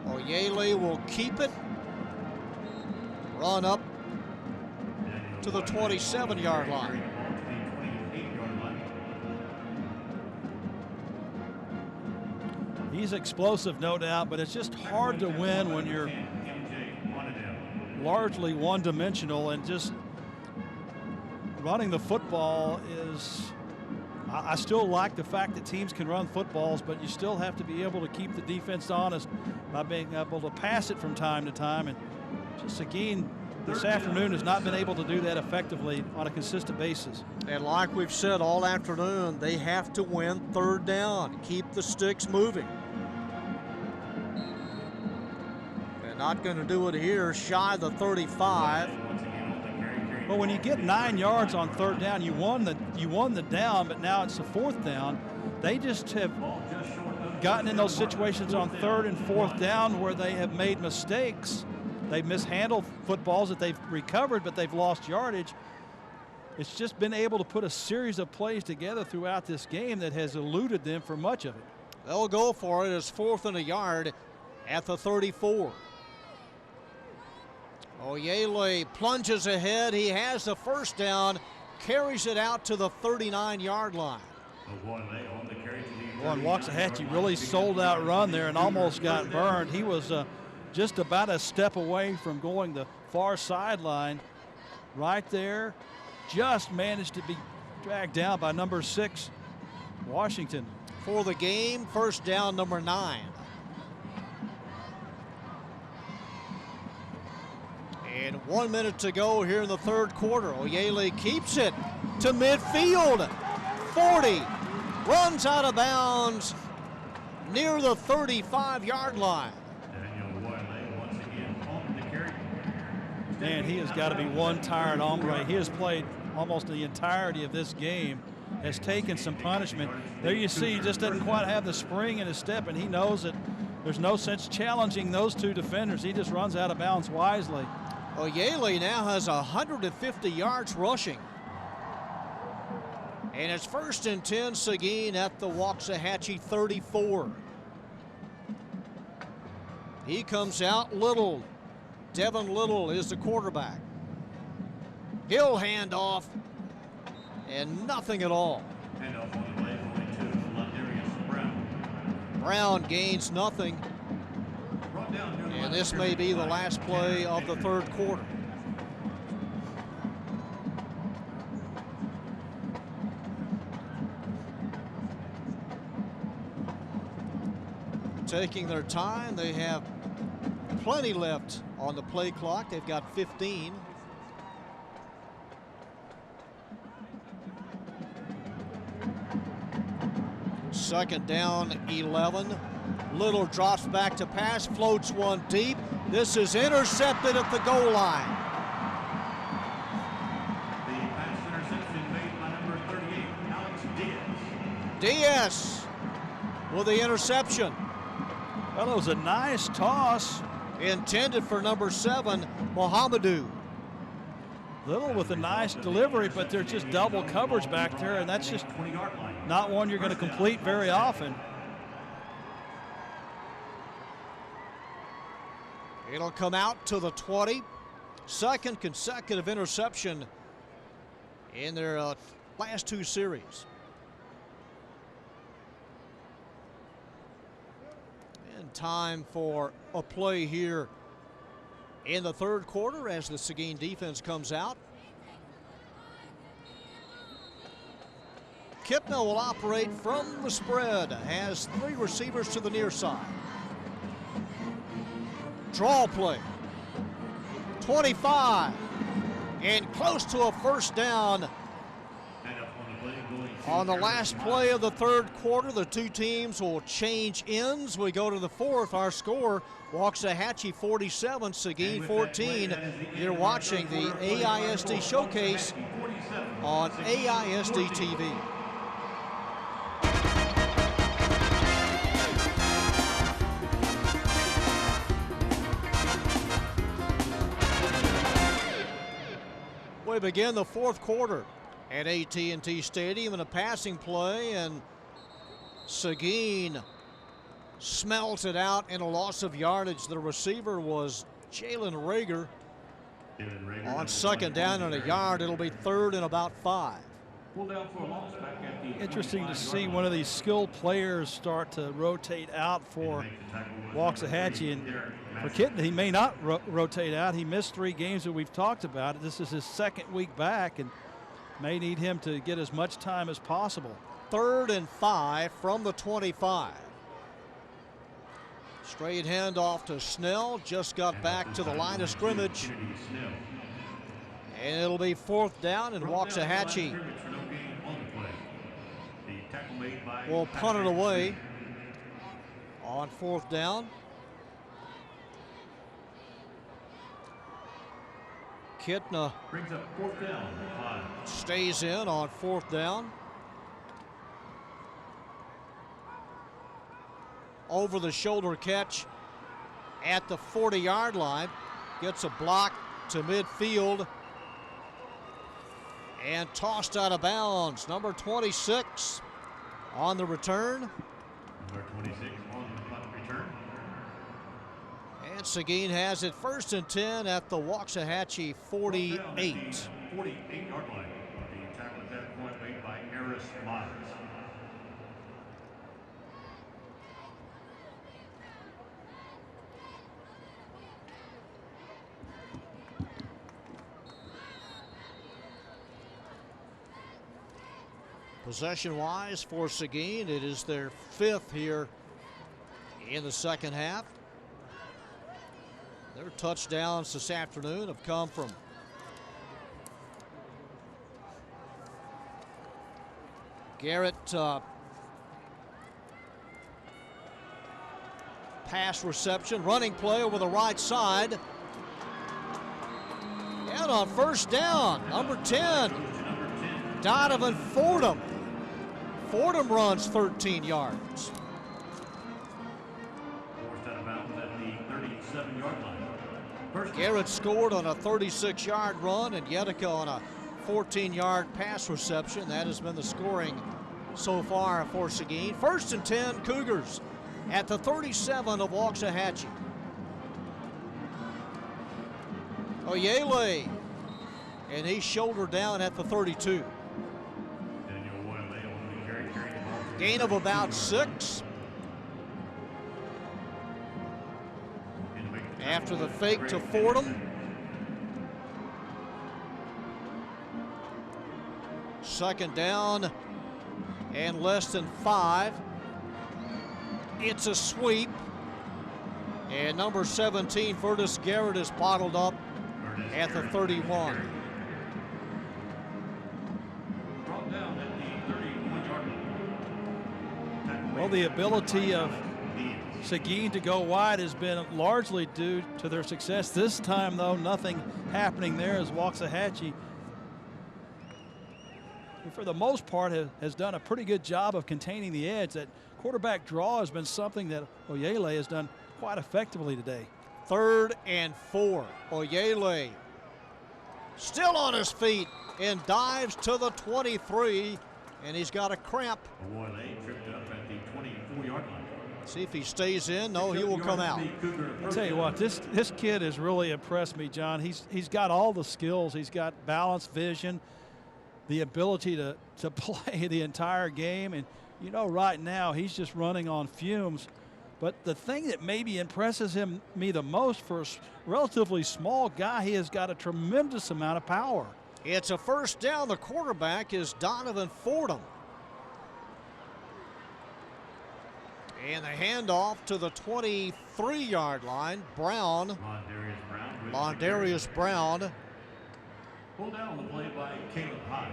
S1: Oyele will keep it. Run up to the 27-yard line.
S2: He's explosive, no doubt, but it's just hard to win when you're largely one-dimensional, and just running the football is, I still like the fact that teams can run footballs, but you still have to be able to keep the defense honest by being able to pass it from time to time. And just again, this afternoon has not been able to do that effectively on a consistent basis.
S1: And like we've said all afternoon, they have to win third down, keep the sticks moving. Not going to do it here, shy of the 35.
S2: Well, when you get 9 yards on third down, you won the down, but now it's the fourth down. They just have gotten in those situations on third and fourth down where they have made mistakes. They've mishandled footballs that they've recovered, but they've lost yardage. It's just been able to put a series of plays together throughout this game that has eluded them for much of it.
S1: They'll go for it as 4th and a yard at the 34. Oyele plunges ahead. He has the first down, carries it out to the 39-yard line.
S2: Waxahachie really sold out run there and almost got burned. He was just about a step away from going the far sideline. Right there, just managed to be dragged down by number 6, Washington.
S1: For the game, first down number 9. And 1 minute to go here in the third quarter. Oyele keeps it to midfield. 40, runs out of bounds near the 35-yard line.
S2: Man, he has got to be one tired hombre. He has played almost the entirety of this game, has taken some punishment. There you see, he just doesn't quite have the spring in his step, and he knows that there's no sense challenging those two defenders. He just runs out of bounds wisely.
S1: Oyele now has 150 yards rushing. And it's 1st and 10, Seguin at the Waxahachie 34. He comes out, Little. Devin Little is the quarterback. He'll hand off, and nothing at all.
S6: Handoff on the play going to Londarius Brown.
S1: Brown gains nothing. And this may be the last play of the third quarter. Taking their time, they have plenty left on the play clock. They've got 15. Second down, 11. Little drops back to pass, floats one deep. This is intercepted at the goal line.
S6: The pass interception made by number 38, Alex Diaz.
S1: Diaz with the interception.
S2: Well, it was a nice toss
S1: intended for number 7, Mohamedou.
S2: Little with a nice delivery, but there's just double coverage back there, and that's just not one you're going to complete very often.
S1: It'll come out to the 20. Second consecutive interception in their last 2 series. And time for a play here in the 3rd quarter as the Seguin defense comes out. Kipna will operate from the spread, has 3 receivers to the near side. Draw play. 25. And close to a first down. On the last play of the 3rd quarter, the 2 teams will change ends. We go to the 4th. Our score, Waxahachie 47, Seguin 14. You're watching the AISD Showcase on AISD-TV. We begin the 4th quarter at AT&T Stadium in a passing play, and Seguin smells it out in a loss of yardage. The receiver was Jalen Rager. On 2nd down and a yard, it'll be 3rd and about 5.
S2: Interesting to see one of these skilled players start to rotate out for Waxahachie. And for Kitten, he may not rotate out. He missed 3 games that we've talked about. This is his 2nd week back, and may need him to get as much time as possible.
S1: 3rd and 5 from the 25. Straight handoff to Snell. Just got back to the line of scrimmage. And it'll be 4th down, and Waxahachie will punt it away on 4th down. Kitna
S6: brings up 4th down. 5.
S1: Stays in on 4th down. Over the shoulder catch at the 40-yard line. Gets a block to midfield and tossed out of bounds. Number 26 on the return.
S6: Number 26 on the return.
S1: And Seguin has it 1st and 10 at the Waxahachie 48.
S6: 48-yard line. The tackle at that point made by Eris Miles.
S1: Possession-wise for Seguin, it is their 5th here in the 2nd half. Their touchdowns this afternoon have come from Garrett pass reception, running play over the right side. And on 1st down, number 10, Donovan Fordham. Fordham runs 13 yards.
S6: Forced out of bounds at the 37-yard line.
S1: Garrett scored on a 36-yard run, and Yetica on a 14-yard pass reception. That has been the scoring so far for Seguin. 1st and 10, Cougars at the 37 of Waxahachie. Oyele, and he's shouldered down at the 32. Gain of about 6. After the fake to Fordham. 2nd down and less than 5. It's a sweep. And number 17, Vertus Garrett, is bottled up at the 31.
S2: Well, the ability of Seguin to go wide has been largely due to their success. This time, though, nothing happening there as Waxahachie, for the most part, has done a pretty good job of containing the edge. That quarterback draw has been something that Oyele has done quite effectively today.
S1: 3rd and 4. Oyele still on his feet and dives to the 23, and he's got a cramp.
S6: Oyele tripped up at the 24-yard line.
S1: See if he stays in. No, he will come out.
S2: I'll tell you what, this kid has really impressed me, John. He's got all the skills. He's got balance, vision, the ability to play the entire game. And, you know, right now he's just running on fumes. But the thing that maybe impresses me the most, for a relatively small guy, he has got a tremendous amount of power.
S1: It's a first down. The quarterback is Donovan Fordham. And the handoff to the 23-yard line. Brown. Londarius Brown.
S6: Pulled down on the play by Caleb Hyde.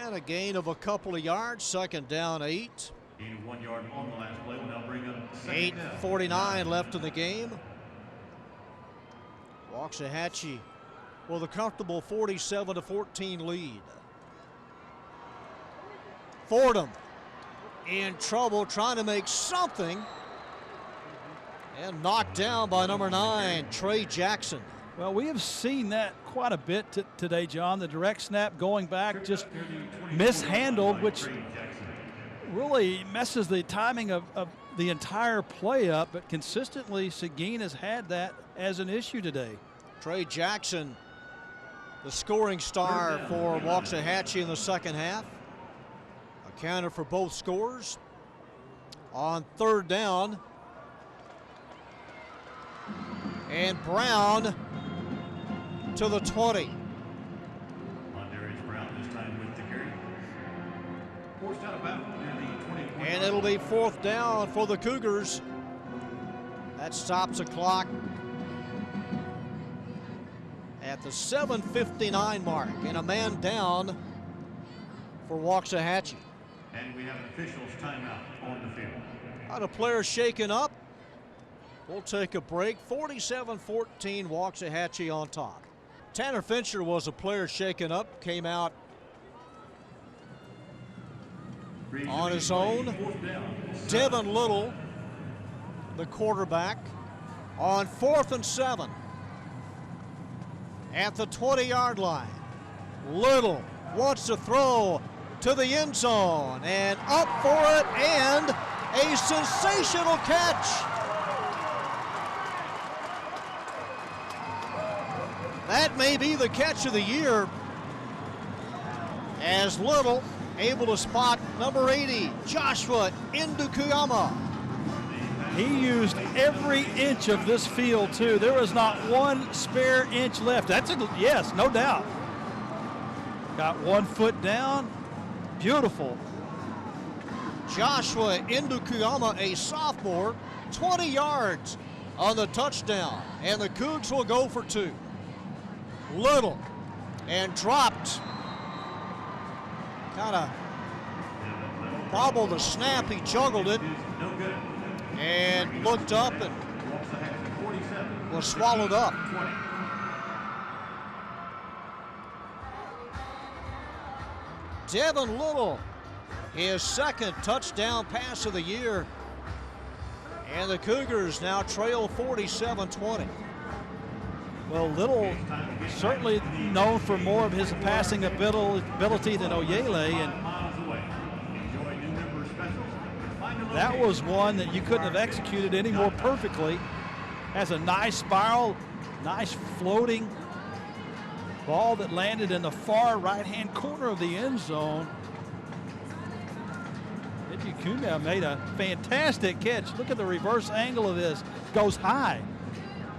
S1: And a gain of a couple of yards. 2nd down, 8.
S6: Gain of 1 yard on the last play will now bring up
S1: 8:49 left in the game. Waxahachie with a comfortable 47-14 lead. Fordham in trouble trying to make something, and knocked down by number 9, Trey Jackson.
S2: Well, we have seen that quite a bit today, John. The direct snap going back just mishandled, which really messes the timing of the entire play up, but consistently Seguin has had that as an issue today.
S1: Trey Jackson, the scoring star for Waxahachie in the 2nd half. Accounted for both scores. On 3rd down. And Brown to the 20.
S6: Londarius Brown this time with the carry. Forced out of bounds near the 20.
S1: And it'll be 4th down for the Cougars. That stops the clock at the 7:59 mark, and a man down for Waxahachie.
S6: And we have an official's timeout on the field.
S1: Got a player shaken up. We'll take a break. 47-14 Waxahachie on top. Tanner Fincher was a player shaken up, came out on his own. Devin Little, the quarterback, on 4th and 7 at the 20-yard line. Little wants to throw to the end zone, and up for it, and a sensational catch. That may be the catch of the year, as Little able to spot number 80, Joshua Indukuyama.
S2: He used every inch of this field, too. There was not one spare inch left. That's yes, no doubt. Got 1 foot down. Beautiful.
S1: Joshua Indukuyama, a sophomore, 20 yards on the touchdown, and the Cougs will go for 2. Little, and dropped. Kind of bobbled the snap. He juggled it and looked up and was swallowed up. Devin Little, his 2nd touchdown pass of the year, and the Cougars now trail 47-20.
S2: Well, Little certainly known for more of his passing ability than Oyele, and that was one that you couldn't have executed any more perfectly. Has a nice spiral, nice floating ball that landed in the far right-hand corner of the end zone. Indukuyama made a fantastic catch. Look at the reverse angle of this. Goes high,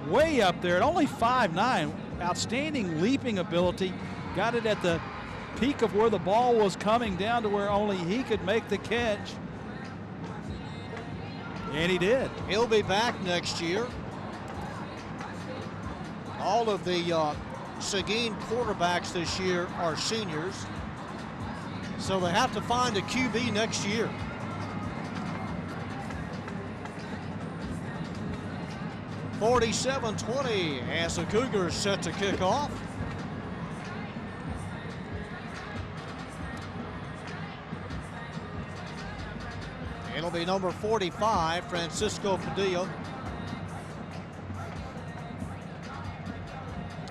S2: way up there at only 5'9". Outstanding leaping ability. Got it at the peak of where the ball was coming down to where only he could make the catch. And he did.
S1: He'll be back next year. All of the Seguin quarterbacks this year are seniors, so they have to find a QB next year. (47-20) as the Cougars set to kick off. It'll be number 45, Francisco Padilla.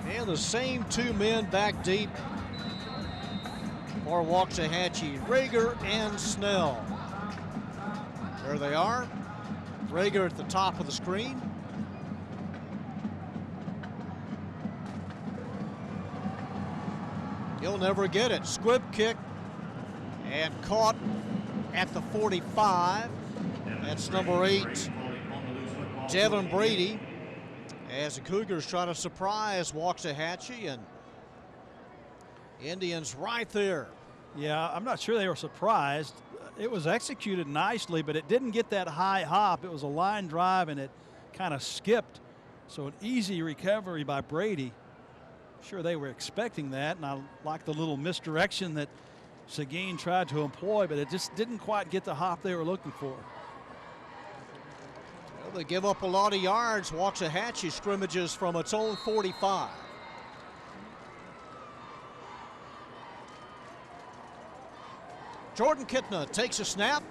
S1: And the same two men back deep for Waxahachie, Rager and Snell. There they are. Rager at the top of the screen. He'll never get it. Squib kick and caught at the 45. That's number 8, Devin Brady, as the Cougars try to surprise Waxahachie, and Indians right there.
S2: Yeah, I'm not sure they were surprised. It was executed nicely, but it didn't get that high hop. It was a line drive, and it kind of skipped. So an easy recovery by Brady. Sure they were expecting that, and I like the little misdirection that Seguin tried to employ, but it just didn't quite get the hop they were looking for.
S1: Well, they give up a lot of yards. Waxahachie scrimmages from its own 45. Jordan Kitna takes a snap,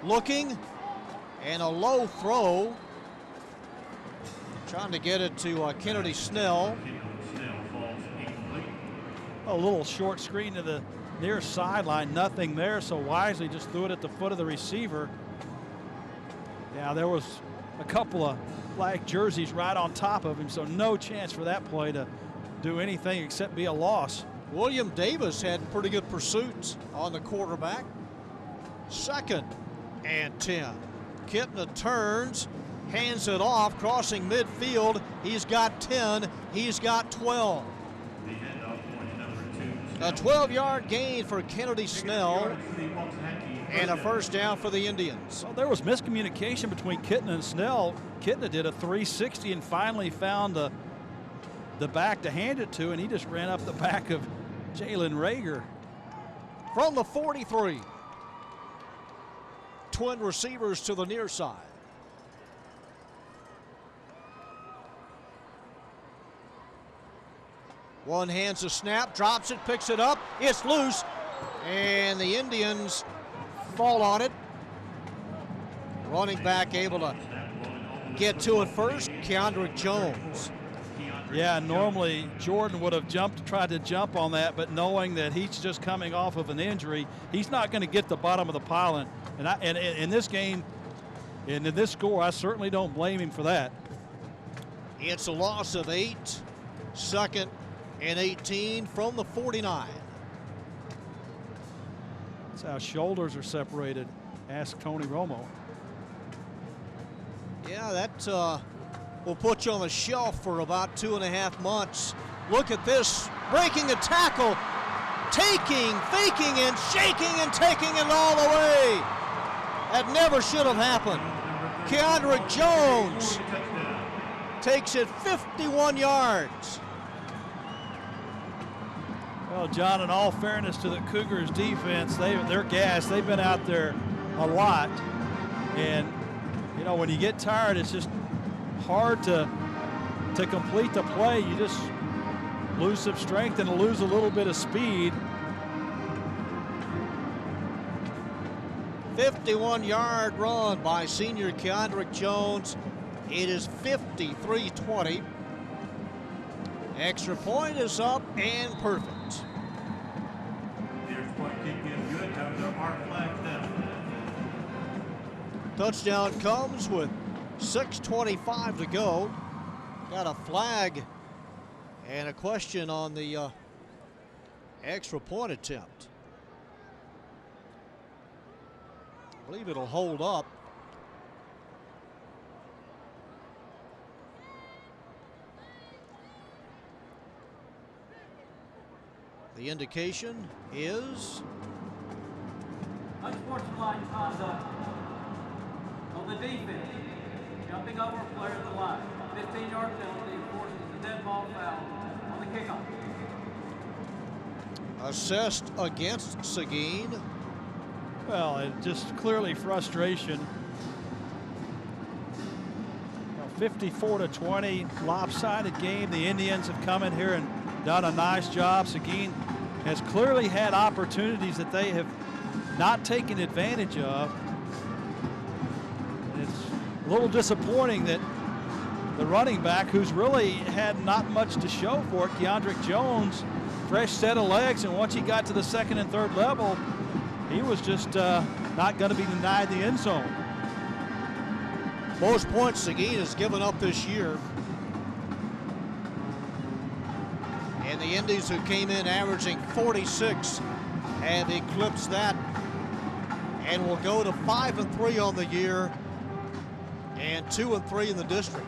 S1: looking, and a low throw. Trying to get it to Kennedy Snell.
S2: A little short screen to the near sideline, nothing there, so Wisely just threw it at the foot of the receiver. Yeah, there was a couple of black jerseys right on top of him, so no chance for that play to do anything except be a loss.
S1: William Davis had pretty good pursuits on the quarterback. 2nd and 10. Kitna turns, hands it off, crossing midfield. He's got 10, he's got 12. A 12-yard gain for Kennedy Snell, and a first down for the Indians.
S2: Well, there was miscommunication between Kitna and Snell. Kitna did a 360 and finally found the back to hand it to, and he just ran up the back of Jalen Rager.
S1: From the 43, twin receivers to the near side. One hands the snap, drops it, picks it up. It's loose, and the Indians fall on it. Running back able to get to it first, Keandrick Jones.
S2: Yeah, normally Jordan would have tried to jump on that, but knowing that he's just coming off of an injury, he's not going to get the bottom of the pile. And in this game, and in this score, I certainly don't blame him for that.
S1: It's a loss of 8, 2nd and 18 from the 49.
S2: That's how shoulders are separated. Ask Tony Romo.
S1: Yeah, that will put you on the shelf for about 2.5 months. Look at this, breaking a tackle, taking, faking, and shaking and taking it all the way. That never should have happened. Keandrick Jones takes it 51 yards.
S2: Well, John, in all fairness to the Cougars defense, they're gassed. They've been out there a lot. And, you know, when you get tired, it's just hard to complete the play. You just lose some strength and lose a little bit of speed.
S1: 51-yard run by senior Keandrick Jones. It is 53-20. Extra point is up and perfect. Touchdown comes with 6:25 to go. Got a flag and a question on the extra point attempt. I believe it'll hold up. The indication is
S4: unsportsmanlike conduct on the defense, jumping over a player at the line. 15-yard penalty forces a dead ball foul on the kickoff.
S1: Assessed against Seguin.
S2: Well, it just clearly frustration. 54-20, lopsided game. The Indians have come in here and done a nice job. Seguin has clearly had opportunities that they have not taken advantage of. a little disappointing that the running back, who's really had not much to show for it, Keandrick Jones, fresh set of legs, and once he got to the second and third level, he was just not going to be denied the end zone.
S1: Most points Seguin has given up this year. And the Indies, who came in averaging 46, have eclipsed that and will go to 5-3 on the year and 2-3 in the district.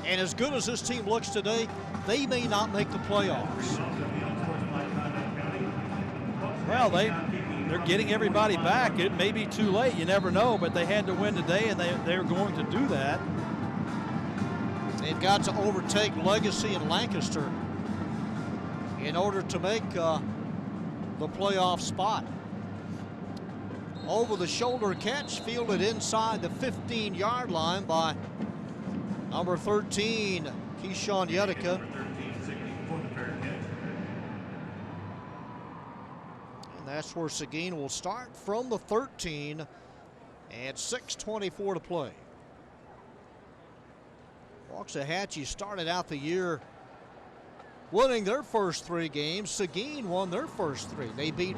S1: And as good as this team looks today, they may not make the playoffs.
S2: Well, they're getting everybody back. It may be too late, you never know, but they had to win today, and they're going to do that.
S1: They've got to overtake Legacy and Lancaster in order to make the playoff spot. Over the shoulder catch, fielded inside the 15-yard line by number 13, Keyshawn Yetica. And that's where Seguin will start from the 13 and 6:24 to play. Waxahachie started out the year winning their first 3 games. Seguin won their first 3. They beat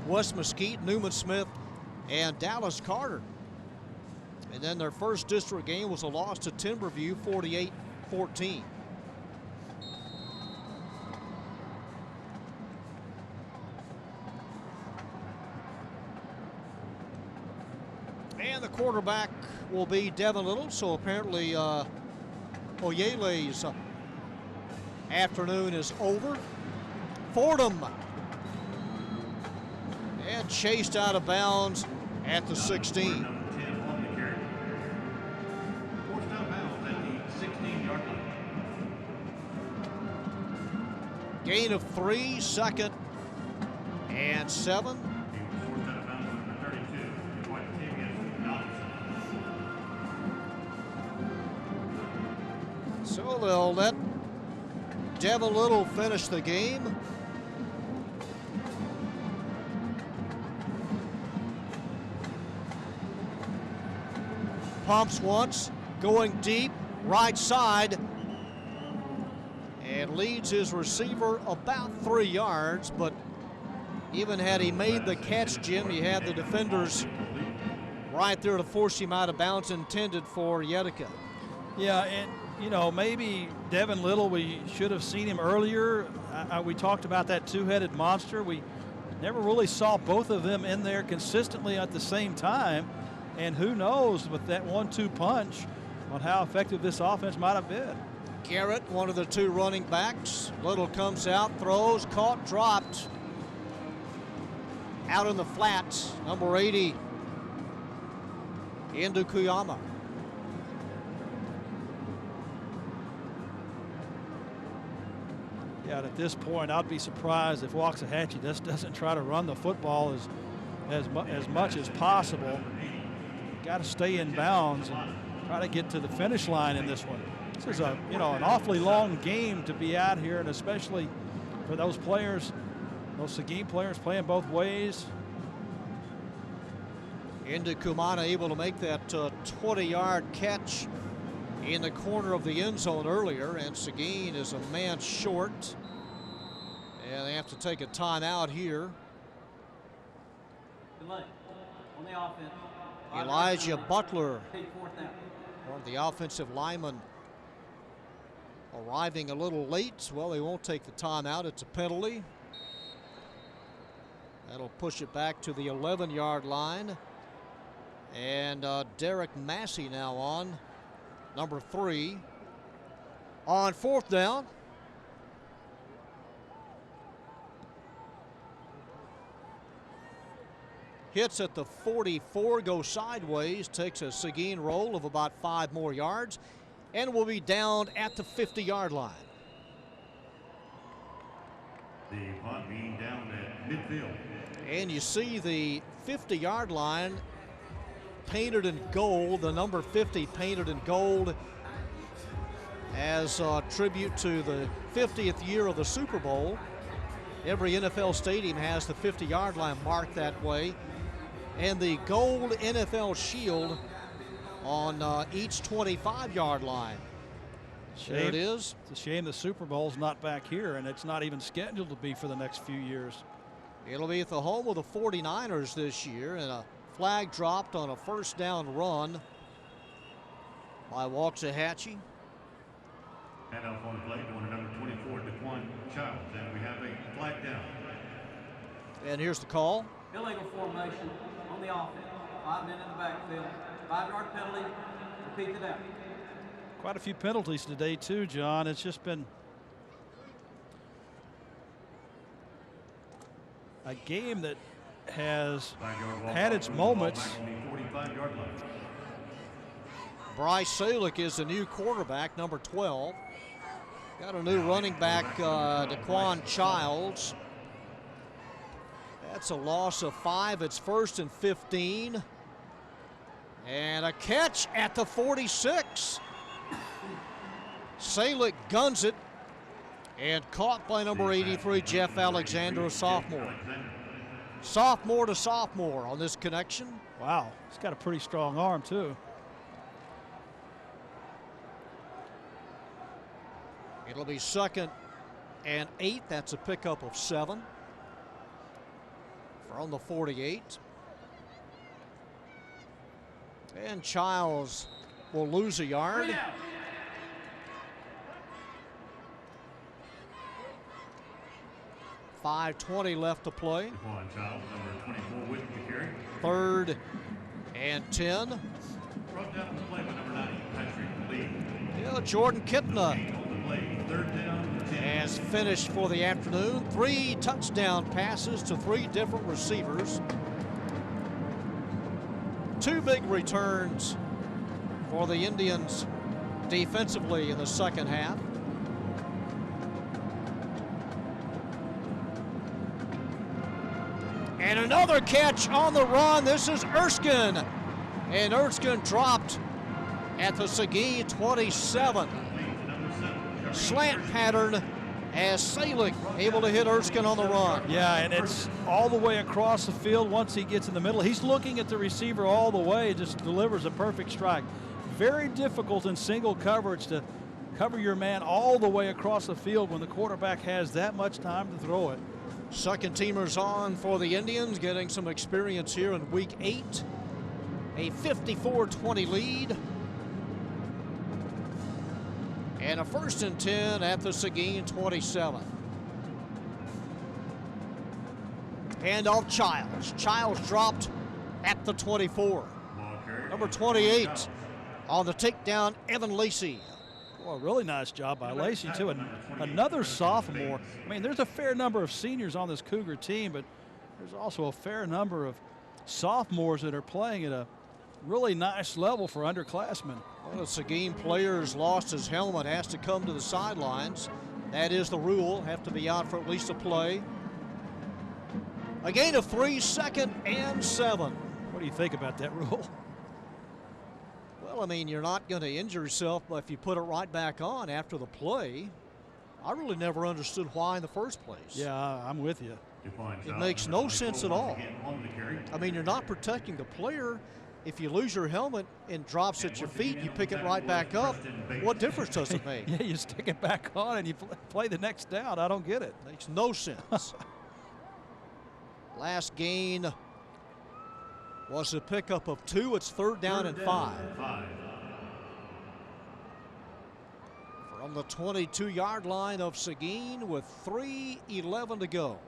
S1: West Mesquite, Newman Smith, and Dallas Carter. And then their first district game was a loss to Timberview, 48-14. And the quarterback will be Devin Little, so apparently Oyele's afternoon is over. Fordham and chased out of bounds at the 16. Gain of 3, 2nd and 7. So they'll let Devin Little finish the game. Pumps once, going deep, right side, and leads his receiver about 3 yards, but even had he made the catch, Jim, he had the defenders right there to force him out of bounds, intended for Yetica.
S2: Yeah, and you know, maybe Devin Little, we should have seen him earlier. We talked about that two-headed monster. We never really saw both of them in there consistently at the same time. And who knows with that 1-2 punch on how effective this offense might have been.
S1: Garrett, one of the 2 running backs. Little comes out, throws, caught, dropped. Out in the flats, number 80, Indukuyama.
S2: Yeah, at this point, I'd be surprised if Waxahachie just doesn't try to run the football as much as possible. Got to stay in bounds and try to get to the finish line in this one. This is an awfully long game to be out here, and especially for those players, those Seguin players playing both ways.
S1: Indukuyama able to make that 20-yard catch in the corner of the end zone earlier, and Seguin is a man short. And they have to take a timeout here.
S4: Delay on the offense.
S1: Elijah Butler, one of the offensive linemen, arriving a little late. Well, they won't take the timeout. It's a penalty. That'll push it back to the 11-yard line. And Derek Massey now on, number 3. On 4th down. Hits at the 44, goes sideways, takes a Seguin roll of about 5 more yards, and will be down at the 50-yard line.
S6: The punt being down at midfield.
S1: And you see the 50-yard line painted in gold, the number 50 painted in gold as a tribute to the 50th year of the Super Bowl. Every NFL stadium has the 50-yard line marked that way. And the gold NFL shield on each 25-yard line. There it is.
S2: It's a shame the Super Bowl's not back here, and it's not even scheduled to be for the next few years.
S1: It'll be at the home of the 49ers this year, and a flag dropped on a first down run by Waxahachie.
S6: And off on the play, going to number 24, Daquan Childs, and we have a flag down.
S1: And here's the call.
S4: Illegal formation on the offense. 5 men in the backfield. 5-yard penalty. Repeat it out.
S2: Quite a few penalties today, too, John. It's just been a game that has had its moments.
S1: Bryce Salick is the new quarterback, number 12. Got a new running back, Daquan Childs. That's a loss of 5. It's 1st and 15. And a catch at the 46. Salick guns it and caught by number 83, Jeff Alexander, a sophomore. Sophomore to sophomore on this connection.
S2: Wow, he's got a pretty strong arm, too.
S1: It'll be 2nd and 8. That's a pickup of 7 from the 48. And Childs will lose a yard. .520 left to play. 3rd and 10. Yeah, Jordan Kipna has finished for the afternoon. 3 touchdown passes to 3 different receivers. 2 big returns for the Indians defensively in the second half. And another catch on the run. This is Erskine. And Erskine dropped at the Seguin 27. Slant pattern as Salick able to hit Erskine on the run.
S2: Yeah, and it's all the way across the field once he gets in the middle. He's looking at the receiver all the way, just delivers a perfect strike. Very difficult in single coverage to cover your man all the way across the field when the quarterback has that much time to throw it.
S1: Second teamers on for the Indians, getting some experience here in week 8. A 54-20 lead. And a 1st and 10 at the Seguin 27. Handoff Childs. Childs dropped at the 24. Number 28 on the takedown, Evan Lacey.
S2: Well, a really nice job by Lacey, too. And another sophomore. I mean, there's a fair number of seniors on this Cougar team, but there's also a fair number of sophomores that are playing at a really nice level for underclassmen.
S1: Well, the Seguin player's lost his helmet, has to come to the sidelines. That is the rule, have to be out for at least a play. A gain of 3, 2nd and 7.
S2: What do you think about that rule?
S1: Well, I mean, you're not going to injure yourself if you put it right back on after the play. I really never understood why in the first place.
S2: Yeah, I'm with you.
S1: It makes no sense at all. I mean, you're not protecting the player. If you lose your helmet and drops at your feet, you pick it right back up. What difference does it make?
S2: Yeah, you stick it back on and you play the next down. I don't get it.
S1: Makes no sense. Last gain was a pickup of 2. It's 3rd down and 5. From the 22-yard line of Seguin with 3:11 to go.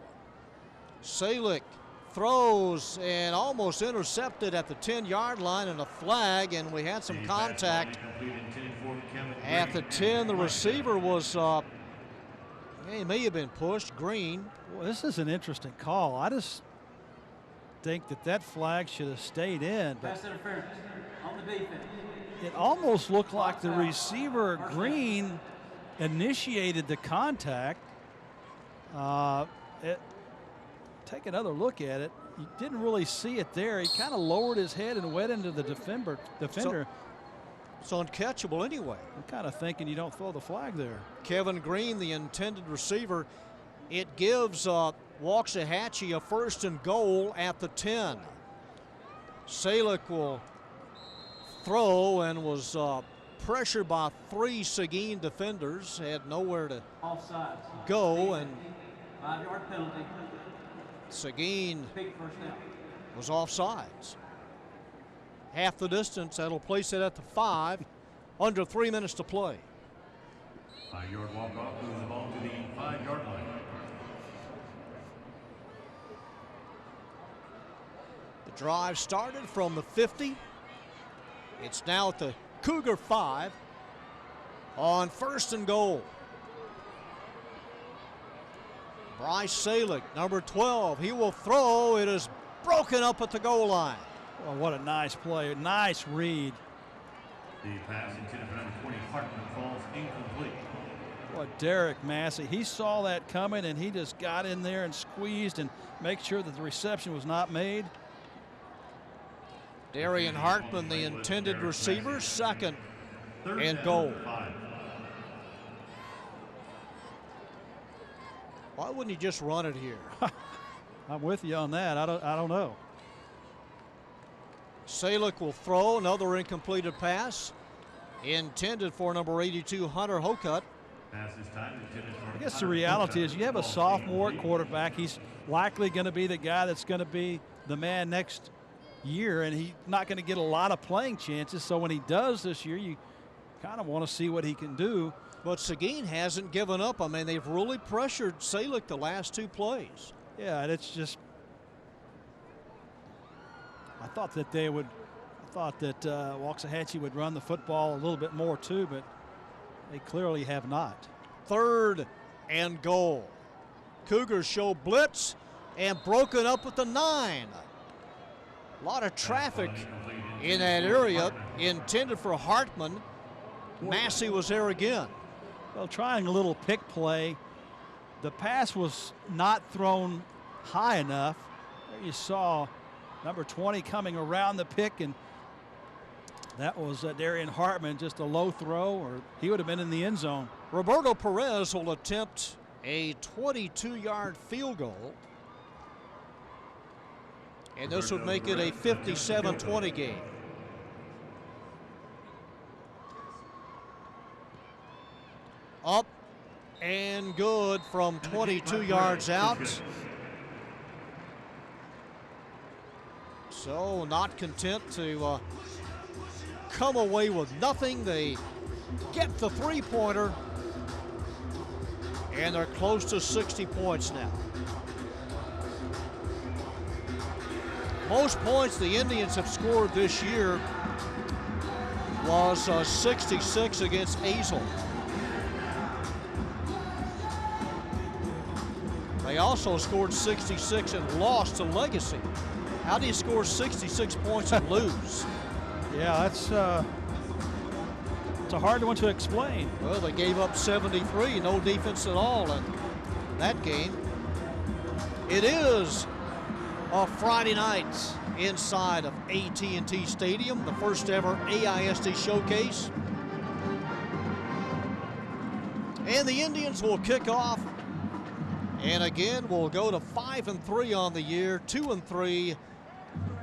S1: Salick throws and almost intercepted at the 10-yard line, and a flag, and we had some contact at the 10. The receiver was, he may have been pushed. Green.
S2: Well, this is an interesting call. I just think that flag should have stayed in. But
S4: Pass interference on the defense.
S2: it almost looked like the receiver, Green, initiated the contact. Take another look at it. You didn't really see it there. He kind of lowered his head and went into the defender.
S1: It's uncatchable anyway.
S2: I'm kind of thinking you don't throw the flag there.
S1: Kevin Green, the intended receiver. It gives Waxahachie a 1st and goal at the 10. Salick will throw and was pressured by 3 Seguin defenders, had nowhere to
S4: Offsides.
S1: go, and
S4: 5-yard penalty.
S1: Seguin
S4: Big first down.
S1: was offsides. Half the distance, that'll place it at the 5, under 3 minutes to play.
S6: 5-yard walk-off moves the ball to the 5-yard line.
S1: The drive started from the 50. It's now at the Cougar 5 on 1st and goal. Bryce Salick, number 12, he will throw. It is broken up at the goal line.
S2: Well, what a nice play. Nice read.
S6: The pass intended for number 20, Hartman, falls incomplete.
S2: Boy, Derek Massey, he saw that coming, and he just got in there and squeezed and make sure that the reception was not made.
S1: Darian Hartman, the intended receiver, 2nd and goal. Why wouldn't he just run it here?
S2: I'm with you on that. I don't know.
S1: Salick will throw, another incompleted pass intended for number 82, Hunter Hokut.
S2: I guess the reality is you have a sophomore at quarterback. He's likely going to be the guy that's going to be the man next year, and he's not going to get a lot of playing chances. So when he does this year, you kind of want to see what he can do.
S1: But Seguin hasn't given up. I mean, they've really pressured Salick the last 2 plays.
S2: Yeah, and it's just, I thought that Waxahachie would run the football a little bit more too, but they clearly have not.
S1: 3rd and goal. Cougars show blitz and broken up at the 9. A lot of traffic in that area, intended for Hartman. Massey was there again.
S2: Well, trying a little pick play. The pass was not thrown high enough. There you saw number 20 coming around the pick, and that was Darian Hartman, just a low throw, or he would have been in the end zone.
S1: Roberto Perez will attempt a 22-yard field goal. And this would make it a 57-20 game. Up and good from 22 yards out. So not content to come away with nothing. They get the 3-pointer, and they're close to 60 points now. Most points the Indians have scored this year was 66 against Azle. They also scored 66 and lost to Legacy. How do you score 66 points and lose?
S2: Yeah, it's a hard one to explain.
S1: Well, they gave up 73, no defense at all in that game. It is a Friday night inside of AT&T Stadium, the first ever AISD showcase. And the Indians will kick off, and again we'll go to 5-3 on the year, 2-3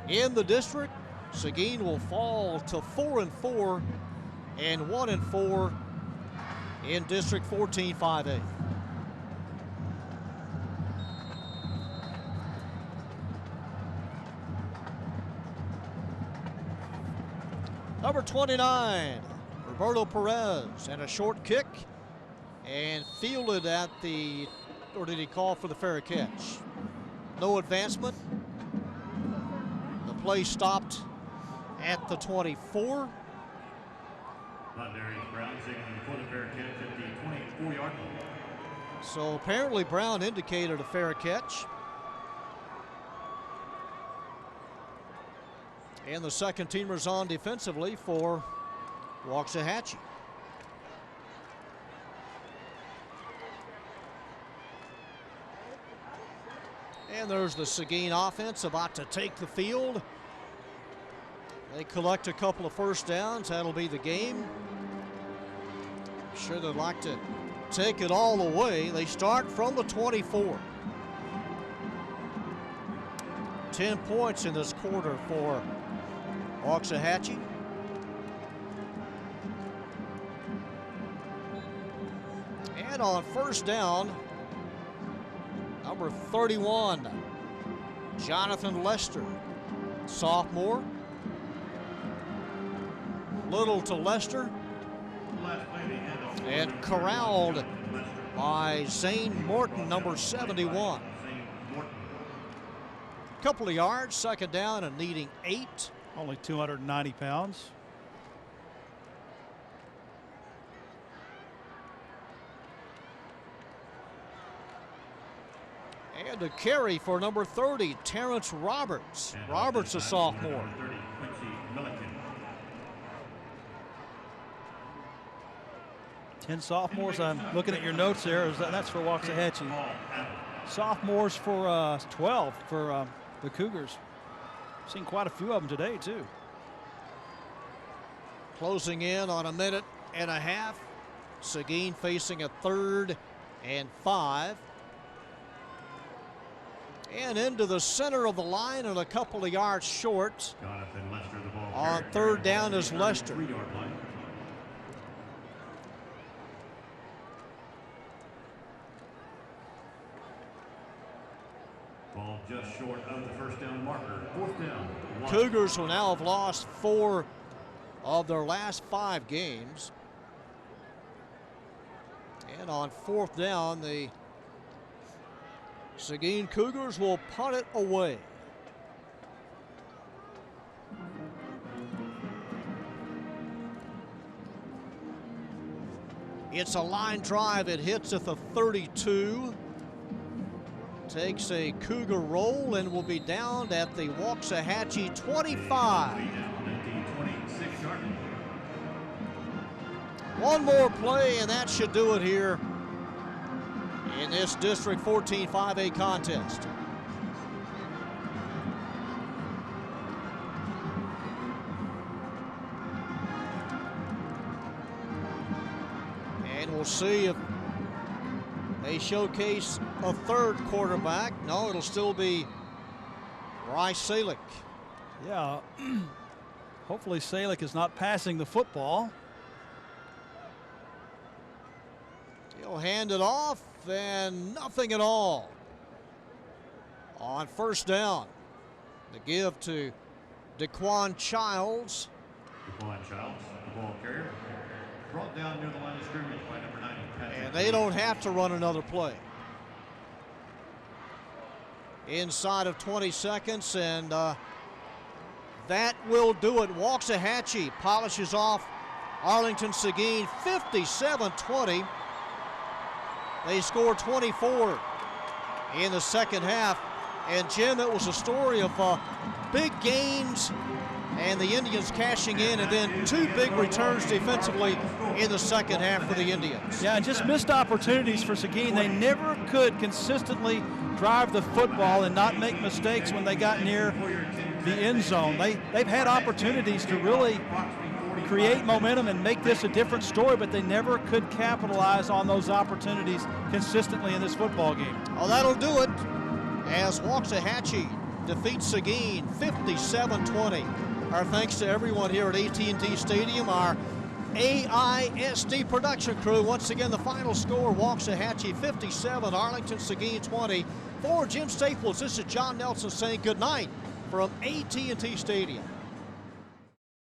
S1: in the district. Seguin will fall to 4-4 and 1-4 in District 14 5A. Number 29, Roberto Perez, and a short kick, and fielded at the, or did he call for the fair catch? No advancement. The play stopped at the 24.
S6: Brown signaling for the fair catch at the 24-yard line.
S1: So apparently Brown indicated a fair catch. And the second teamers on defensively for Waxahachie. And there's the Seguin offense about to take the field. They collect a couple of first downs. That'll be the game. I'm sure they'd like to take it all the way. They start from the 24. 10 points in this quarter for Waxahachie. And on first down, number 31, Jonathan Lester, sophomore. Little to Lester. And corralled by Zane Morton, number 71. Couple of yards, second down and needing 8.
S2: Only 290 pounds.
S1: And a carry for number 30, Terrence Roberts. Roberts, a sophomore.
S2: 10 sophomores. I'm looking at your notes there. That's for Waxahachie. Sophomores for 12 for the Cougars. Seen quite a few of them today, too.
S1: Closing in on a minute and a half. Seguin facing a 3rd and 5. And into the center of the line and a couple of yards short. On 3rd down is Lester.
S6: Ball just short of the first down marker. 4th down.
S1: Cougars will now have lost 4 of their last 5 games. And on 4th down, the Seguin Cougars will punt it away. It's a line drive. It hits at the 32. Takes a Cougar roll and will be down at the Waxahachie 25. One more play and that should do it here in this District 14 5A contest. And we'll see if they showcase a 3rd quarterback. No, it'll still be Bryce Salick.
S2: Yeah, hopefully Salick is not passing the football.
S1: He'll hand it off and nothing at all. On first down, the give to Daquan Childs.
S6: Daquan Childs, the ball carrier, brought down near the line of scrimmage by number 90.
S1: And they don't have to run another play. Inside of 20 seconds, and that will do it. Waxahachie polishes off Arlington Seguin 57-20. They scored 24 in the second half. And Jim, it was a story of big gains and the Indians cashing in, and then 2 big returns defensively in the second half for the Indians.
S2: Yeah, just missed opportunities for Seguin. They never could consistently drive the football and not make mistakes when they got near the end zone. They've had opportunities to really create momentum and make this a different story, but they never could capitalize on those opportunities consistently in this football game.
S1: Oh, that'll do it as Waxahachie defeats Seguin 57-20. Our thanks to everyone here at AT&T Stadium, our AISD production crew. Once again, the final score, Waxahachie 57, Arlington Seguin 20. For Jim Staples, this is John Nelson saying good night from AT&T Stadium.